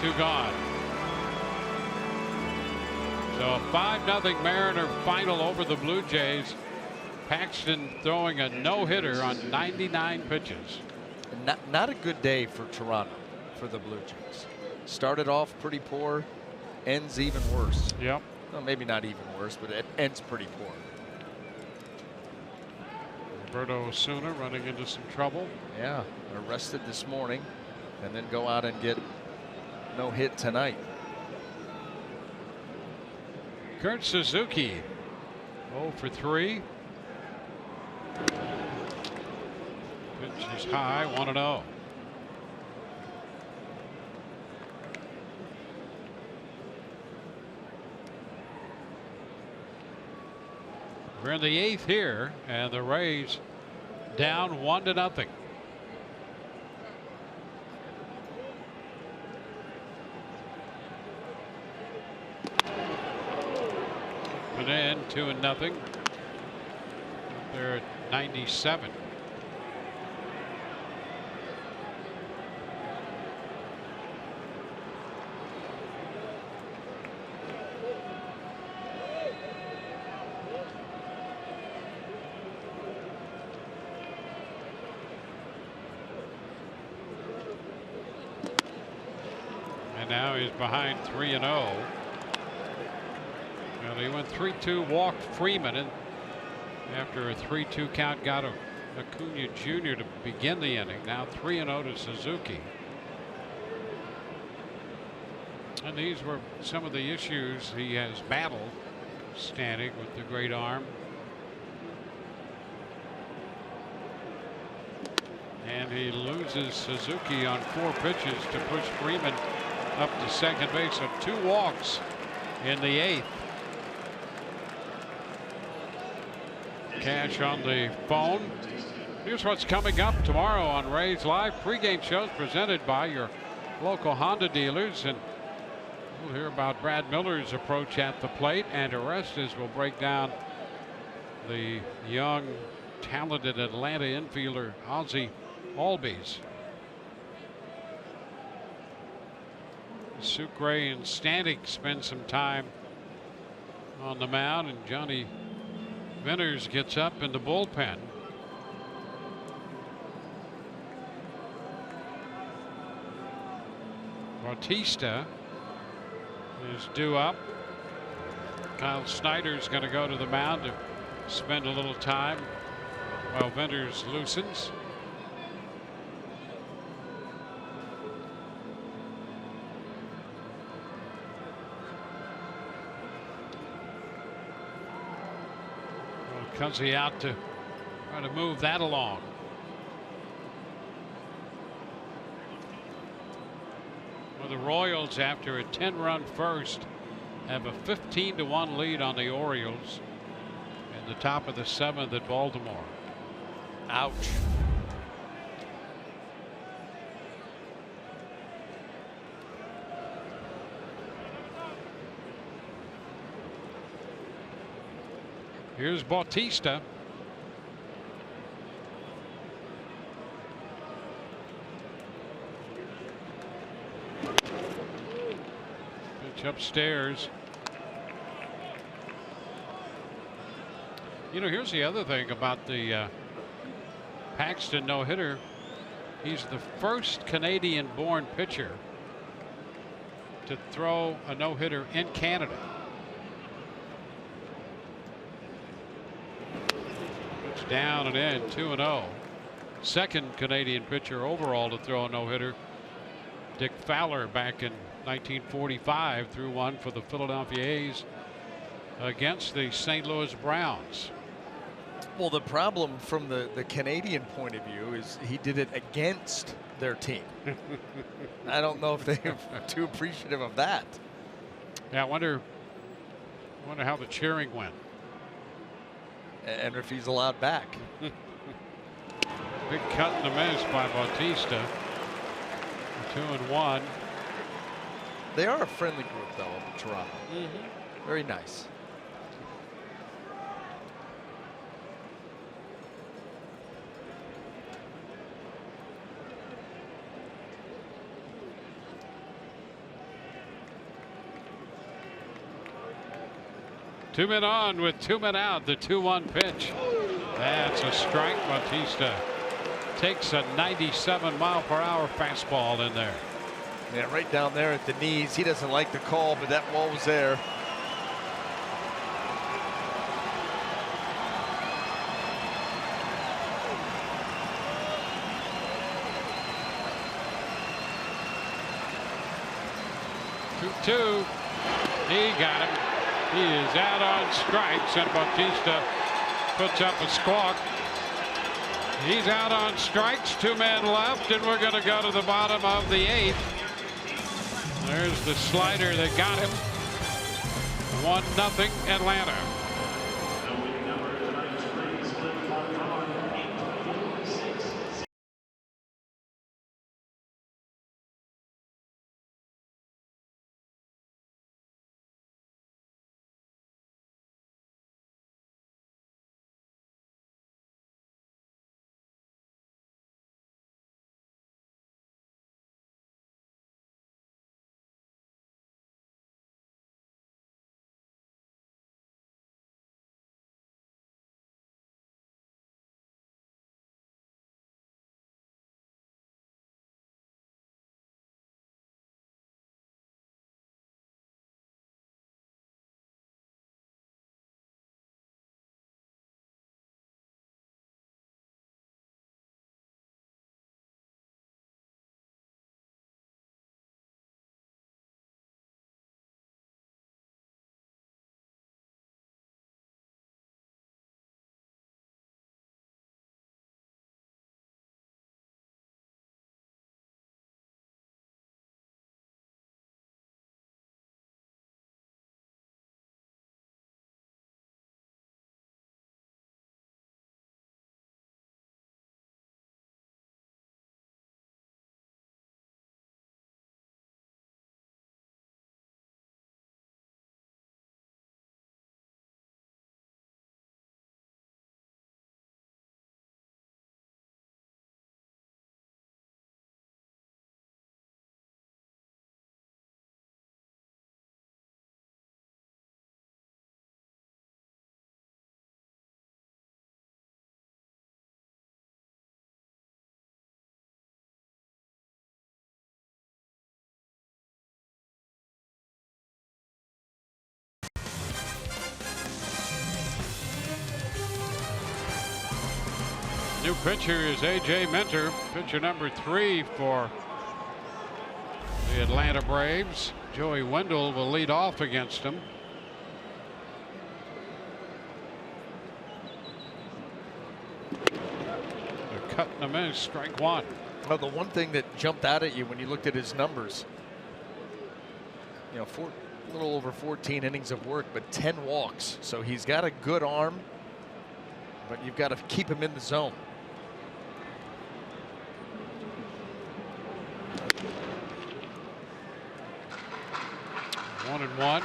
2 gone. So a 5-0 Mariner final over the Blue Jays. Paxton throwing a no-hitter on 99 pitches. Not a good day for Toronto, for the Blue Jays. Started off pretty poor, ends even worse. Yep. Well, maybe not even worse, but it ends pretty poor. Roberto Osuna running into some trouble. Yeah, arrested this morning and then go out and get no hit tonight. Kurt Suzuki 0 for 3. Pitch is high, 1-0. We're in the 8th here, and the Rays down 1-0. Put in 2-0. They're at 97. And now he's behind 3-0. Well, he went 3-2, walked Freeman, and after a 3-2 count, got Acuna Jr. to begin the inning. Now 3-0 to Suzuki. And these were some of the issues he has battled, Stanek with the great arm. And he loses Suzuki on 4 pitches to push Freeman up to second base. So 2 walks in the 8th. Cash on the phone. Here's what's coming up tomorrow on Rays Live. Pre-game shows presented by your local Honda dealers. And we'll hear about Brad Miller's approach at the plate. And Orestes will break down the young, talented Atlanta infielder Ozzie Albies. Sucre and Stanek spend some time on the mound, and Johnny Venters gets up in the bullpen. Bautista is due up. Kyle Snyder's going to go to the mound to spend a little time while Venters loosens. Cuzzy out to try to move that along. Well, the Royals, after a 10-run first, have a 15-1 lead on the Orioles in the top of the 7th at Baltimore. Ouch. Here's Bautista. Pitch upstairs. You know, here's the other thing about the Paxton no-hitter. He's the first Canadian-born pitcher to throw a no-hitter in Canada. Down and in, 2-0. Second Canadian pitcher overall to throw a no-hitter. Dick Fowler back in 1945 threw one for the Philadelphia A's against the St. Louis Browns. Well, the problem from the Canadian point of view is he did it against their team. I don't know if they're too appreciative of that. Yeah, I wonder how the cheering went. And if he's allowed back. Big cut and a miss by Bautista. 2-1. They are a friendly group, though, up in Toronto. Very nice. Two men on with 2 men out. The 2-1 pitch. That's a strike. Bautista takes a 97-mile-per-hour fastball in there. Yeah, right down there at the knees. He doesn't like the call, but that ball was there. Two. He got him. He is out on strikes, and Bautista puts up a squawk. He's out on strikes. 2 men left, and we're going to go to the bottom of the 8th. There's the slider that got him. 1-0 Atlanta. New pitcher is A.J. Minter, pitcher number 3 for the Atlanta Braves. Joey Wendell will lead off against him. They're cutting him in, strike 1. Well, the one thing that jumped out at you when you looked at his numbers, you know, a little over 14 innings of work, but 10 walks. So he's got a good arm, but you've got to keep him in the zone. 1-1.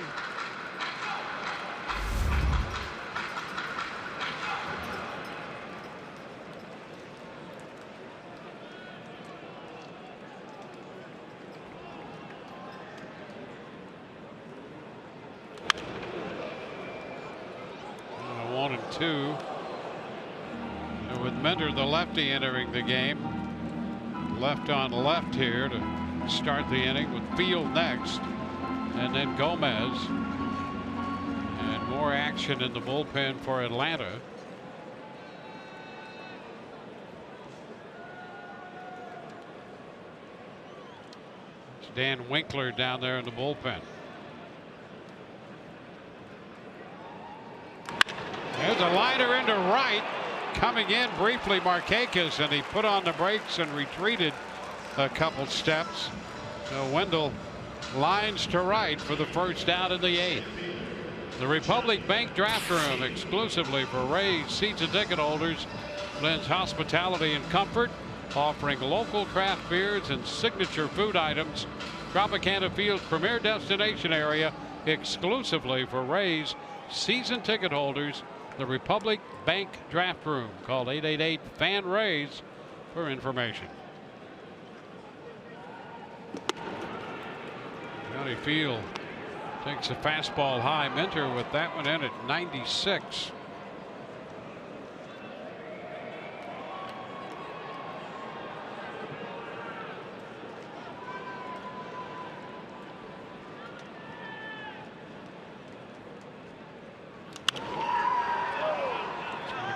One and two. And with Minter, the lefty, entering the game. Left on left here to start the inning, with Field next. And then Gomez. And more action in the bullpen for Atlanta. It's Dan Winkler down there in the bullpen. There's a liner into right. Coming in briefly, Markakis, and he put on the brakes and retreated a couple steps. So Wendell lines to right for the first out in the 8th. The Republic Bank Draft Room, exclusively for Rays season ticket holders, lends hospitality and comfort, offering local craft beers and signature food items Tropicana Field's premier destination area exclusively for Rays season ticket holders. The Republic Bank Draft Room. Call 888-FAN-RAYS for information. County Field takes a fastball high. Minter with that one in at 96.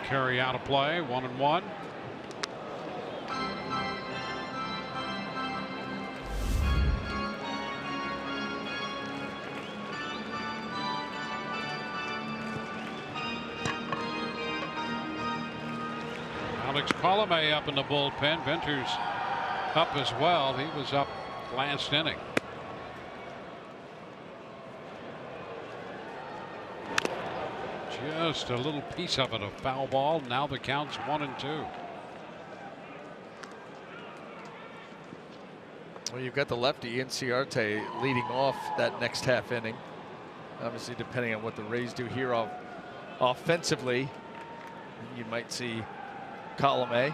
Carry out of play, 1-1. Alex Colomé up in the bullpen. Venter's up as well. He was up last inning. Just a little piece of it, a foul ball. Now the count's 1-2. Well, you've got the lefty Inciarte leading off that next half inning. Obviously, depending on what the Rays do here offensively, you might see Colomé.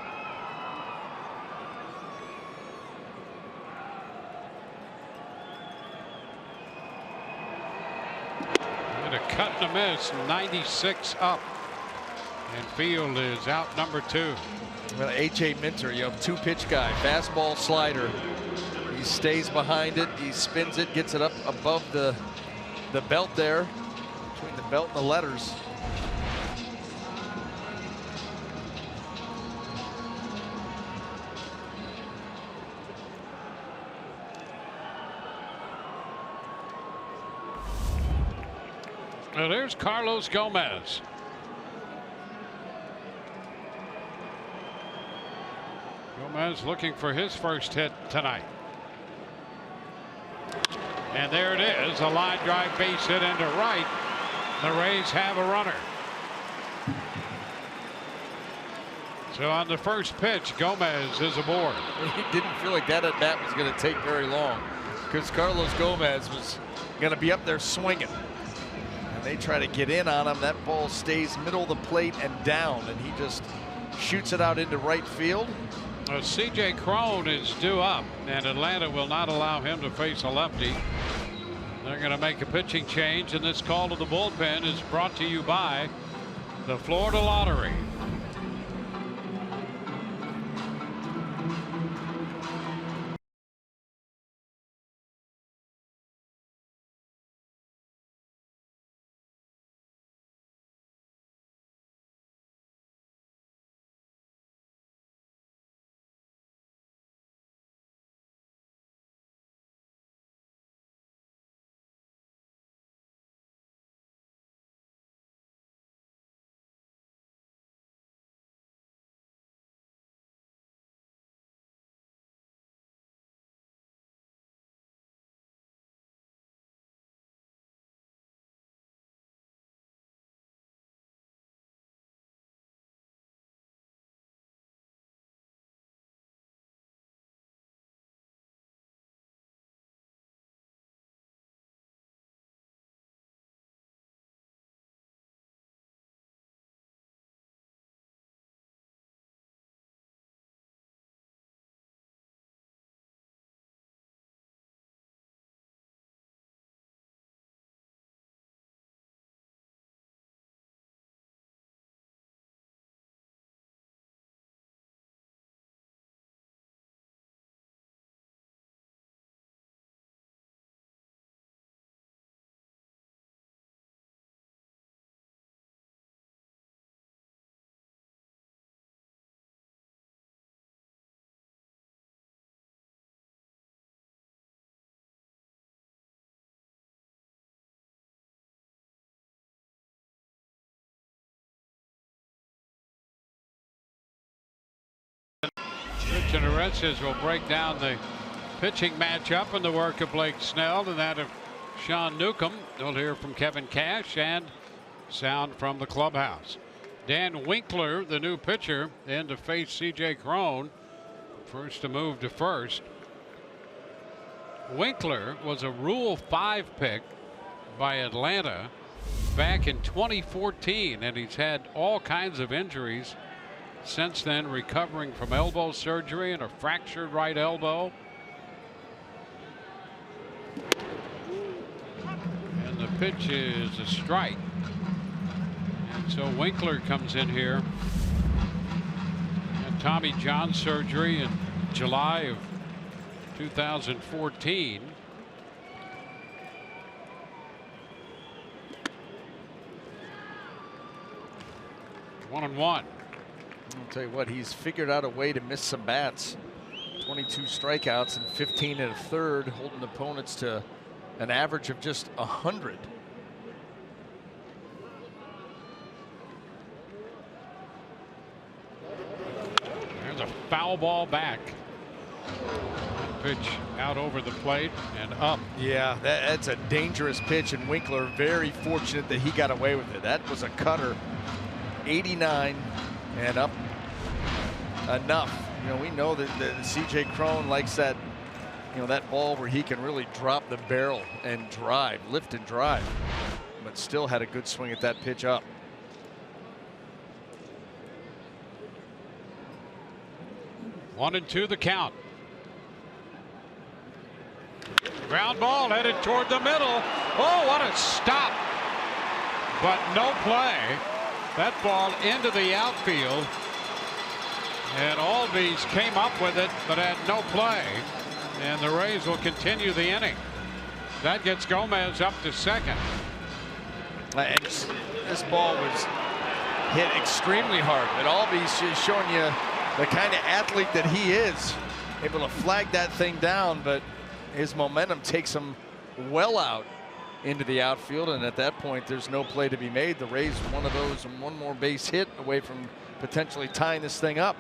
A cut and a miss, 96 up. And Field is out number 2. Well, H.A. Minter, you have 2-pitch guy, fastball, slider. He stays behind it, he spins it, gets it up above the belt there, between the belt and the letters. Now there's Carlos Gomez. Gomez looking for his first hit tonight. And there it is, a line drive base hit into right. The Rays have a runner. So on the first pitch, Gomez is aboard. He didn't feel like that at bat was going to take very long, because Carlos Gomez was going to be up there swinging. And they try to get in on him. That ball stays middle of the plate and down, and he just shoots it out into right field. C.J. Cron is due up, and Atlanta will not allow him to face a lefty. They're going to make a pitching change, and this call to the bullpen is brought to you by the Florida Lottery. Rich and Orestes will break down the pitching matchup and the work of Blake Snell and that of Sean Newcomb. We'll hear from Kevin Cash and sound from the clubhouse. Dan Winkler, the new pitcher, in to face C.J. Cron. First to move to first. Winkler was a Rule 5 pick by Atlanta back in 2014, and he's had all kinds of injuries since then, recovering from elbow surgery and a fractured right elbow. And the pitch is a strike. And so Winkler comes in here. And Tommy John surgery in July of 2014. One and one. I'll tell you what, he's figured out a way to miss some bats. 22 strikeouts and 15 and a third, holding opponents to an average of just 100. There's a foul ball back. Pitch out over the plate and up. Yeah, that's a dangerous pitch, and Winkler very fortunate that he got away with it. That was a cutter. 89 and up enough. You know, we know that C.J. Cron likes that, you know, that ball where he can really drop the barrel and drive, lift and drive, but still had a good swing at that pitch up. One and two the count. Ground ball headed toward the middle. Oh, what a stop. But no play. That ball into the outfield. And Albies came up with it, but had no play. And the Rays will continue the inning. That gets Gomez up to second. And this ball was hit extremely hard, but Albies is showing you the kind of athlete that he is. Able to flag that thing down, but his momentum takes him well out into the outfield, and at that point there's no play to be made. The Rays one of those and one more base hit away from potentially tying this thing up.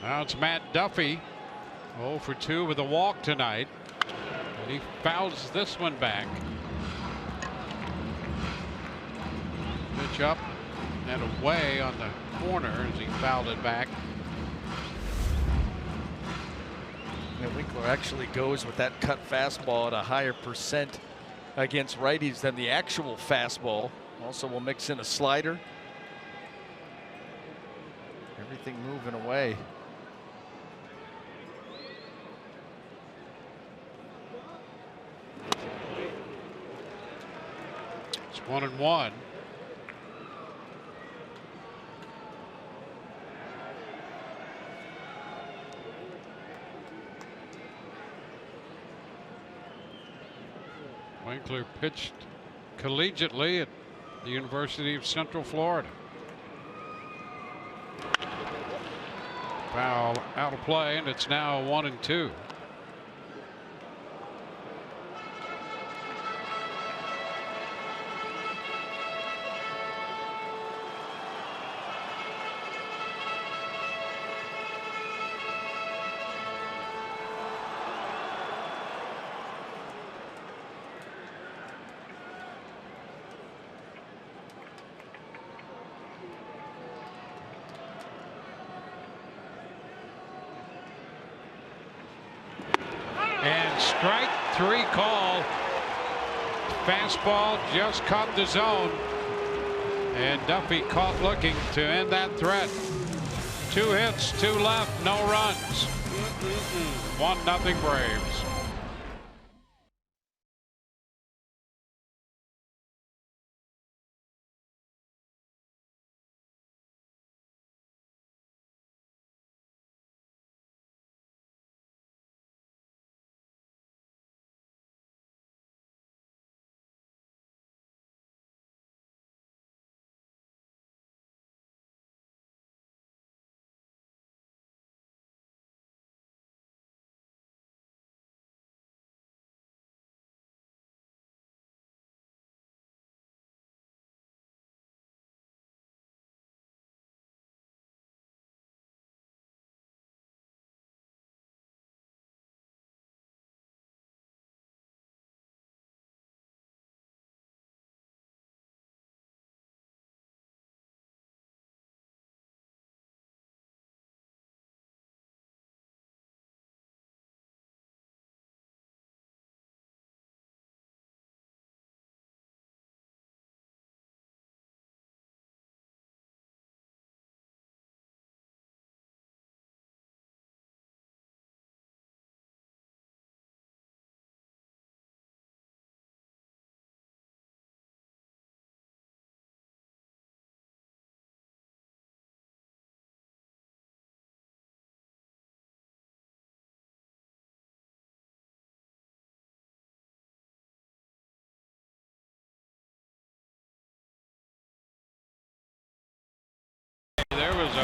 Now it's Matt Duffy, 0 for 2 with a walk tonight, and he fouls this one back. Pitch up and away on the corner as he fouled it back. And Winkler actually goes with that cut fastball at a higher percent against righties than the actual fastball. Also will mix in a slider. Everything moving away. It's 1-1. Winkler pitched collegiately at the University of Central Florida. Foul out of play, and it's now 1-2. And strike three call. Fastball just caught the zone. And Duffy caught looking to end that threat. 2 hits, 2 left, no runs. 1-0 Braves.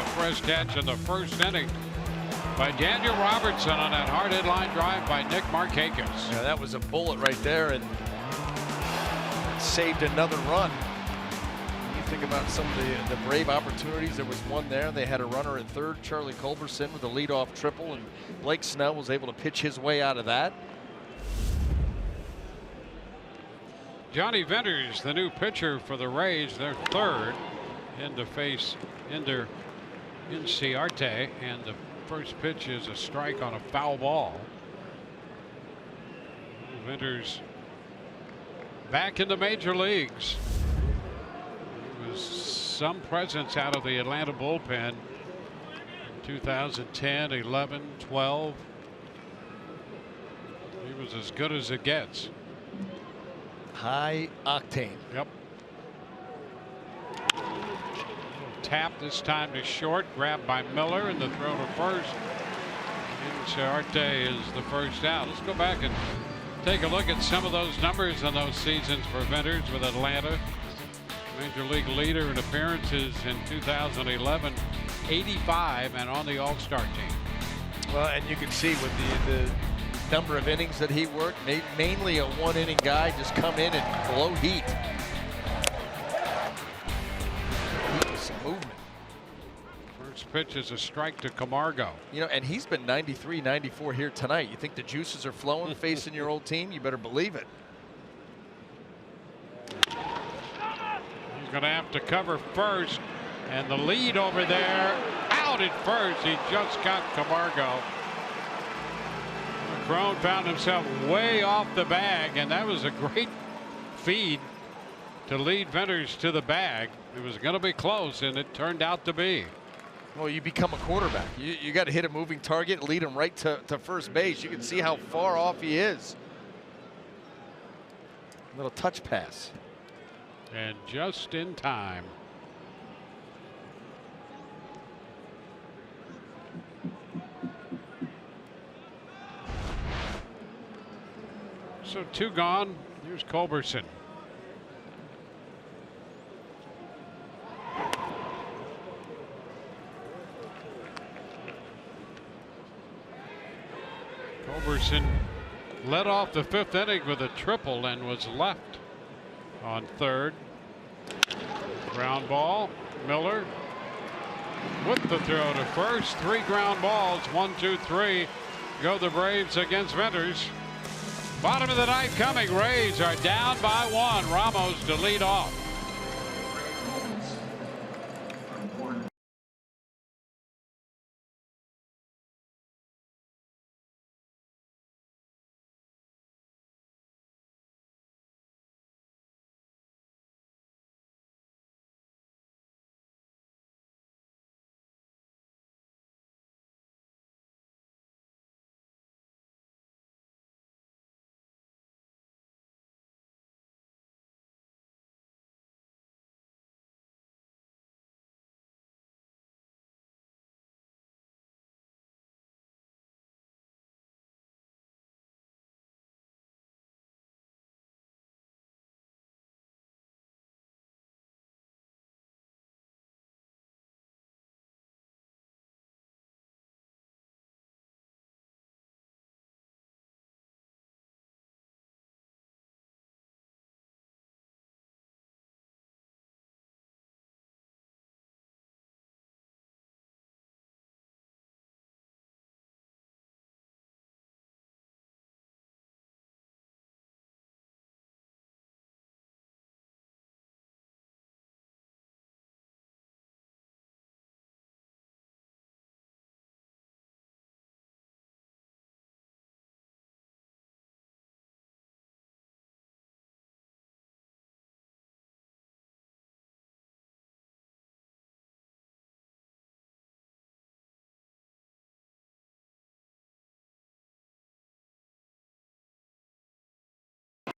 a fresh catch in the first inning by Daniel Robertson on that hard hit line drive by Nick Markakis. Yeah, that was a bullet right there and saved another run. You think about some of the Brave opportunities. There was one there. They had a runner at third, Charlie Culberson, with a leadoff triple, and Blake Snell was able to pitch his way out of that. Johnny Venters, the new pitcher for the Rays, their third, in to face Inciarte, and the first pitch is a strike on a foul ball. Venters back in the major leagues. There was some presence out of the Atlanta bullpen in 2010, 11, 12. He was as good as it gets. High octane. Yep. Tap this time to short, grabbed by Miller, and the throw to first. Inciarte is the first out. Let's go back and take a look at some of those numbers in those seasons for Venters with Atlanta. Major league leader in appearances in 2011, 85, and on the All-Star team. Well, and you can see with the number of innings that he worked, mainly a one-inning guy, just come in and blow heat. Some movement. First pitch is a strike to Camargo. You know, and he's been 93, 94 here tonight. You think the juices are flowing facing your old team? You better believe it. He's going to have to cover first, and the lead over there out at first. He just got Camargo. Crone found himself way off the bag, and that was a great feed to lead Venters to the bag. It was going to be close, and it turned out to be. Well, you become a quarterback. You got to hit a moving target, lead him right to first base. You can see how far off he is. Little touch pass. And just in time. So 2 gone. Here's Culberson. Culberson led off the 5th inning with a triple and was left on third. Ground ball. Miller with the throw to first. 3 ground balls. 1, 2, 3. Go the Braves against Venters. Bottom of the 9th coming. Rays are down by 1. Ramos to lead off.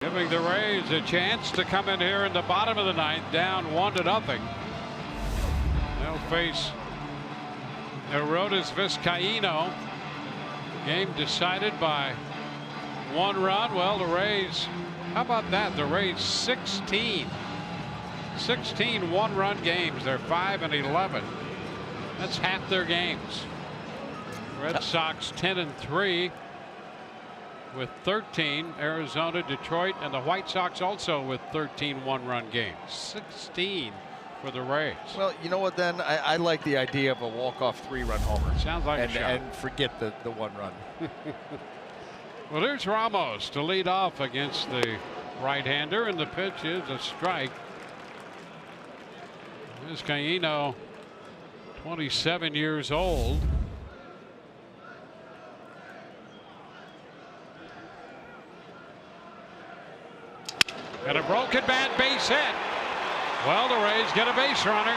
Giving the Rays a chance to come in here in the bottom of the 9th, down 1-0. They'll face Arodys Vizcaíno. Game decided by 1 run. Well, the Rays, how about that? The Rays 16 one-run games. They're 5-11. That's half their games. Red Sox 10-3 with 13. Arizona, Detroit, and the White Sox also with 13 one-run games. 16 for the Rays. Well, you know what, then? I like the idea of a walk-off 3-run homer. Sounds like a shot. And forget the one run. Well, there's Ramos to lead off against the right-hander, and the pitch is a strike. Vizcaíno, 27 years old. And a broken bat, base hit. Well, the Rays get a base runner.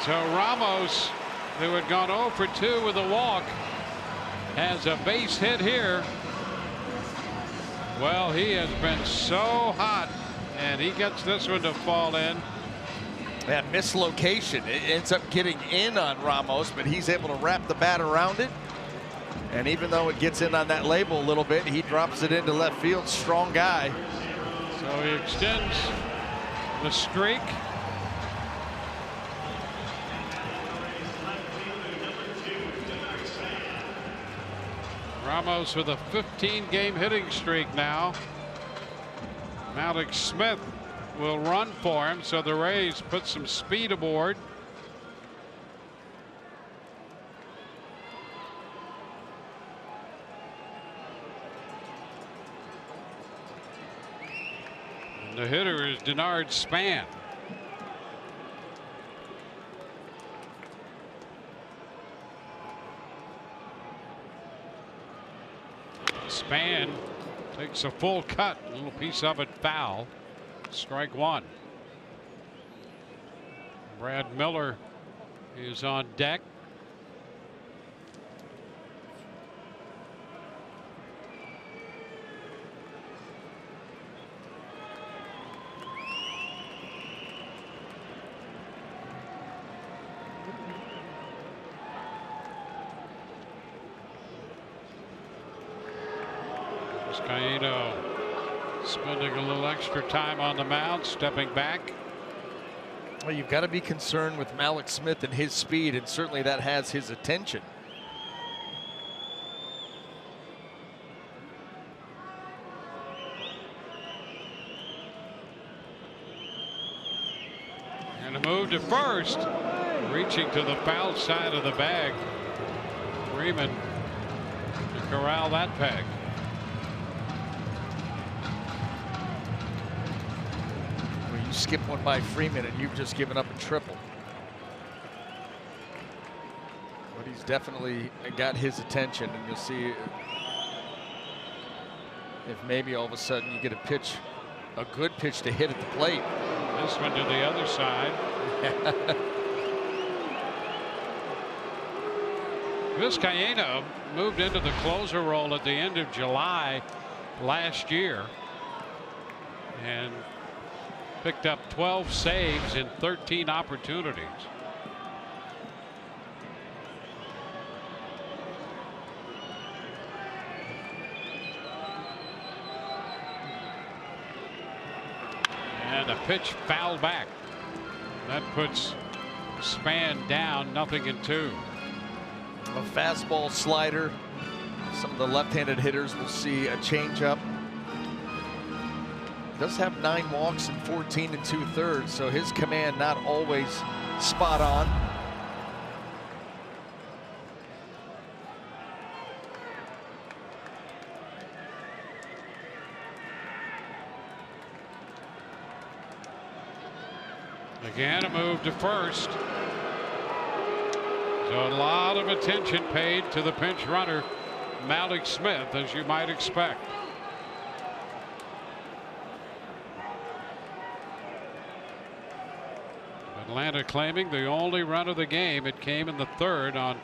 So Ramos, who had gone 0 for 2 with a walk, has a base hit here. Well, he has been so hot, and he gets this one to fall in. That mislocation, it ends up getting in on Ramos, but he's able to wrap the bat around it. And even though it gets in on that label a little bit, he drops it into left field. Strong guy. So he extends the streak. Ramos with a 15-game hitting streak now. Malik Smith will run for him, so the Rays put some speed aboard. And the hitter is Denard Span. Span takes a full cut, a little piece of it foul. Strike one. Brad Miller is on deck. Vizcaíno spending a little extra time on the mound, stepping back. Well, you've got to be concerned with Malik Smith and his speed, and certainly that has his attention. And a move to first, reaching to the foul side of the bag. Freeman to corral that peg. Skip one by Freeman and you've just given up a triple. But he's definitely got his attention, and you'll see if maybe all of a sudden you get a pitch, a good pitch to hit at the plate. This one to the other side. Vizcaíno moved into the closer role at the end of July last year and picked up 12 saves in 13 opportunities. And a pitch fouled back. That puts Span down 0-2. A fastball, slider. Some of the left-handed hitters will see a changeup. Does have 9 walks and 14 2/3, so his command not always spot on. Again, a move to first. So a lot of attention paid to the pinch runner, Malik Smith, as you might expect. Atlanta claiming the only run of the game. It came in the third on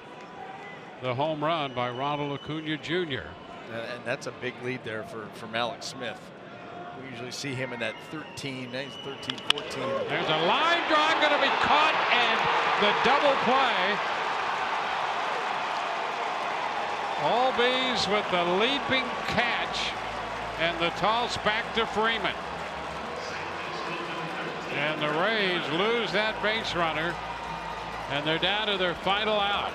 the home run by Ronald Acuna Jr. And that's a big lead there for Malik Smith. We usually see him in that 13, he's 13, 14. There's a line drive going to be caught, and the double play. Albies with the leaping catch and the toss back to Freeman. And the Rays lose that base runner, and they're down to their final out.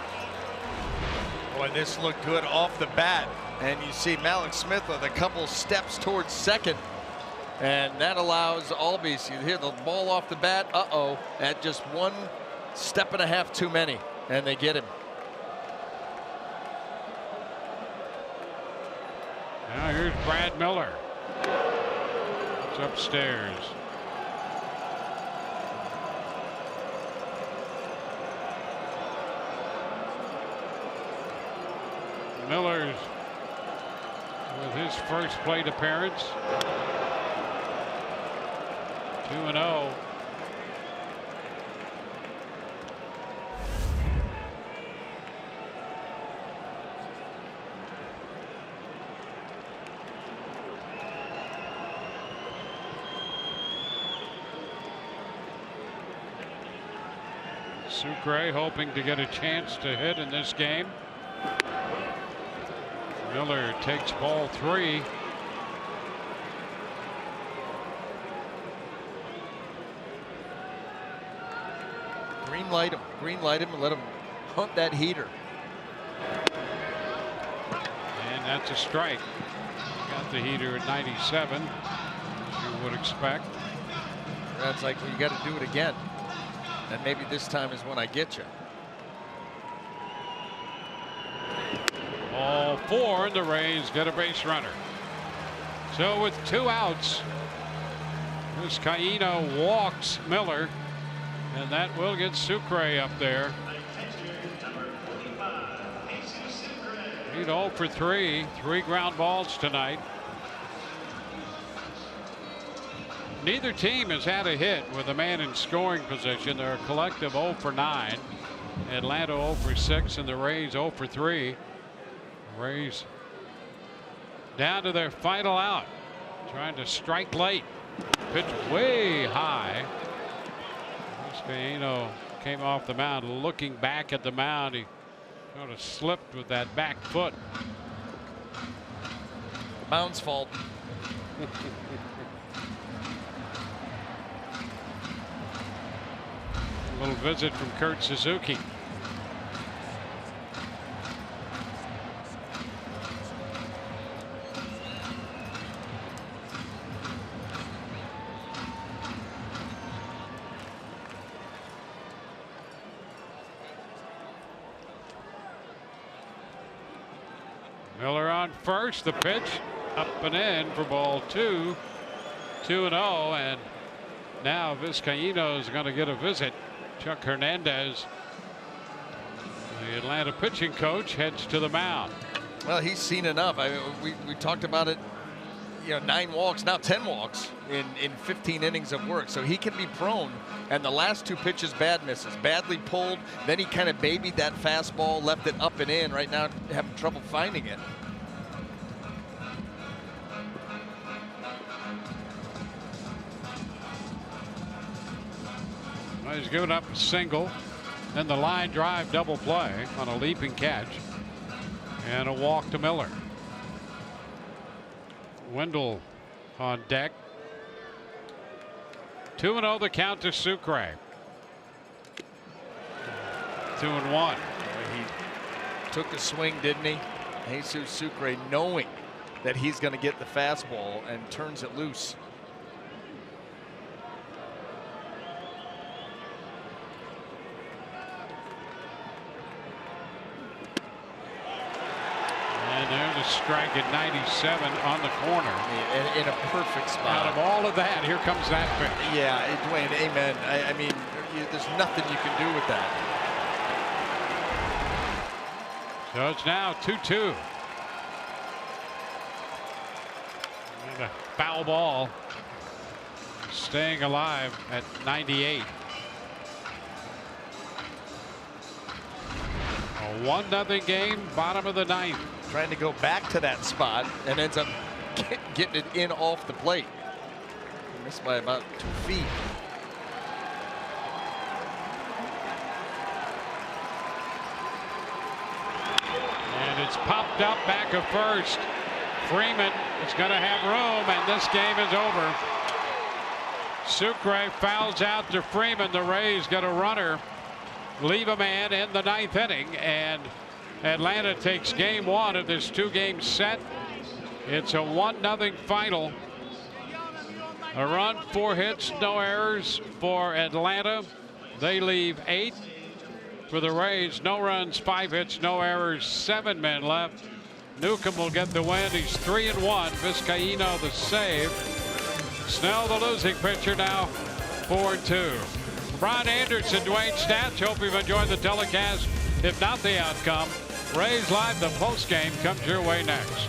Boy, this looked good off the bat. And you see Malik Smith with a couple steps towards second. And that allows Albies, you hear the ball off the bat, at just 1.5 steps too many, and they get him. Now here's Brad Miller. It's upstairs. Miller's with his first plate appearance. 2-0. Sucre hoping to get a chance to hit in this game. Miller takes ball 3. Green light him and let him hunt that heater. And that's a strike. Got the heater at 97, as you would expect. That's like, well, you got to do it again. And maybe this time is when I get you. All 4, and the Rays get a base runner. So with 2 outs, Vizcaino walks Miller, and that will get Sucre up there. He's 0 for 3, 3 ground balls tonight. Neither team has had a hit with a man in scoring position. They're a collective 0 for 9. Atlanta 0 for 6, and the Rays 0 for 3. Rays down to their final out, trying to strike late. Pitch way high. Vizcaino came off the mound, looking back at the mound. He sort of slipped with that back foot. The mound's fault. A little visit from Kurt Suzuki. Miller on first. The pitch up and in for ball 2. 2-0, and now Vizcaino is going to get a visit. Chuck Hernandez, the Atlanta pitching coach, heads to the mound. Well, he's seen enough. I mean, we talked about it. 9 walks, now 10 walks in 15 innings of work. So he can be prone. And the last 2 pitches, bad misses, badly pulled. Then he kind of babied that fastball, left it up and in. Right now, having trouble finding it. Well, he's given up a single, then the line drive double play on a leaping catch, and a walk to Miller. Wendell on deck. 2-0 the count to Sucre. 2-1. He took a swing, didn't he? Jesus Sucre, knowing that he's going to get the fastball, and turns it loose. And there's a strike at 97 on the corner. In a perfect spot. Out of all of that, here comes that pitch. Yeah, Dwayne, amen. I mean, there's nothing you can do with that. So it's now 2-2. And a foul ball. Staying alive at 98. A 1-0 game, bottom of the 9th. Trying to go back to that spot and ends up getting it in off the plate. Missed by about 2 feet. And it's popped up back of first. Freeman is going to have room, and this game is over. Sucre fouls out to Freeman. The Rays get a runner, leave a man in the 9th inning, and Atlanta takes game 1 of this 2-game set. It's a 1-0 final. A run, 4 hits, no errors for Atlanta. They leave 8 for the Rays. No runs, 5 hits, no errors, 7 men left. Newcomb will get the win. He's 3-1. Vizcaíno the save. Snell the losing pitcher now, 4-2. Brian Anderson, Dwayne Stats. Hope you've enjoyed the telecast. If not the outcome, Rays Live, the postgame comes your way next.